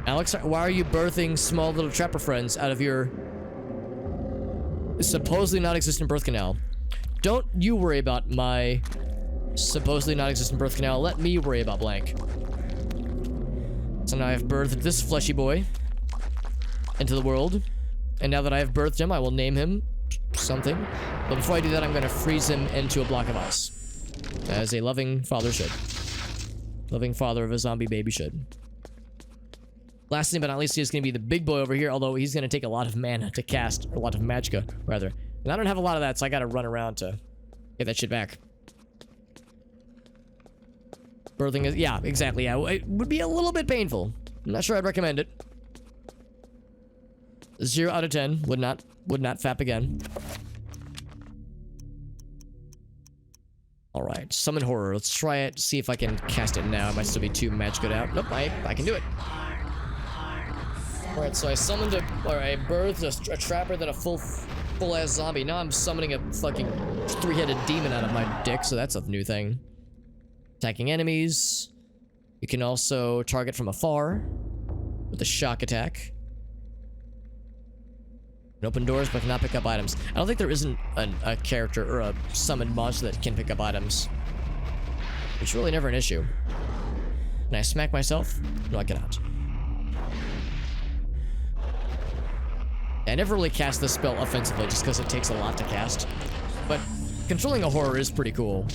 Alex, why are you birthing small little trapper friends out of your supposedly non-existent birth canal? Don't you worry about my supposedly non-existent birth canal. Let me worry about blank. So now I have birthed this fleshy boy into the world. And now that I have birthed him, I will name him something. But before I do that, I'm going to freeze him into a block of ice. As a loving father should. Loving father of a zombie baby should. Last thing but not least is going to be the big boy over here, although he's going to take a lot of mana to cast, or a lot of magicka, rather. And I don't have a lot of that, so I got to run around to get that shit back. Birthing is, yeah, exactly, yeah. It would be a little bit painful. I'm not sure I'd recommend it. 0 out of 10. Would not fap again. Alright, summon horror. Let's try it, see if I can cast it now. I might still be too magicka out. Nope, I can do it. Alright, so I summoned I birthed a trapper, then a full-ass zombie. Now I'm summoning a fucking 3-headed demon out of my dick, so that's a new thing. Attacking enemies. You can also target from afar with a shock attack. Can open doors, but cannot pick up items. I don't think there isn't a character or a summoned monster that can pick up items. It's really never an issue. Can I smack myself? No, I cannot. I never really cast this spell offensively just because it takes a lot to cast. But controlling a horror is pretty cool.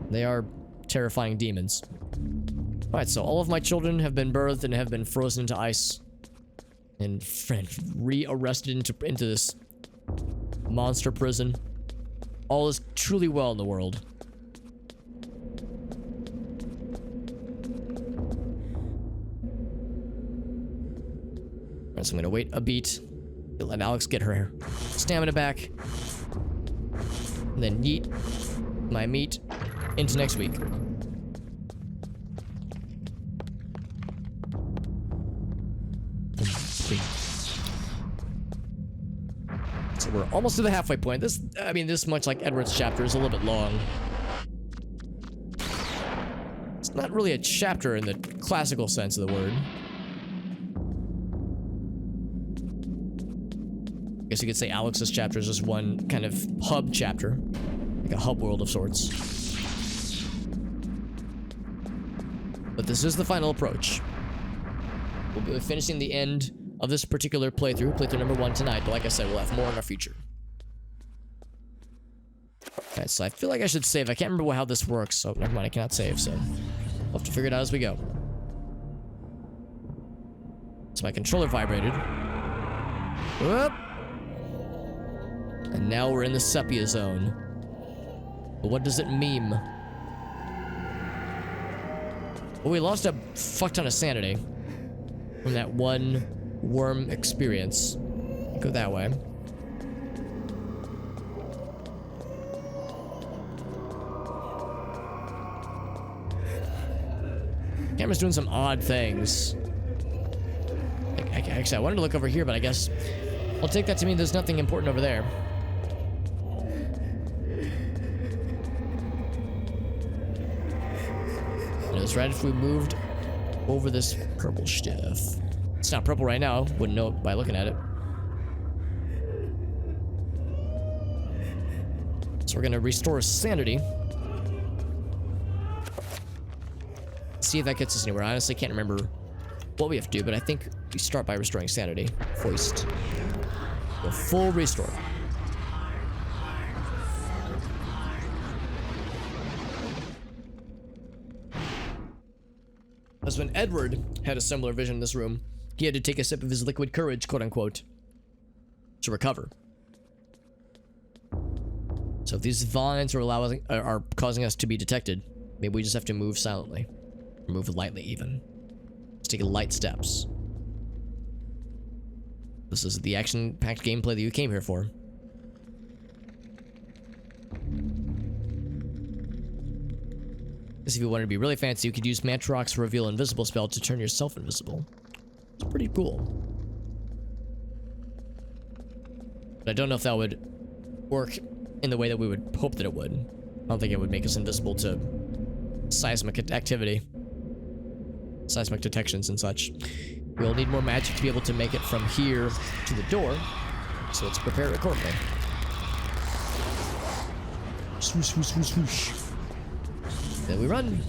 They are terrifying demons. Alright, so all of my children have been birthed and have been frozen into ice. And re-arrested into this monster prison. All is truly well in the world. Alright, so I'm gonna wait a beat. Let Alex get her stamina back. And then yeet my meat into next week. So we're almost to the halfway point. This, I mean, this much like Edward's chapter is a little bit long. It's not really a chapter in the classical sense of the word. I guess you could say Alex's chapter is just one kind of hub chapter, like a hub world of sorts. But this is the final approach. We'll be finishing the end of this particular playthrough number 1 tonight, but like I said, we'll have more in our future. Okay, so I feel like I should save. I can't remember how this works, so never mind, I cannot save, so we'll have to figure it out as we go. So my controller vibrated. Whoop! And now we're in the sepia zone. But what does it mean? Well, we lost a fuck ton of sanity from that one worm experience. Go that way. Camera's doing some odd things. Actually, I wanted to look over here, but I guess I'll take that to mean there's nothing important over there. And it's right if we moved over this purple stuff. It's not purple right now. Wouldn't know it by looking at it. So we're gonna restore sanity. See if that gets us anywhere. I honestly can't remember what we have to do, but I think we start by restoring sanity. Foist. The full restore. As when Edward had a similar vision in this room, he had to take a sip of his liquid courage, quote unquote, to recover. So if these vines are causing us to be detected, maybe we just have to move silently. Or move lightly even. Let's take light steps. This is the action-packed gameplay that you came here for. If you wanted to be really fancy, you could use Mantroc's Reveal Invisible spell to turn yourself invisible. It's pretty cool. But I don't know if that would work in the way that we would hope that it would. I don't think it would make us invisible to seismic activity. Seismic detections and such. We'll need more magic to be able to make it from here to the door. So let's prepare it accordingly. Swoosh, swoosh, swoosh, swoosh. Then we run.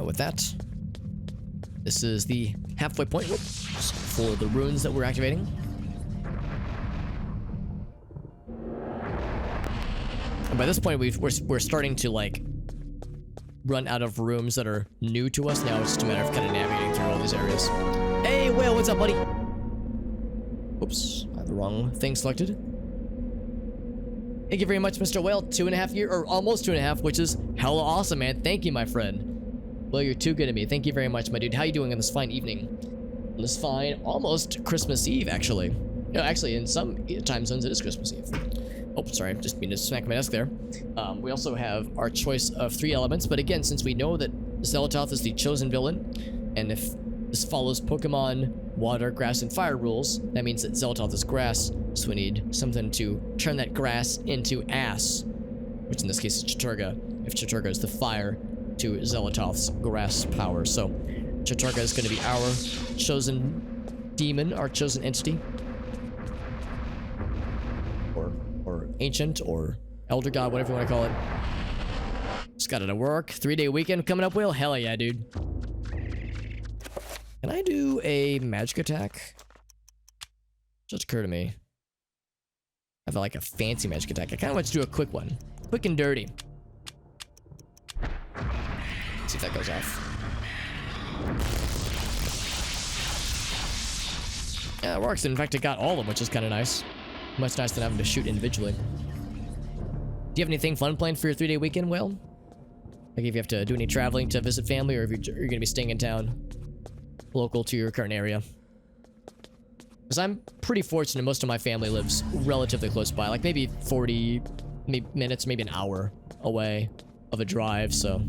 With that, this is the halfway point for the runes that we're activating. And by this point, we're starting to like run out of rooms that are new to us. Now it's just a matter of kind of navigating through all these areas. Hey, Whale, what's up, buddy? Oops, I have the wrong thing selected. Thank you very much, Mr. Whale. 2.5 years, or almost 2.5, which is hella awesome, man. Thank you, my friend. Well, you're too good to me. Thank you very much, my dude. How you doing on this fine evening? On this fine, almost Christmas Eve, actually. No, actually, in some time zones, it is Christmas Eve. Oh, sorry, just mean to smack my desk there. We also have our choice of 3 elements, but again, since we know that Xelatoth is the chosen villain, and if this follows Pokemon water, grass, and fire rules, that means that Xelatoth is grass, so we need something to turn that grass into ass, which in this case is Chaturga, if Chaturga is the fire to Xelatoth's grass power. So Chaturga is going to be our chosen demon, our chosen entity, or ancient, or elder god, whatever you want to call it. Just got it to work. 3-day weekend coming up, Will? Hell yeah, dude. Can I do a magic attack? Just occurred to me. I have like a fancy magic attack. I kind of want to do a quick one. Quick and dirty. See if that goes off. Yeah, it works. In fact, it got all of them, which is kind of nice. Much nicer than having to shoot individually. Do you have anything fun planned for your 3-day weekend, Will? Like if you have to do any traveling to visit family, or if you're going to be staying in town local to your current area? Because I'm pretty fortunate most of my family lives relatively close by, like maybe 40 minutes, maybe an hour away of a drive, so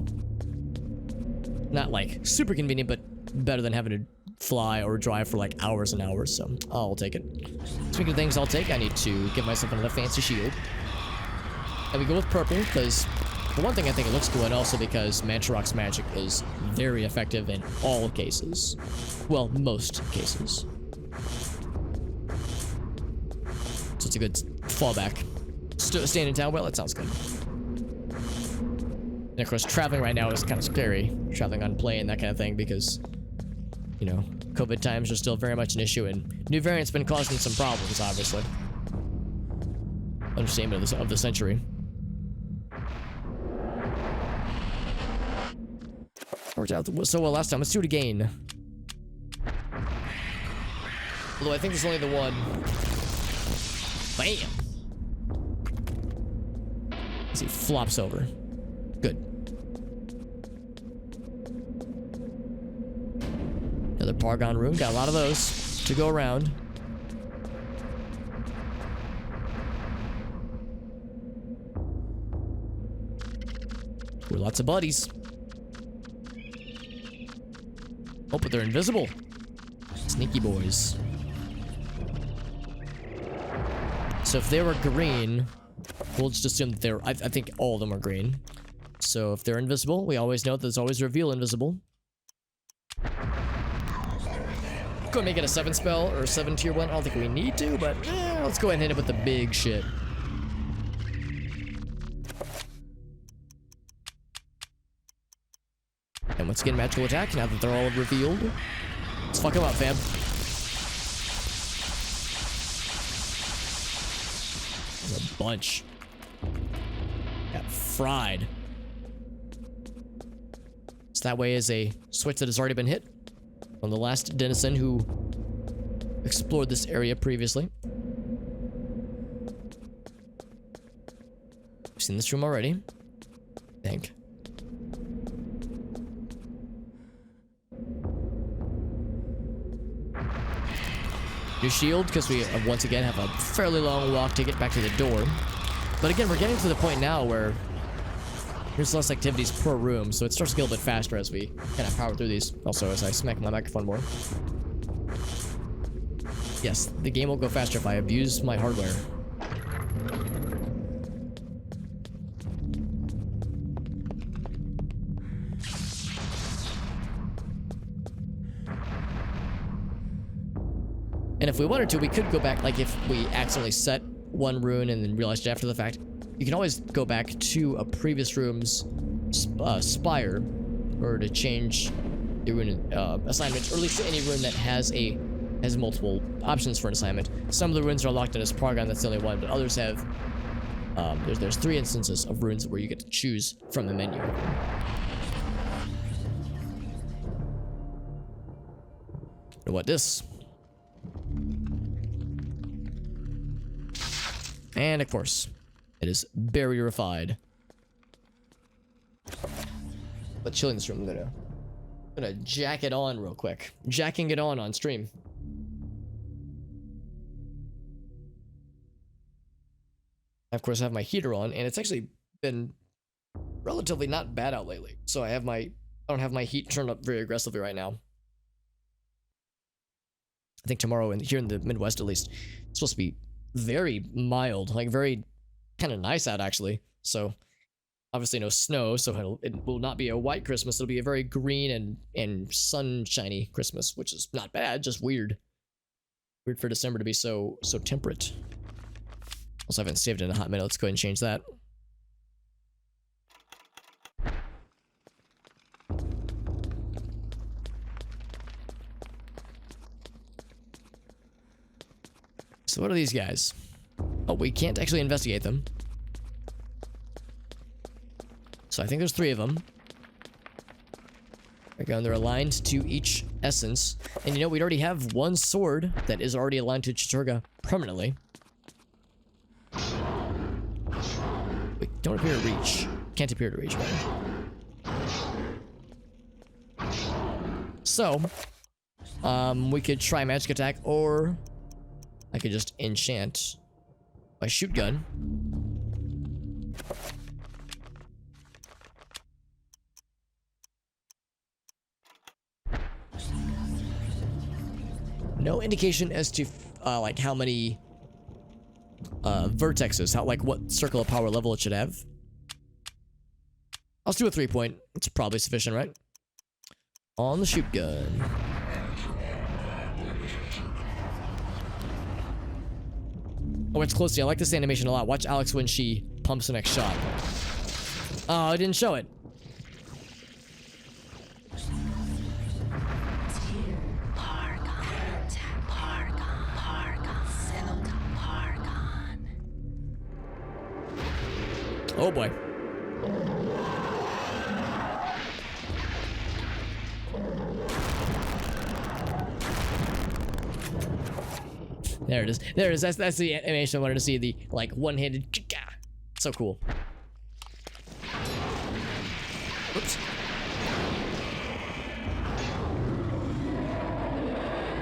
Not like super convenient, but better than having to fly or drive for like hours and hours, so I'll take it. Speaking of things I'll take, I need to give myself another fancy shield. And we go with purple because, for one thing, I think it looks cool, and also because Mantarok's magic is very effective in all cases. Well, most cases. So it's a good fallback. Staying in town, well, that sounds good. And of course, traveling right now is kind of scary. Traveling on plane, that kind of thing, because, you know, COVID times are still very much an issue, and new variants been causing some problems, obviously. Understatement of the century. Worked out so well last time. Let's do it again. Although I think there's only the one. Bam! As he flops over. Good. Another Paragon rune. Got a lot of those to go around. Ooh, lots of buddies. Oh, but they're invisible. Sneaky boys. So if they were green, we'll just assume that they're... I think all of them are green. So if they're invisible, we always know that there's always reveal invisible. Go and make it a 7 spell or 7 tier 1. I don't think we need to, but let's go ahead and hit it with the big shit. And once again, magical attack, now that they're all revealed. Let's fuck them up, fam. There's a bunch. Got fried. So that way is a switch that has already been hit on the last denizen who explored this area previously. We've seen this room already, I think. New shield, because we once again have a fairly long walk to get back to the door. But again, we're getting to the point now where there's less activities per room, so it starts to get a little bit faster as we kind of power through these. Also, as I smack my microphone more. Yes, the game will go faster if I abuse my hardware. And if we wanted to, we could go back, like if we accidentally set one rune and then realized it after the fact, you can always go back to a previous room's spire or to change the rune assignment, or at least any rune that has multiple options for an assignment. Some of the runes are locked in as Paragon, that's the only one, but others have, there's 3 instances of runes where you get to choose from the menu. And what this? And of course, it is barrierified. But chilling this room, I'm gonna jack it on real quick. Jacking it on stream. I of course have my heater on, and it's actually been relatively not bad out lately. So I don't have my heat turned up very aggressively right now. I think tomorrow, here in the Midwest at least, it's supposed to be very mild, like very kind of nice out actually. So obviously no snow, so it will not be a white Christmas. It'll be a very green and sunshiny Christmas, which is not bad, just weird. Weird for December to be so temperate. Also, I haven't saved it in a hot minute. Let's go ahead and change that. So what are these guys? Oh, we can't actually investigate them. So I think there's 3 of them. There we go, and they're aligned to each essence. And you know, we already have 1 sword that is already aligned to Chiturga permanently. Wait, don't appear to reach. Can't appear to reach, right? So, we could try magic attack, or I could just enchant my shoot gun. No indication as to like how many vertexes, like what circle of power level it should have. Let's do a 3-point. It's probably sufficient, right? On the shoot gun. Oh, it's closely. I like this animation a lot. Watch Alex when she pumps the next shot. Oh, I didn't show it. Oh boy. There it is. There it is. That's the animation I wanted to see. The like one-handed. So cool. Oops.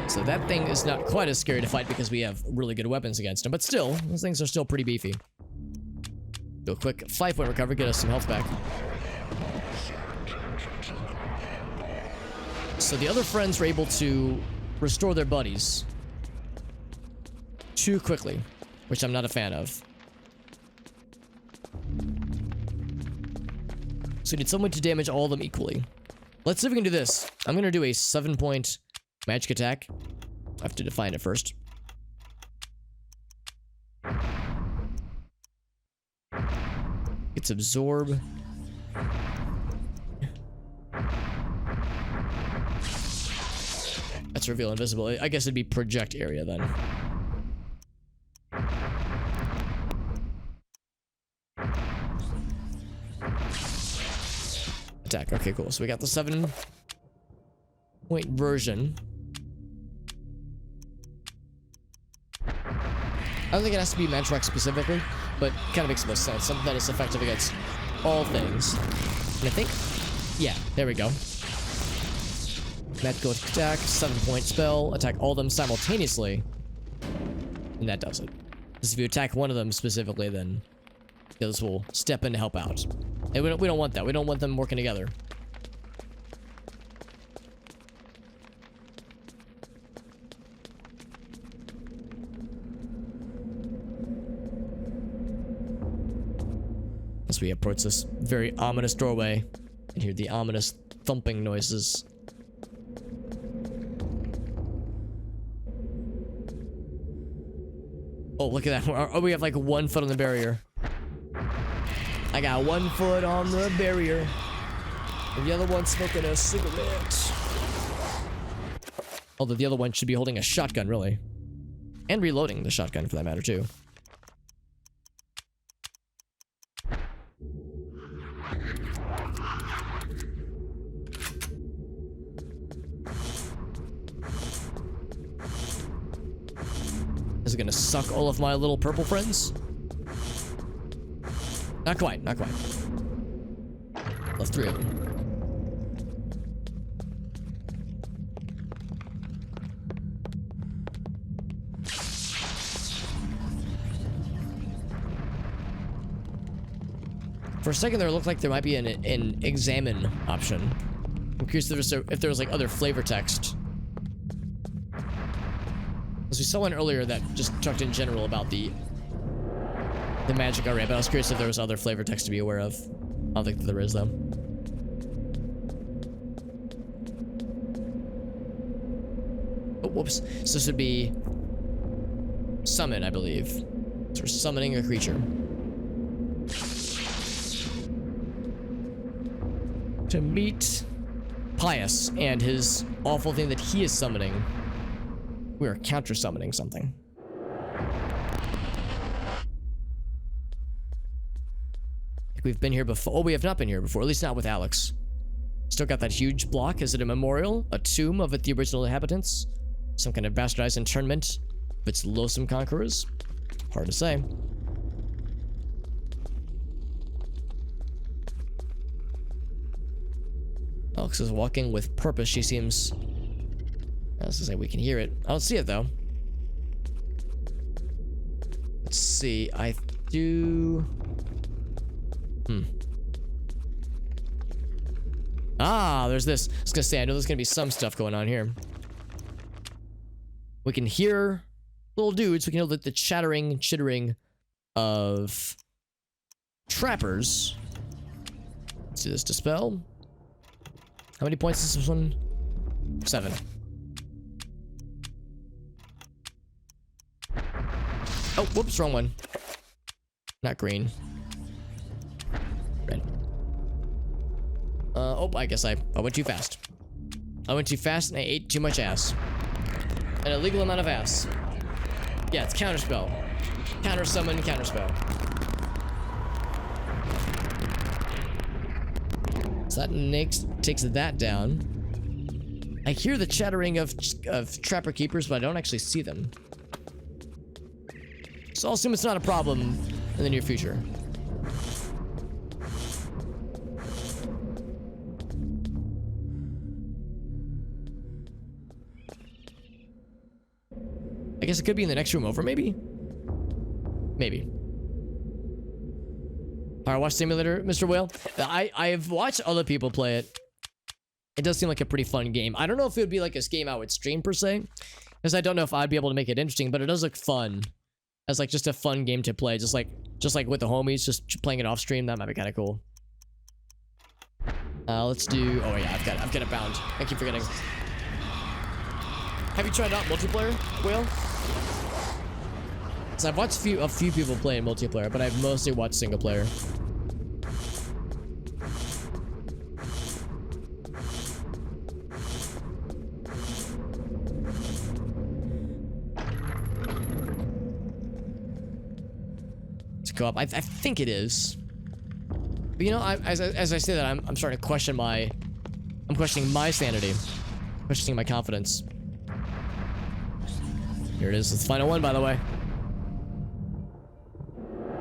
So that thing is not quite as scary to fight because we have really good weapons against him. But still, those things are still pretty beefy. Do a quick 5-point recovery, get us some health back. So the other friends were able to restore their buddies too quickly, which I'm not a fan of. So we need someone to damage all of them equally. Let's see if we can do this. I'm gonna do a 7-point magic attack. I have to define it first. It's absorb. That's reveal invisibility. I guess it'd be project area then. Attack. Okay, cool. So we got the 7-point version. I don't think it has to be Mantrax specifically, but kind of makes most sense. Something that is effective against all things. And I think, yeah, there we go. Magical attack, 7-point spell, attack all of them simultaneously. And that does it. Because if you attack one of them specifically, then the others will step in to help out. And we don't want that. We don't want them working together. As we approach this very ominous doorway and hear the ominous thumping noises. Oh, look at that. Oh, we have like 1 foot on the barrier. I got 1 foot on the barrier. And the other one's smoking a cigarette. Although the other one should be holding a shotgun, really. And reloading the shotgun, for that matter, too. Is it gonna suck all of my little purple friends? Not quite, not quite. Left 3 of them. For a second there, it looked like there might be an examine option. I'm curious if there was like other flavor text. Because we saw one earlier that just talked in general about the magic array, but I was curious if there was other flavor text to be aware of. I don't think that there is, though. Oh, whoops. So this would be summon, I believe. So we're summoning a creature. To meet Pius and his awful thing that he is summoning. We are counter-summoning something. We've been here before. Oh, we have not been here before, at least not with Alex. Still got that huge block. Is it a memorial? A tomb of the original inhabitants? Some kind of bastardized internment of its loathsome conquerors? Hard to say. Alex is walking with purpose. She seems... I was gonna say we can hear it. I don't see it though. Let's see. I do... Ah, there's this. I was gonna say, I know there's gonna be some stuff going on here. We can hear little dudes. We can hear the chattering and chittering of trappers. Let's do this. Dispel. How many points is this one? 7. Oh, whoops, wrong one. Not green. Red. Oh, I guess I went too fast. I went too fast and I ate too much ass. An illegal amount of ass. Yeah, it's counterspell. Counter summon, counterspell. So that takes that down. I hear the chattering of trapper keepers, but I don't actually see them. So I'll assume it's not a problem in the near future. I guess it could be in the next room over, maybe? Maybe. Power Wash Simulator, Mr. Whale. I've watched other people play it. It does seem like a pretty fun game. I don't know if it would be like a game I would stream per se, because I don't know if I'd be able to make it interesting, but it does look fun. As like just a fun game to play, just like with the homies, just playing it off stream. That might be kind of cool. Let's do. Oh yeah, I've got it bound. I keep forgetting. Have you tried out multiplayer, Whale? So I've watched a few people play in multiplayer, but I've mostly watched single player. Go up. I think it is. But you know, as I say that, I'm starting to question I'm questioning my sanity, questioning my confidence. Here it is. It's the final one, by the way.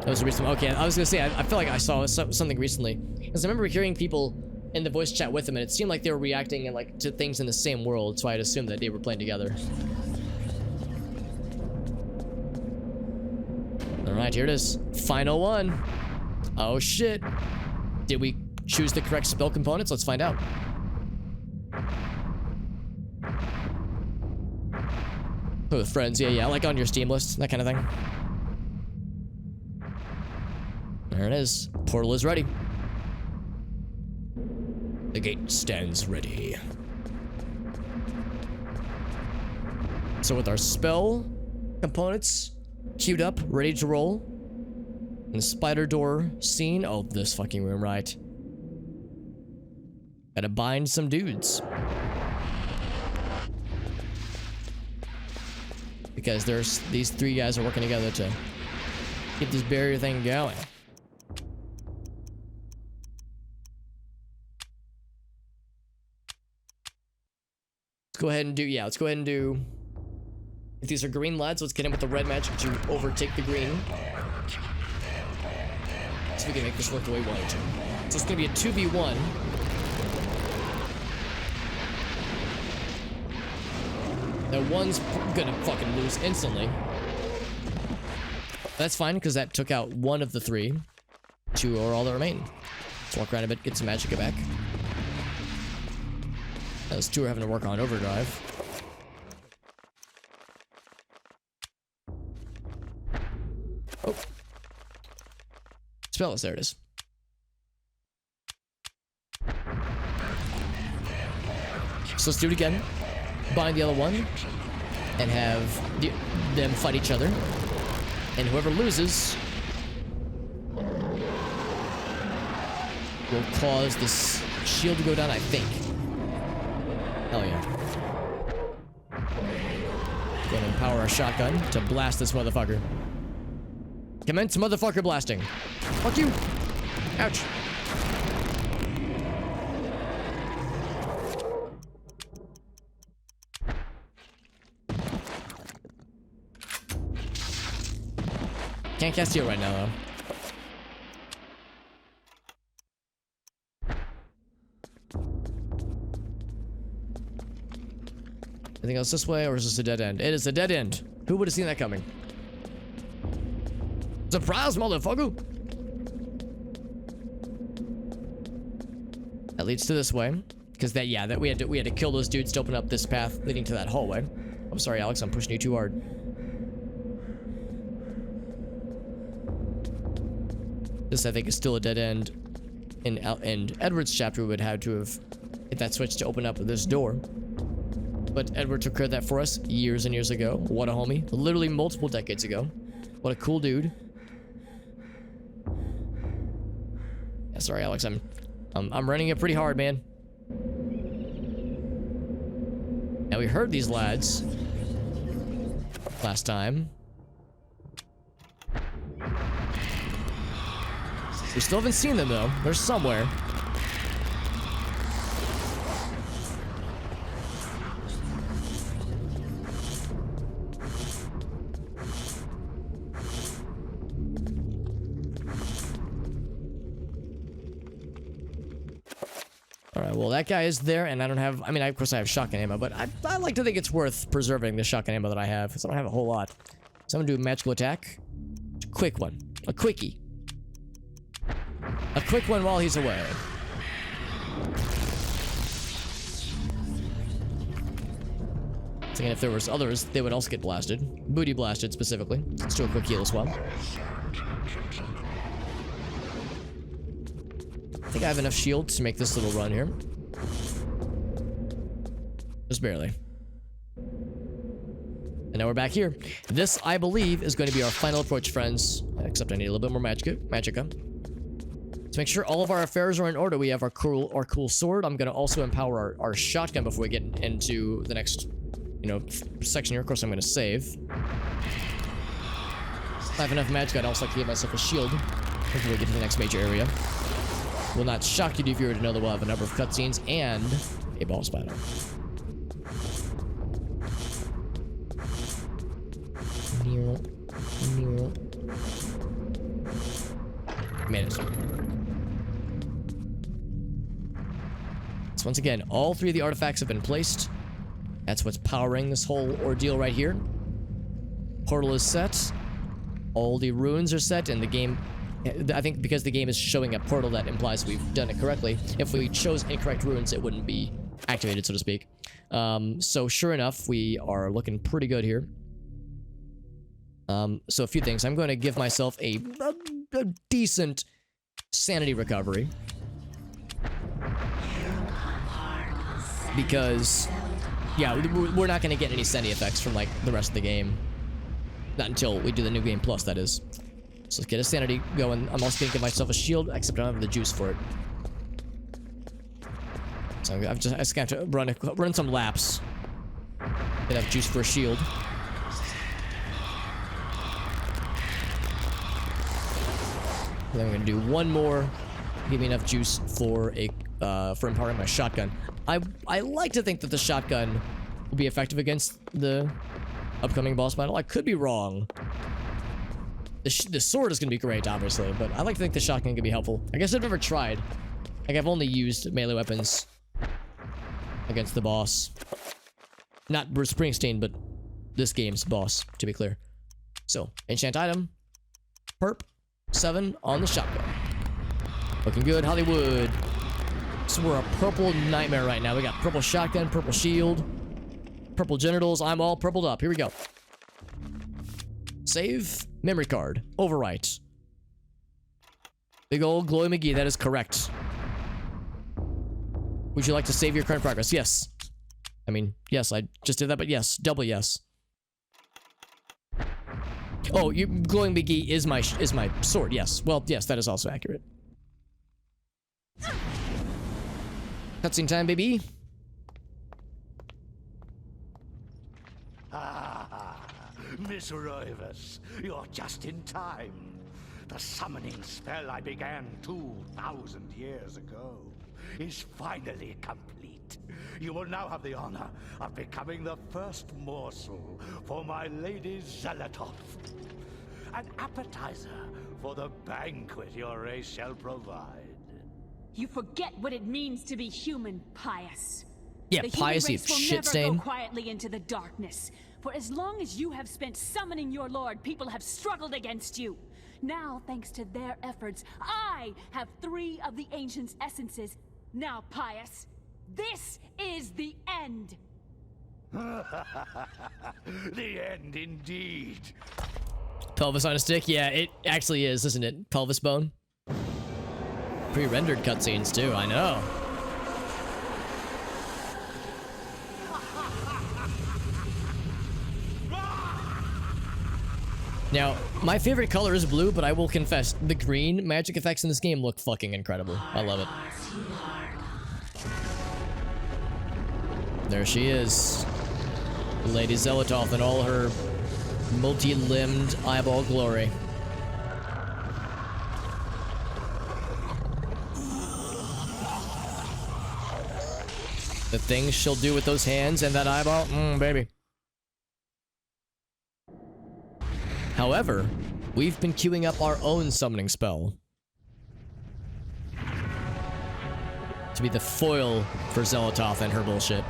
That was a recent. Okay, I was gonna say I feel like I saw something recently, because I remember hearing people in the voice chat with them, and it seemed like they were reacting like to things in the same world. So I'd assumed that they were playing together. Alright, here it is. Final one. Oh shit. Did we choose the correct spell components? Let's find out. Oh, with friends, yeah, like on your Steam list, that kind of thing. There it is. Portal is ready. The gate stands ready. So with our spell components queued up, ready to roll. And the spider door scene. Oh, this fucking room, right. Gotta bind some dudes. Because these 3 guys are working together to get this barrier thing going. Let's go ahead and do, if these are green lads, let's get in with the red magic to overtake the green. So we can make this work the way we want it to. So it's gonna be a 2v1. That one's gonna fucking lose instantly. That's fine, because that took out one of the 3. 2 are all that remain. Let's walk around a bit, get some magic back. Those 2 are having to work on overdrive. Oh. Spell us, there it is. So let's do it again. Bind the other one. And have them fight each other. And whoever loses will cause this shield to go down, I think. Hell yeah. Gonna empower our shotgun to blast this motherfucker. Commence motherfucker blasting. Fuck you. Ouch. Can't cast heal right now, though. Anything else this way, or is this a dead end? It is a dead end. Who would have seen that coming? Surprise, motherfucker! That leads to this way, because we had to kill those dudes to open up this path leading to that hallway. I'm sorry, Alex, I'm pushing you too hard. This, I think, is still a dead end. In Edward's chapter, we would have to have hit that switch to open up this door. But Edward took care of that for us years and years ago. What a homie. Literally multiple decades ago. What a cool dude. Yeah, sorry, Alex, I'm running it pretty hard, man. Now, we heard these lads last time. We still haven't seen them, though. They're somewhere. Alright, well, that guy is there, and I don't have... I mean, of course I have shotgun ammo, but I like to think it's worth preserving the shotgun ammo that I have, because I don't have a whole lot. So I'm gonna do a magical attack. Quick one. A quickie. A quick one while he's away. Thinking if there was others, they would also get blasted. Booty blasted, specifically. Let's do a quick heal as well. I think I have enough shield to make this little run here. Just barely. And now we're back here. This, I believe, is going to be our final approach, friends. Except I need a little bit more magicka. To make sure all of our affairs are in order, we have our cool sword. I'm going to also empower our shotgun before we get into the next, section here. Of course, I'm going to save. If I have enough magic, I'd also like to give myself a shield before we get to the next major area. Will not shock you if you were to know that we'll have a number of cutscenes and a boss battle. Made it. So once again, all three of the artifacts have been placed. That's what's powering this whole ordeal right here. Portal is set. All the ruins are set, and the game... I think because the game is showing a portal, that implies we've done it correctly. If we chose incorrect ruins, it wouldn't be activated, so to speak. So sure enough, we are looking pretty good here. So a few things. I'm going to give myself a decent sanity recovery. Because, yeah, we're not going to get any sanity effects from, like, the rest of the game. Not until we do the new game plus, that is. So let's get a sanity going. I'm also going to give myself a shield, except I don't have the juice for it. So I just have to run some laps. Get enough juice for a shield. Then I'm going to do one more. Give me enough juice for empowering my shotgun. I like to think that the shotgun will be effective against the upcoming boss battle. I could be wrong. The sword is going to be great, obviously, but I like to think the shotgun can be helpful. I guess I've never tried. Like, I've only used melee weapons against the boss. Not Bruce Springsteen, but this game's boss, to be clear. So, enchant item. Perp. 7 on the shotgun. Looking good, Hollywood. So we're a purple nightmare right now. We got purple shotgun, purple shield, purple genitals. I'm all purpled up. Here we go. Save. Memory card. Overwrite. Big old Glowy McGee. That is correct. Would you like to save your current progress? Yes. I mean, yes, I just did that, but yes. Double yes. Oh, Glowing McGee is my sword. Yes. Well, yes, that is also accurate. Cutscene time, baby. Ah, Miss Roivas, you're just in time. The summoning spell I began 2,000 years ago is finally complete. You will now have the honor of becoming the first morsel for my Lady Zelatov. An appetizer for the banquet your race shall provide. You forget what it means to be human, Pious. Yeah, the Pious, you human race will shit never stain. go quietly into the darkness. For as long as you have spent summoning your lord, people have struggled against you. Now, thanks to their efforts, I have 3 of the Ancient's essences. Now, Pious, this is the end. The end indeed. Pelvis on a stick? Yeah, it actually is, isn't it? Pelvis bone. Pre-rendered cutscenes too, I know. Now, my favorite color is blue, but I will confess, the green magic effects in this game look fucking incredible. I love it. There she is. Lady Zelatoth in all her multi-limbed eyeball glory. The things she'll do with those hands and that eyeball, baby. However, we've been queuing up our own summoning spell to be the foil for Zelatoth and her bullshit.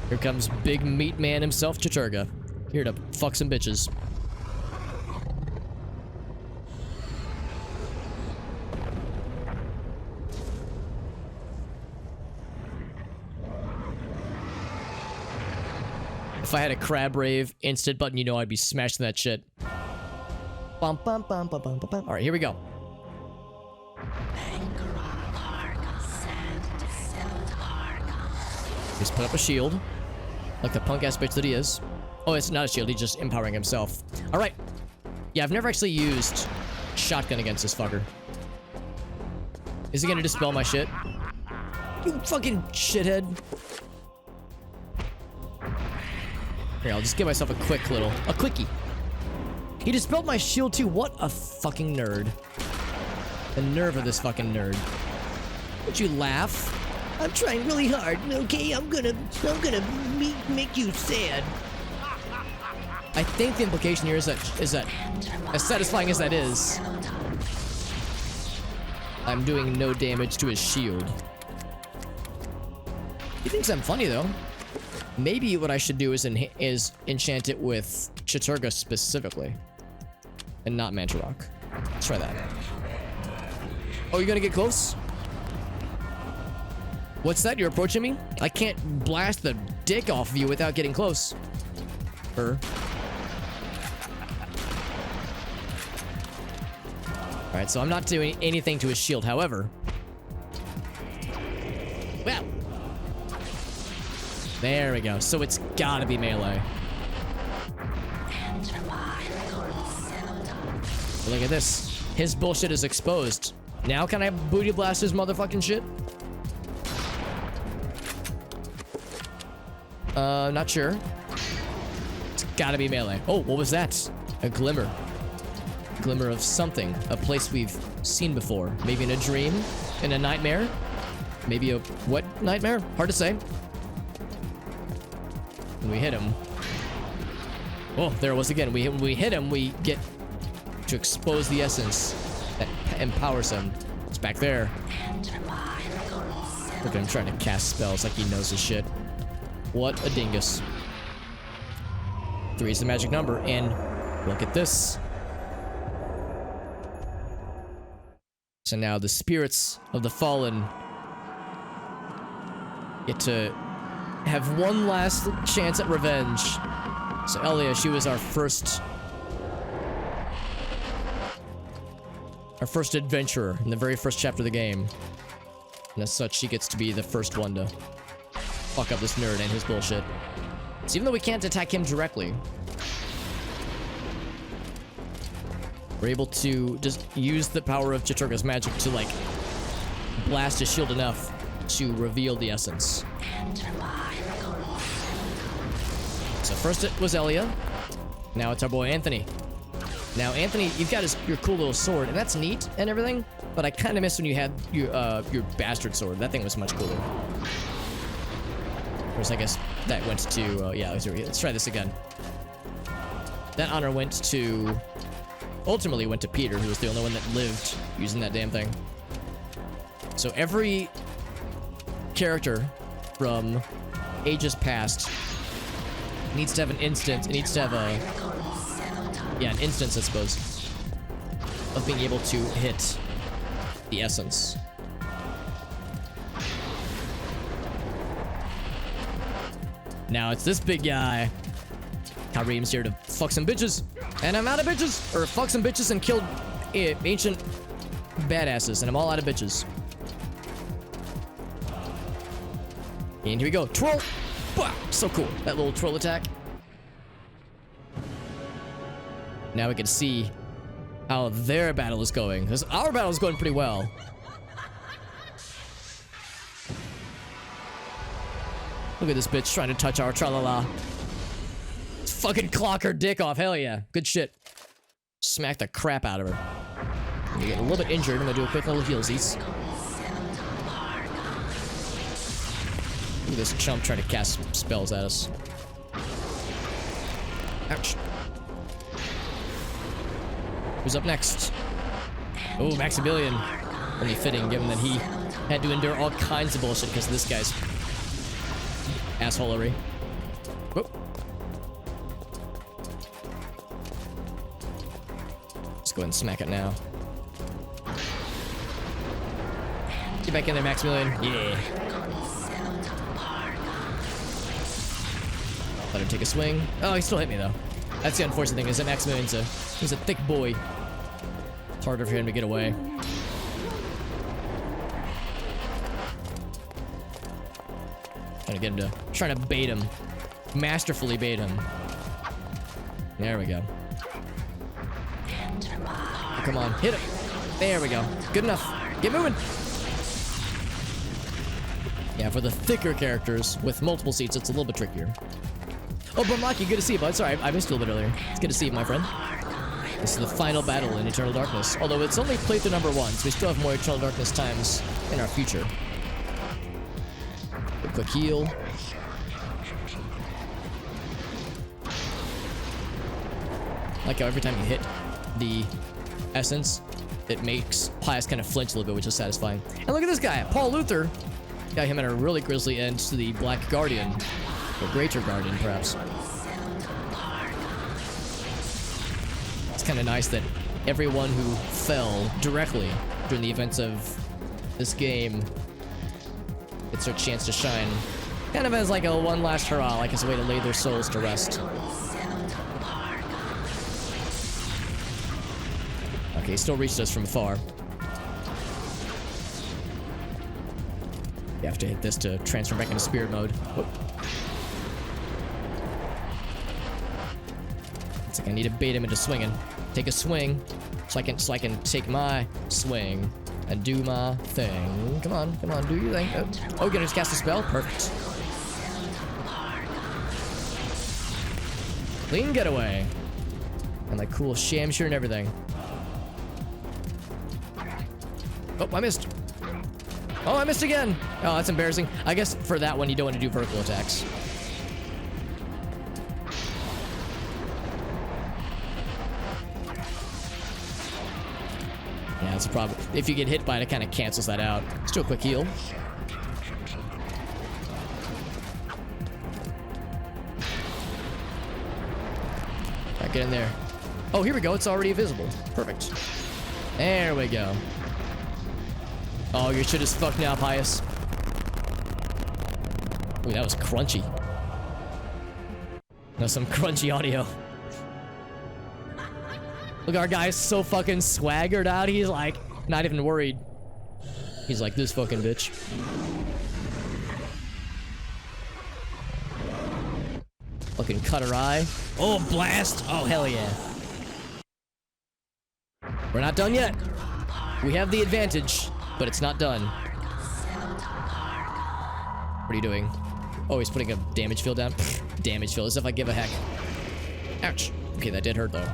Here comes big meat man himself, Chaturga, here to fuck some bitches. If I had a crab rave instant button, you know I'd be smashing that shit. Bum, bum, bum, bum, bum, bum, bum. All right, here we go. He's put up a shield, like the punk ass bitch that he is. Oh, it's not a shield. He's just empowering himself. All right. Yeah, I've never actually used shotgun against this fucker. Is he gonna dispel my shit? You fucking shithead. Here, I'll just give myself a quickie. He dispelled my shield too. What a fucking nerd. The nerve of this fucking nerd. Would you laugh? I'm trying really hard, okay? I'm gonna make you sad. I think the implication here is that as satisfying as that is, I'm doing no damage to his shield. He thinks I'm funny though. Maybe what I should do is enchant it with Chaturga specifically, and not Mantarok. Let's try that. Oh, you're gonna get close? What's that? You're approaching me? I can't blast the dick off of you without getting close. Alright, so I'm not doing anything to his shield, however. Well. There we go. So it's gotta be melee. Look at this. His bullshit is exposed. Now can I booty blast his motherfucking shit? Not sure. It's gotta be melee. Oh, what was that? A glimmer. Glimmer of something. A place we've seen before. Maybe in a dream? In a nightmare? Maybe a what nightmare? Hard to say. When we hit him. Oh, there it was again. When we hit him, we get to expose the essence that empowers him. It's back there. Look at him trying to cast spells like he knows his shit. What a dingus. 3 is the magic number, and look at this. So now the spirits of the fallen get to have one last chance at revenge. So Elia, she was our first adventurer in the very first chapter of the game. And as such, she gets to be the first one to fuck up this nerd and his bullshit. So even though we can't attack him directly, we're able to just use the power of Chaturga's magic to, like, blast his shield enough to reveal the essence. So first it was Elia. Now it's our boy Anthony. Now, Anthony, you've got your cool little sword, and that's neat and everything, but I kind of miss when you had your bastard sword. That thing was much cooler. Whereas I guess that went to, yeah, let's try this again. That honor ultimately went to Peter, who was the only one that lived using that damn thing. So every character from ages past needs to have an instance. It needs to have an instance, I suppose, of being able to hit the essence. Now it's this big guy. Kareem's here to fuck some bitches. And I'm out of bitches. Or fuck some bitches and killed ancient badasses. And I'm all out of bitches. And here we go. Twirl. Bah! So cool. That little twirl attack. Now we can see how their battle is going. Because our battle is going pretty well. Look at this bitch trying to touch our tra-la-la. Fucking clock her dick off. Hell yeah. Good shit. Smack the crap out of her. You get a little bit injured. I'm gonna do a quick little healsies. Look at this chump trying to cast spells at us. Ouch. Who's up next? Oh, Maximilian. Only fitting, given that he had to endure all kinds of bullshit because of this guy's assholery. Whoop. Let's go ahead and smack it now. Get back in there, Maximilian. Yeah. Let him take a swing. Oh, he still hit me though. That's the unfortunate thing, is that Maximilian's he's a thick boy. It's harder for him to get away. Trying to get him to, trying to bait him. Masterfully bait him. There we go. Oh, come on, hit him. There we go. Good enough. Get moving. Yeah, for the thicker characters with multiple seats, it's a little bit trickier. Oh, Brumlaki, good to see you, bud. Sorry, I missed you a little bit earlier. It's good to see you, my friend. This is the final battle in Eternal Darkness. Although it's only playthrough number 1, so we still have more Eternal Darkness times in our future. A quick heal. Like how every time you hit the essence, it makes Pius kind of flinch a little bit, which is satisfying. And look at this guy, Paul Luther. Got him at a really grisly end to the Black Guardian. Or Greater Guardian, perhaps. It's kind of nice that everyone who fell directly during the events of this game gets their chance to shine. Kind of as like a one last hurrah, like as a way to lay their souls to rest. Okay, he still reached us from afar. You have to hit this to transfer back into spirit mode. Whoop. It's like I need to bait him into swinging. Take a swing, so I can take my swing and do my thing. Come on, do your thing. Oh, gonna just cast a spell? Perfect. Clean getaway. And like cool shamshire and everything. Oh, I missed. Oh, I missed again. Oh, that's embarrassing. I guess for that one, you don't want to do vertical attacks. Yeah, that's a problem. If you get hit by it, it kind of cancels that out. Let's do a quick heal. Alright, get in there. Oh, here we go. It's already visible. Perfect. There we go. Oh, your shit is fucked now, Pius. Ooh, that was crunchy. No, some crunchy audio. Look, our guy's so fucking swaggered out. He's like, not even worried. He's like, this fucking bitch. Fucking cut her eye. Oh, blast. Oh, hell yeah. We're not done yet. We have the advantage, but it's not done. What are you doing? Oh, he's putting a damage field down. Damage field, as if I give a heck. Ouch. Okay, that did hurt though.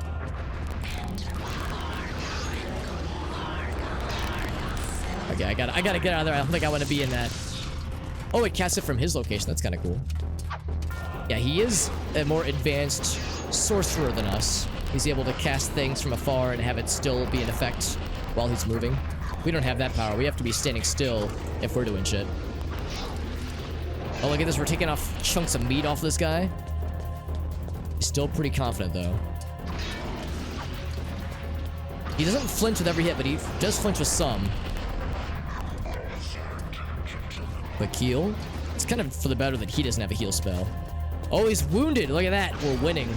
Okay, I gotta get out of there. I don't think I want to be in that. Oh, it casts it from his location. That's kind of cool. Yeah, he is a more advanced sorcerer than us. He's able to cast things from afar and have it still be in effect while he's moving. We don't have that power. We have to be standing still if we're doing shit. Oh, look at this. We're taking off chunks of meat off this guy. He's still pretty confident, though. He doesn't flinch with every hit, but he does flinch with some. Quick heal. It's kind of for the better that he doesn't have a heal spell. Oh, he's wounded. Look at that. We're winning.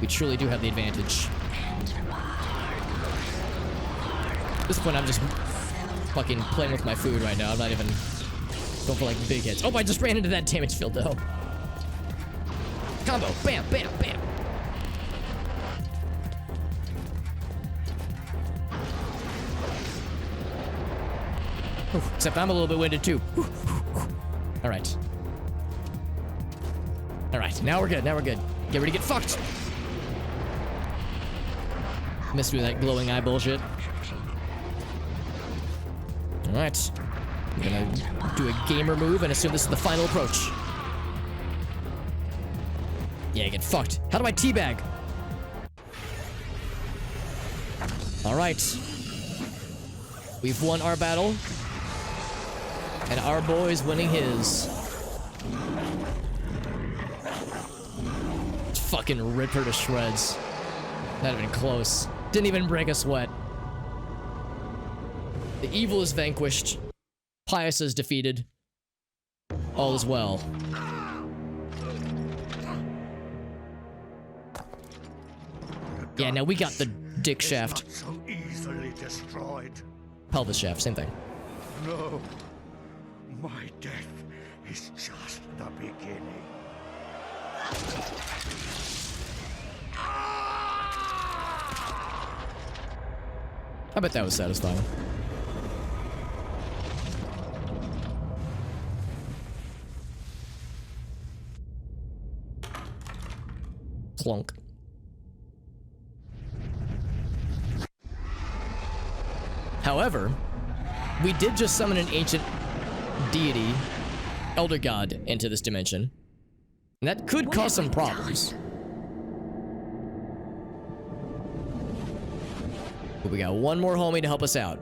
We truly do have the advantage. At this point, I'm just fucking playing with my food right now. I'm not even going for like big hits. Oh, I just ran into that damage field though. Combo. Bam, bam, bam. Except I'm a little bit winded too. All right. All right, now we're good. Now we're good. Get ready to get fucked. Missed me with that glowing eye bullshit. All right. I'm gonna do a gamer move and assume this is the final approach. Yeah, get fucked. How do I teabag? All right. We've won our battle. And our boy's winning his. Fucking rip her to shreds. Not even close. Didn't even break a sweat. The evil is vanquished. Pious is defeated. All is well. Yeah, now we got the dick shaft. Not so easily destroyed. Pelvis shaft, same thing. No. My death is just the beginning. I bet that was satisfying. Clunk. However, we did just summon an ancient deity, elder god, into this dimension. And that could cause some problems. But we got one more homie to help us out.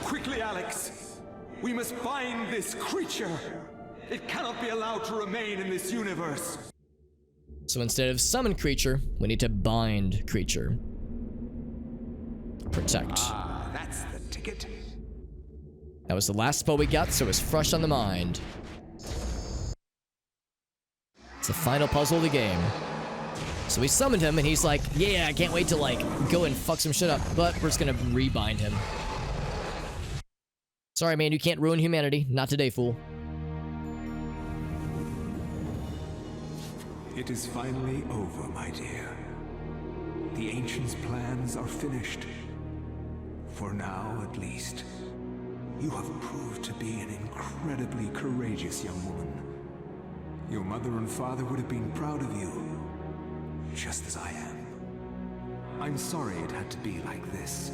Quickly, Alex! We must find this creature! It cannot be allowed to remain in this universe! So instead of summon creature, we need to bind creature. Protect. Ah, that's the ticket. That was the last spell we got, so it's fresh on the mind. It's the final puzzle of the game. So we summoned him, and he's like, yeah, I can't wait to, like, go and fuck some shit up, but we're just gonna rebind him. Sorry, man, you can't ruin humanity. Not today, fool. It is finally over, my dear. The Ancient's plans are finished. For now, at least. You have proved to be an incredibly courageous young woman. Your mother and father would have been proud of you, just as I am. I'm sorry it had to be like this.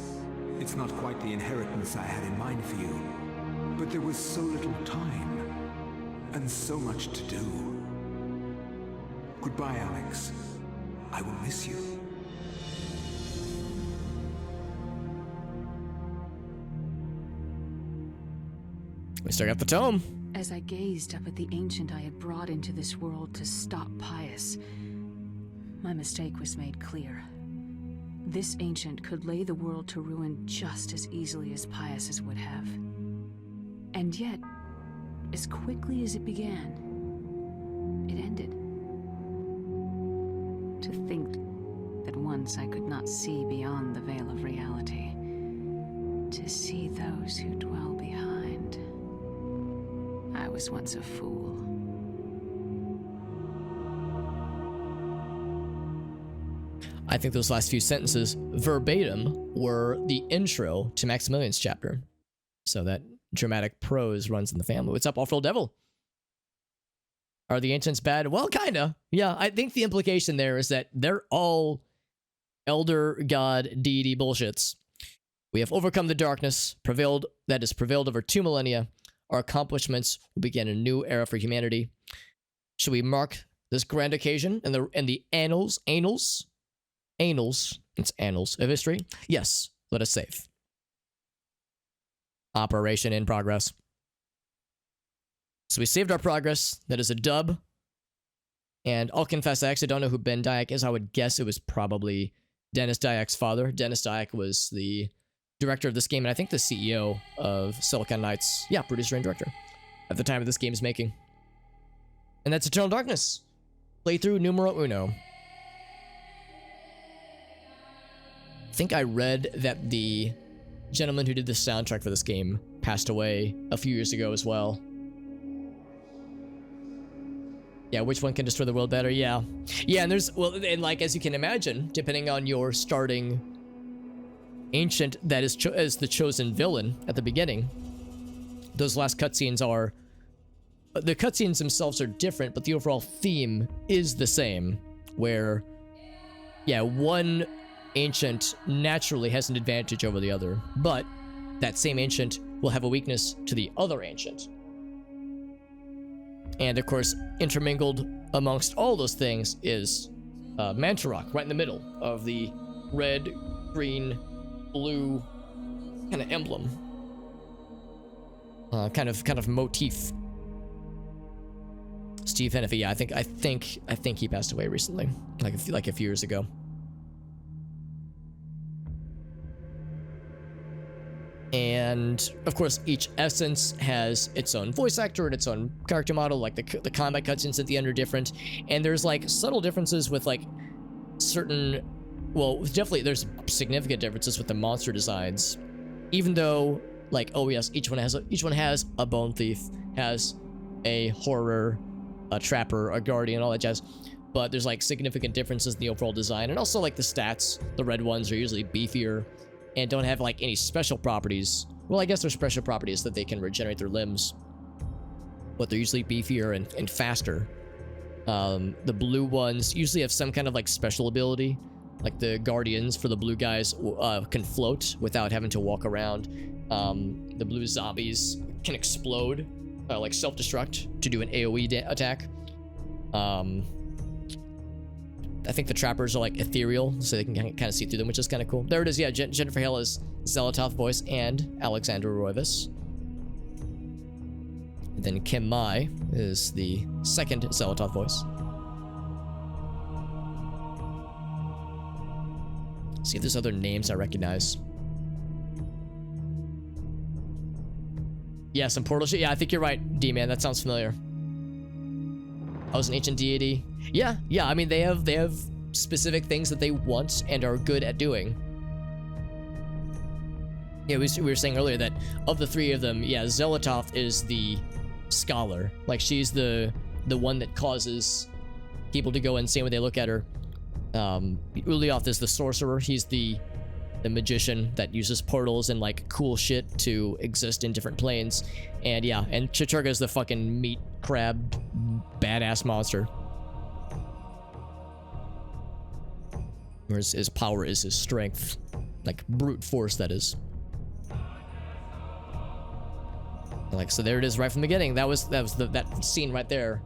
It's not quite the inheritance I had in mind for you, but there was so little time, and so much to do. Goodbye, Alex. I will miss you. We still got the tome. As I gazed up at the ancient I had brought into this world to stop Pius, my mistake was made clear. This ancient could lay the world to ruin just as easily as Pius's would have. And yet, as quickly as it began, it ended. To think that once I could not see beyond the veil of reality, to see those who dwell behind. I was once a fool. I think those last few sentences, verbatim, were the intro to Maximilian's chapter. So that dramatic prose runs in the family. What's up, Awful Devil? Are the ancients bad? Well, kinda. Yeah, I think the implication there is that they're all elder god deity bullshits. We have overcome the darkness, prevailed over 2 millennia. Our accomplishments will begin a new era for humanity. Should we mark this grand occasion in the annals of history? Yes, let us save. Operation in progress. So we saved our progress. That is a dub. And I'll confess, I actually don't know who Ben Dyack is. I would guess it was probably Dennis Dyack's father. Dennis Dyack was the director of this game, and I think the CEO of Silicon Knights. Yeah, producer and director. at the time of this game's making. And that's Eternal Darkness. Playthrough numero uno. I think I read that the gentleman who did the soundtrack for this game passed away a few years ago as well. Yeah, which one can destroy the world better? Yeah. Yeah, and there's, well, and like, as you can imagine, depending on your starting ancient that is the chosen villain at the beginning, those last cutscenes are, the cutscenes themselves are different, but the overall theme is the same, where, yeah, one ancient naturally has an advantage over the other, but that same ancient will have a weakness to the other ancient. And of course, intermingled amongst all those things is Mantarok, right in the middle of the red, green, blue kind of emblem, kind of motif. Steve Hennepy, yeah, I think he passed away recently, like a few years ago. And of course, each essence has its own voice actor and its own character model. Like the combat cutscenes at the end are different, and there's like subtle differences with like certain, well, definitely there's significant differences with the monster designs. Even though, like, oh yes, each one has a bone thief, has a horror, a trapper, a guardian, all that jazz. But there's like significant differences in the overall design, and also like the stats. The red ones are usually beefier and don't have like any special properties. Well, I guess there's special properties that they can regenerate their limbs, but they're usually beefier and faster. The blue ones usually have some kind of like special ability, like the guardians for the blue guys can float without having to walk around. The blue zombies can explode, like self-destruct to do an AoE attack. I think the trappers are like ethereal, so they can kind of see through them, which is kind of cool. There it is, yeah, Jennifer Hale is Zelatoth voice and Alexander Roivas. And then Kim Mai is the second Zelatoth voice. See if there's other names I recognize. Yeah, some portal shit. Yeah, I think you're right, D-Man. That sounds familiar. I was an ancient deity. Yeah. I mean, they have specific things that they want and are good at doing. Yeah, we were saying earlier that of the three of them, yeah, Zelatoth is the scholar. Like, she's the one that causes people to go insane when they look at her. Ulioth is the sorcerer. He's the magician that uses portals and like cool shit to exist in different planes. And yeah, and Chiturga is the fucking meat crab badass monster. Whereas his power is his strength, like brute force, that is. Like, so there it is right from the beginning. That was that scene right there.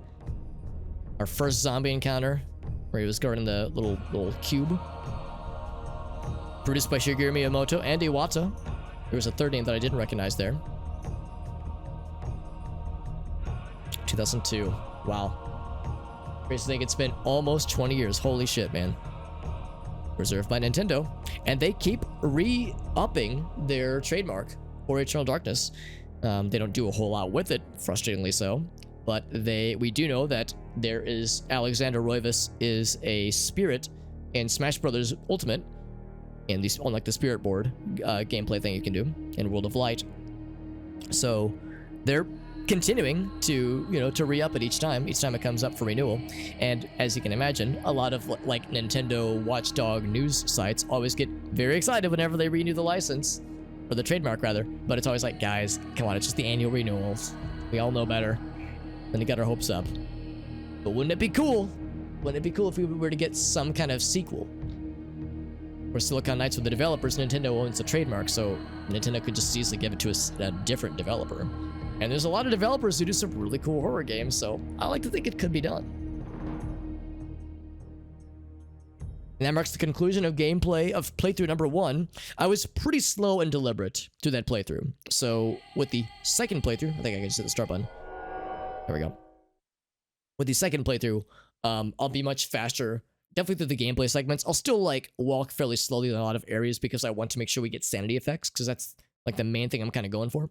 Our first zombie encounter, where he was guarding the little cube. Produced by Shigeru Miyamoto and Iwata. There was a third name that I didn't recognize there. 2002. Wow. Crazy to think it's been almost 20 years. Holy shit, man. Reserved by Nintendo. And they keep re-upping their trademark for Eternal Darkness. They don't do a whole lot with it, frustratingly so. But we do know that there is Alexander Roivas is a spirit in Smash Bros. Ultimate. And these on like the spirit board gameplay thing you can do in World of Light. So they're continuing to, you know, to re-up it each time it comes up for renewal. And as you can imagine, a lot of like Nintendo watchdog news sites always get very excited whenever they renew the license, or the trademark rather. But it's always like, guys, come on, it's just the annual renewals. We all know better. Then we got our hopes up. But wouldn't it be cool? Wouldn't it be cool if we were to get some kind of sequel? Or Silicon Knights with the developers. Nintendo owns the trademark, so Nintendo could just easily give it to a different developer. And there's a lot of developers who do some really cool horror games, so I like to think it could be done. And that marks the conclusion of gameplay of playthrough number 1. I was pretty slow and deliberate through that playthrough. So with the second playthrough, I think I can just hit the start button. There we go. With the second playthrough, I'll be much faster. Definitely through the gameplay segments. I'll still like walk fairly slowly in a lot of areas because I want to make sure we get sanity effects, because that's like the main thing I'm kind of going for.